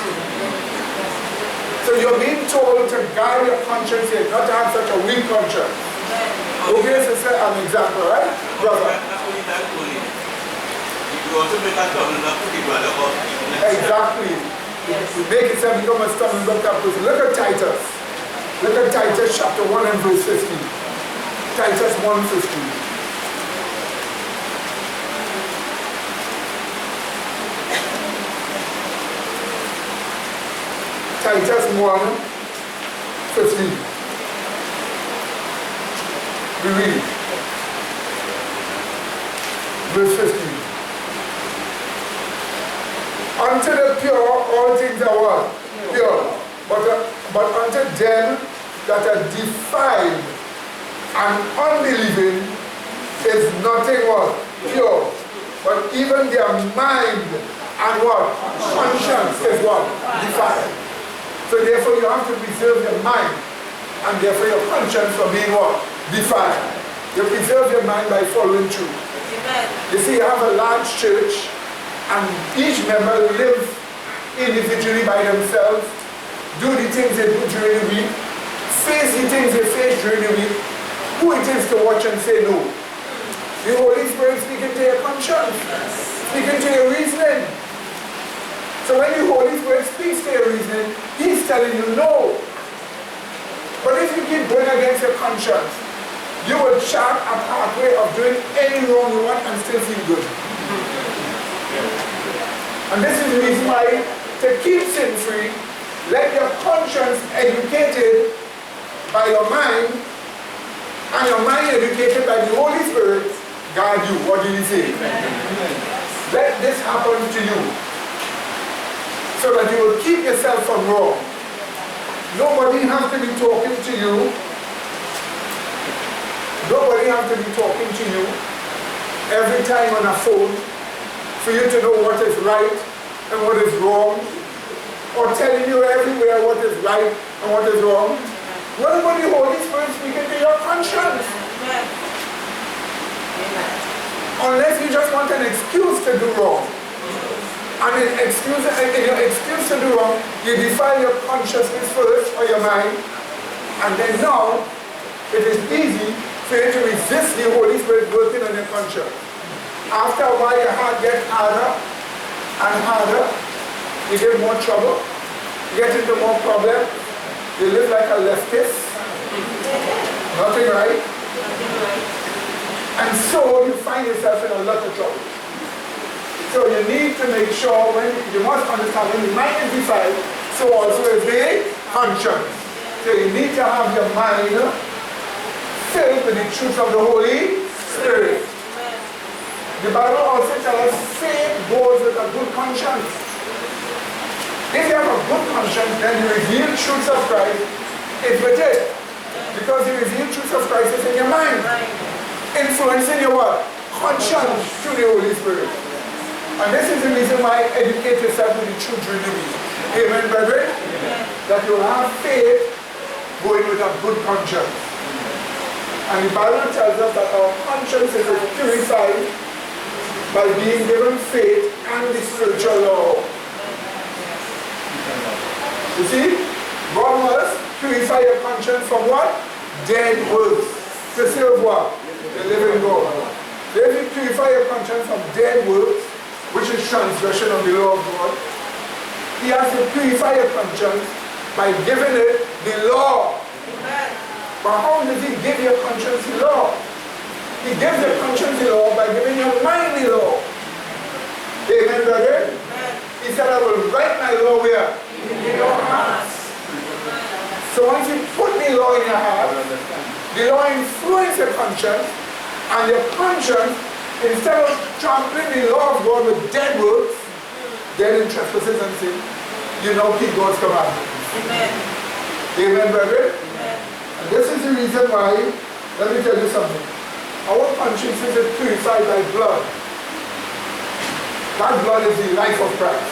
So you're being told to guard your conscience here, not to have such a weak conscience. Okay, so say an example, right? Brother. Exactly. To make it become a stumbling block to person. Look at Titus. Look at Titus chapter 1 and verse 15. Titus 1:15. Titus 1:15. We read. Verse 15. Unto the pure, all things are what? Pure. But unto them that are defiled and unbelieving is nothing what? Pure. But even their mind and what? Conscience is what? Defiled. So therefore you have to preserve your mind and therefore your conscience from being what? Defiled. You preserve your mind by following truth. You see, you have a large church and each member lives individually by themselves, do the things they do during the week, face the things they face during the week. Who it is to watch and say no? The Holy Spirit speaking to your conscience, speaking to your reasoning. So when the Holy Spirit speaks to your reasoning, He's telling you no. But if you keep going against your conscience, you will chart a pathway of doing any wrong you want and still feel good. And this is the reason why, to keep sin free, let your conscience educated by your mind, and your mind educated by the Holy Spirit, guide you. What did He say? Let this happen to you, so that you will keep yourself from wrong. Nobody has to be talking to you Nobody has to be talking to you every time on a phone for you to know what is right and what is wrong, or telling you everywhere what is right and what is wrong. What about the Holy Spirit speaking to your conscience? Unless you just want an excuse to do wrong. And in your excuse to do wrong, you defile your consciousness first, or your mind, and then now it is easy for you to resist the Holy Spirit working on your conscience. After a while, your heart gets harder and harder. You get more trouble. You get into more problems. You live like a leftist. Nothing right. And so you find yourself in a lot of trouble. So you need to make sure, you must understand, when the mind is defiled, so also is the conscience. So you need to have your mind filled with the truth of the Holy Spirit. The Bible also tells us faith goes with a good conscience. If you have a good conscience, then the revealed truths of Christ is with it. Because the revealed truths of Christ is in your mind. Influencing your what? Conscience through the Holy Spirit. And this is the reason why educate yourself with the truth renewing. Amen, brethren? Amen. That you have faith going with a good conscience. And the Bible tells us that our conscience is purified by being given faith and the spiritual law. You see? God must purify your conscience from what? Dead works. To serve what? The living God. So if you purify your conscience from dead works, which is transgression of the law of God, He has to purify your conscience by giving it the law. Amen. But how does He give your conscience the law? He gives your conscience the law by giving your mind the law. Amen, brother? Amen. He said, I will write my law where? In your hearts. So once you put the law in your heart, the law influences your conscience, and your conscience, instead of trampling the law of God with dead works, dead in trespasses and sin, you now keep God's commandments. Amen. Amen, brethren? Amen. And this is the reason why, let me tell you something. Our conscience is purified by blood. That blood is the life of Christ.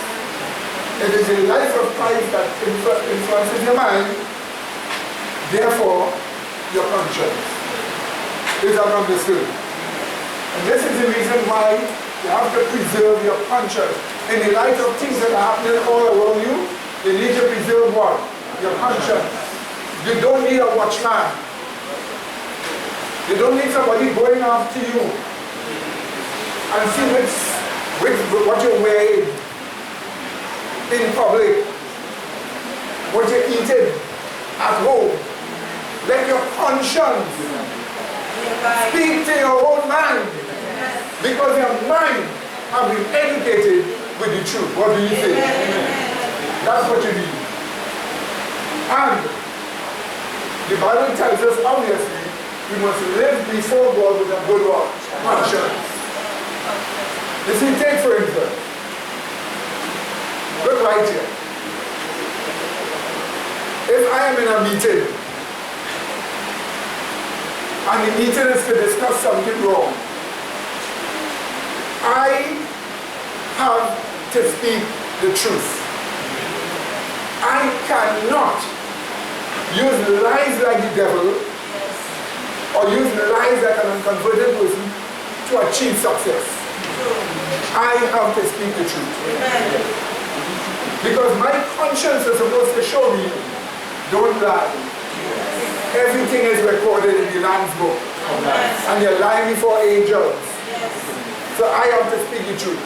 It is the life of Christ that influences your mind, therefore your conscience is understood. And this is the reason why you have to preserve your conscience. In the light of things that are happening all around you, you need to preserve what? Your conscience. You don't need a watchman. You don't need somebody going after you and see what you're wearing in public, what you're eating at home. Let your conscience speak to your own mind, because your mind has been educated with the truth. What do you say? That's what you need. And the Bible tells us, obviously, we must live before God with a good conscience. You see, take for instance, look right here. If I am in a meeting, and the meeting is to discuss something wrong, I have to speak the truth. I cannot use lies like the devil, or use lies like an unconverted person to achieve success. I have to speak the truth. Because my conscience is supposed to show me, don't lie. Everything is recorded in the Lamb's book. And you're lying before angels. So I have to speak the truth.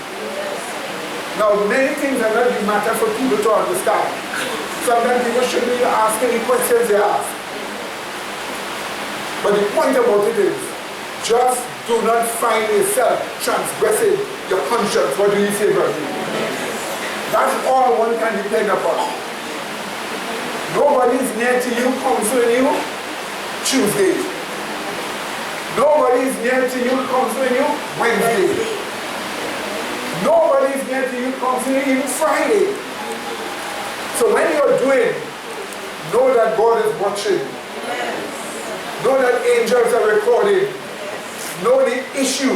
Now, many things are not the matter for people to understand. Sometimes people shouldn't even ask any questions they ask. But the point about it is, just do not find yourself transgressing your conscience. What do you say, brother? That's all one can depend upon. Nobody's near to you, counseling you Tuesday. Nobody's near to you, counseling you Wednesday. Nobody's near to you, counseling you Friday. So when you're doing, know that God is watching. Know that angels are recording. Know the issue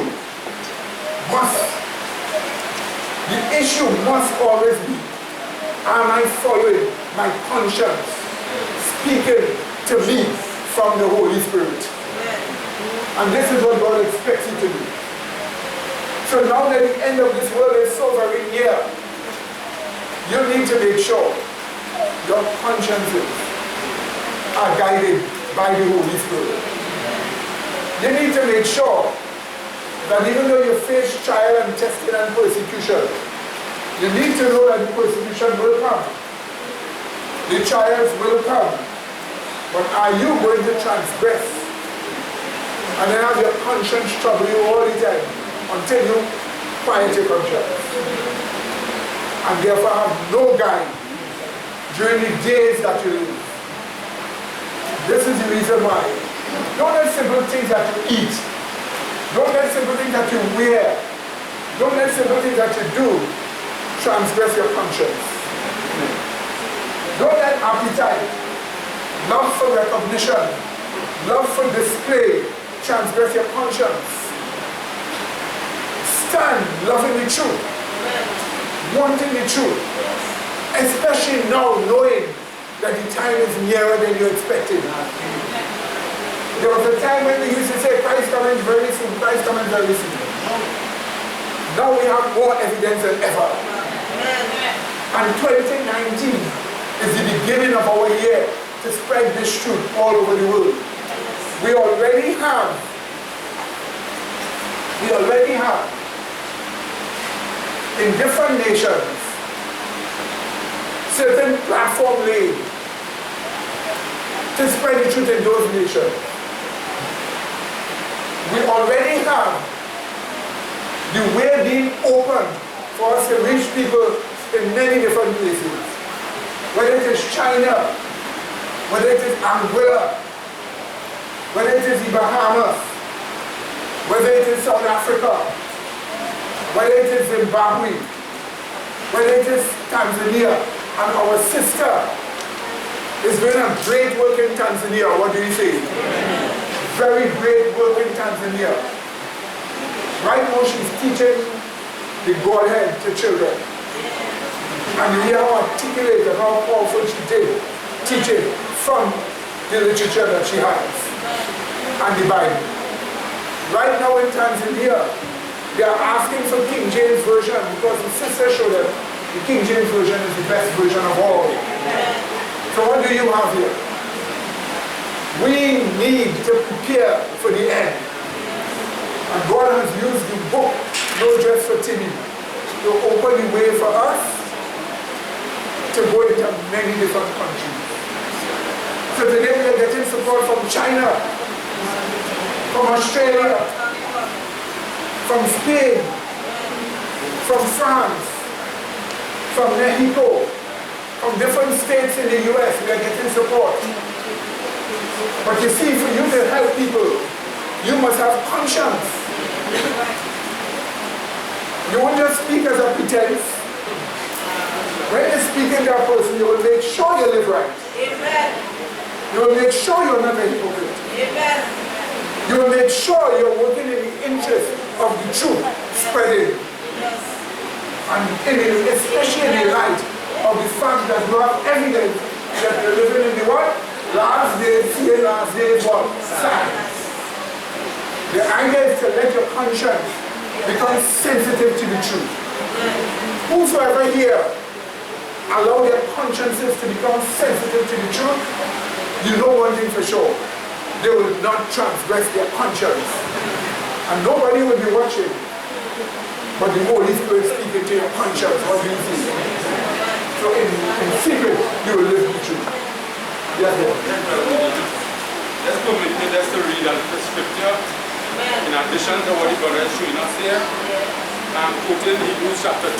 must always be, am I following my conscience speaking to me from the Holy Spirit? And this is what God expects you to do. So now that the end of this world is so very near, you need to make sure your consciences are guided by the Holy Spirit. You need to make sure that even though you face trial and testing and persecution, you need to know that the persecution will come. The trials will come. But are you going to transgress? And then have your conscience trouble you all the time until you quiet your conscience. And therefore have no guide during the days that you live. This is the reason why. Don't let simple things that you eat, don't let simple things that you wear, don't let simple things that you do transgress your conscience. Don't let appetite, love for recognition, love for display transgress your conscience. Stand loving the truth, wanting the truth, especially now knowing that the time is nearer than you expected. There was a time when we used to say Christ coming very soon, Christ coming very soon. Now we have more evidence than ever. And 2019 is the beginning of our year to spread this truth all over the world. We already have in different nations certain platform laid to spread the truth in those nations. We already have the way being open for us to reach people in many different places. Whether it is China, whether it is Angola, whether it is the Bahamas, whether it is South Africa, whether it is Zimbabwe, whether it is Tanzania, and our sister is doing a great work in Tanzania. What do you say? Very great work in Tanzania. Right now she's teaching the Godhead to children. And you hear how articulate and how powerful she did teaching from the literature that she has and the Bible. Right now in Tanzania, they are asking for King James Version because the sister showed them the King James Version is the best version of all. So what do you have here? We need to prepare for the end. And God has used the book, No Dress for Timmy, to open the way for us to go into many different countries. So today we are getting support from China, from Australia, from Spain, from France, from Mexico, from different states in the US, we are getting support. But you see, for you to help people, you must have conscience. You won't just speak as a pretense. When you're speaking to a person, you will make sure you live right. You will make sure you're not a hypocrite. You will make sure you're working in the interest of the truth spreading. And especially in the light of the fact that you have evidence that you're living in the what? Last days, here, last days, what? Science. The idea is to let your conscience become sensitive to the truth. Whosoever here allow their consciences to become sensitive to the truth, you know one thing for sure. They will not transgress their conscience. And nobody will be watching. But the Holy Spirit speaking to your conscience. What do you see? So in secret, you will live the truth. Yes, Lord. Let's go with me, let's read a little scripture. In addition to what the brother is showing us here, I'm quoting Hebrews chapter 2,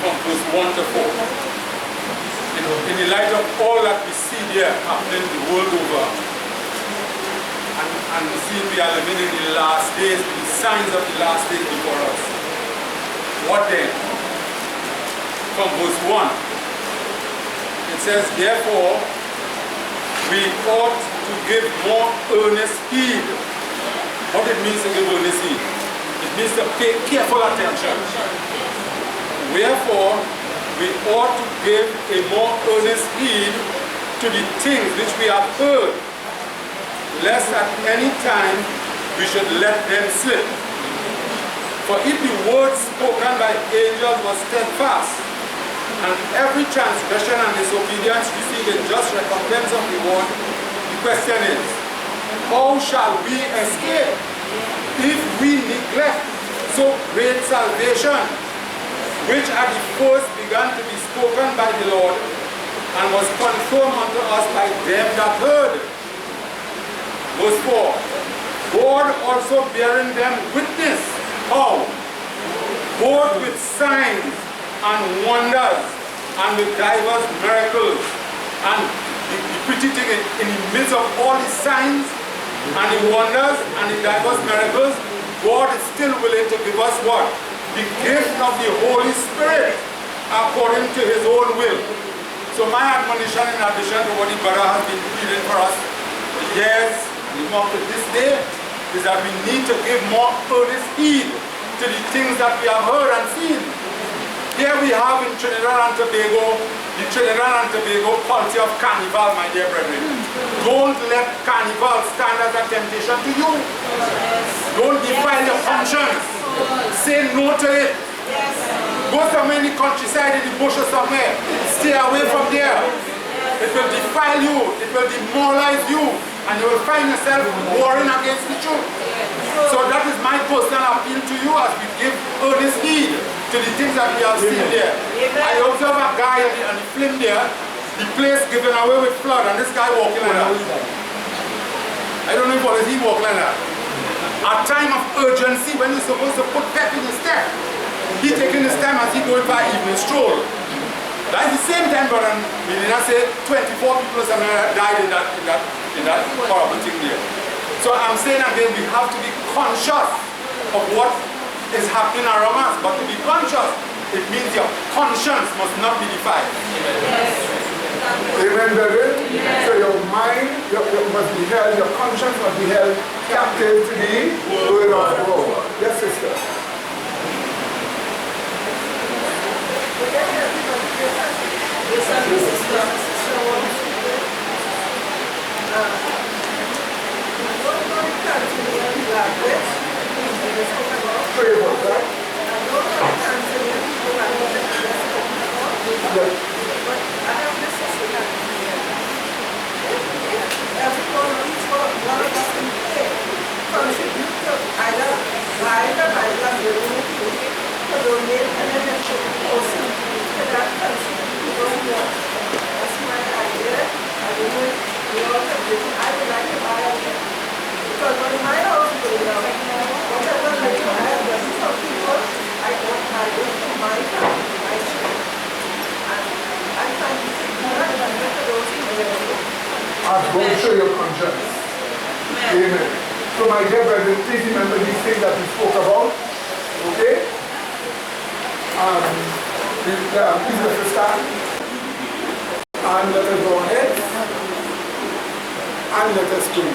from verse 1 to 4. You know, in the light of all that we see there happening the world over, and we see we are living in the last days, the signs of the last days before us. What then? From verse 1, it says, therefore, we ought to to give more earnest heed. What it means to give earnest heed? It means to pay careful attention. Wherefore, we ought to give a more earnest heed to the things which we have heard, lest at any time we should let them slip. For if the word spoken by angels was steadfast, and every transgression and disobedience received a just recompense of reward, the question is, how shall we escape if we neglect so great salvation, which at the first began to be spoken by the Lord, and was confirmed unto us by them that heard? Verse 4, God also bearing them witness, how? Both with signs and wonders, and with divers miracles. And the pretty thing in the midst of all the signs and the wonders and the diverse miracles, God is still willing to give us what? The gift of the Holy Spirit according to His own will. So my admonition, in addition to what the brother has been reading for us for years, even up to this day, is that we need to give more earnest heed to the things that we have heard and seen. Here we have in Trinidad and Tobago, the Trinidad and Tobago culture of carnival, my dear brethren. Don't let carnival stand as a temptation to you. Don't defile your conscience. Say no to it. Go somewhere in the countryside, in the bushes somewhere. Stay away from there. It will defile you. It will demoralize you. And you will find yourself warring against the truth. So that is my personal appeal to you as we give earnest heed to the things that we have seen there. I observe a guy on the film there, the place given away with flood, and this guy walking like that. I don't know if he walking like that. A time of urgency when you're supposed to put pep in his step. He taking his time as he going for an evening stroll. That's the same time, but we did not say 24 people somewhere died in that horrible thing there. So I'm saying again, we have to be conscious of what is happening around us, but to be conscious, it means your conscience must not be defiled. Amen, brethren? Yes. So your mind must be held, your conscience must be held captive to the word of God. Yes, sister. Pray about that. Don't show your conscience. Amen. So my dear brethren, please remember these things that we spoke about. Okay? Please let us stand. And let us go ahead. And let us pray.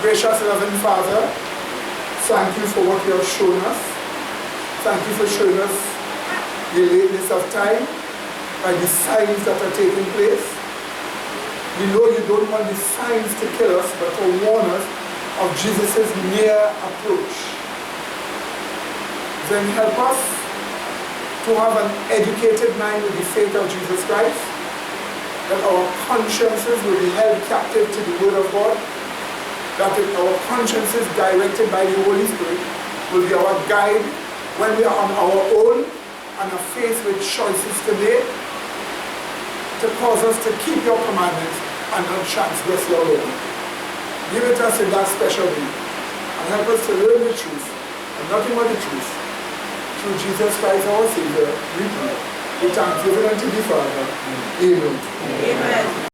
Gracious loving Father, thank you for what you have shown us. Thank you for showing us the lateness of time by the signs that are taking place. We know you don't want the signs to kill us, but to warn us of Jesus' near approach. Then help us to have an educated mind with the faith of Jesus Christ, that our consciences will be held captive to the word of God, that our consciences directed by the Holy Spirit will be our guide when we are on our own and are faced with choices to make, to cause us to keep your commandments and not transgress your law. Give it us in that special way, and help us to learn the truth, and nothing but the truth. Through Jesus Christ our Savior, we pray. With thanksgiving unto the Father. Amen. Amen.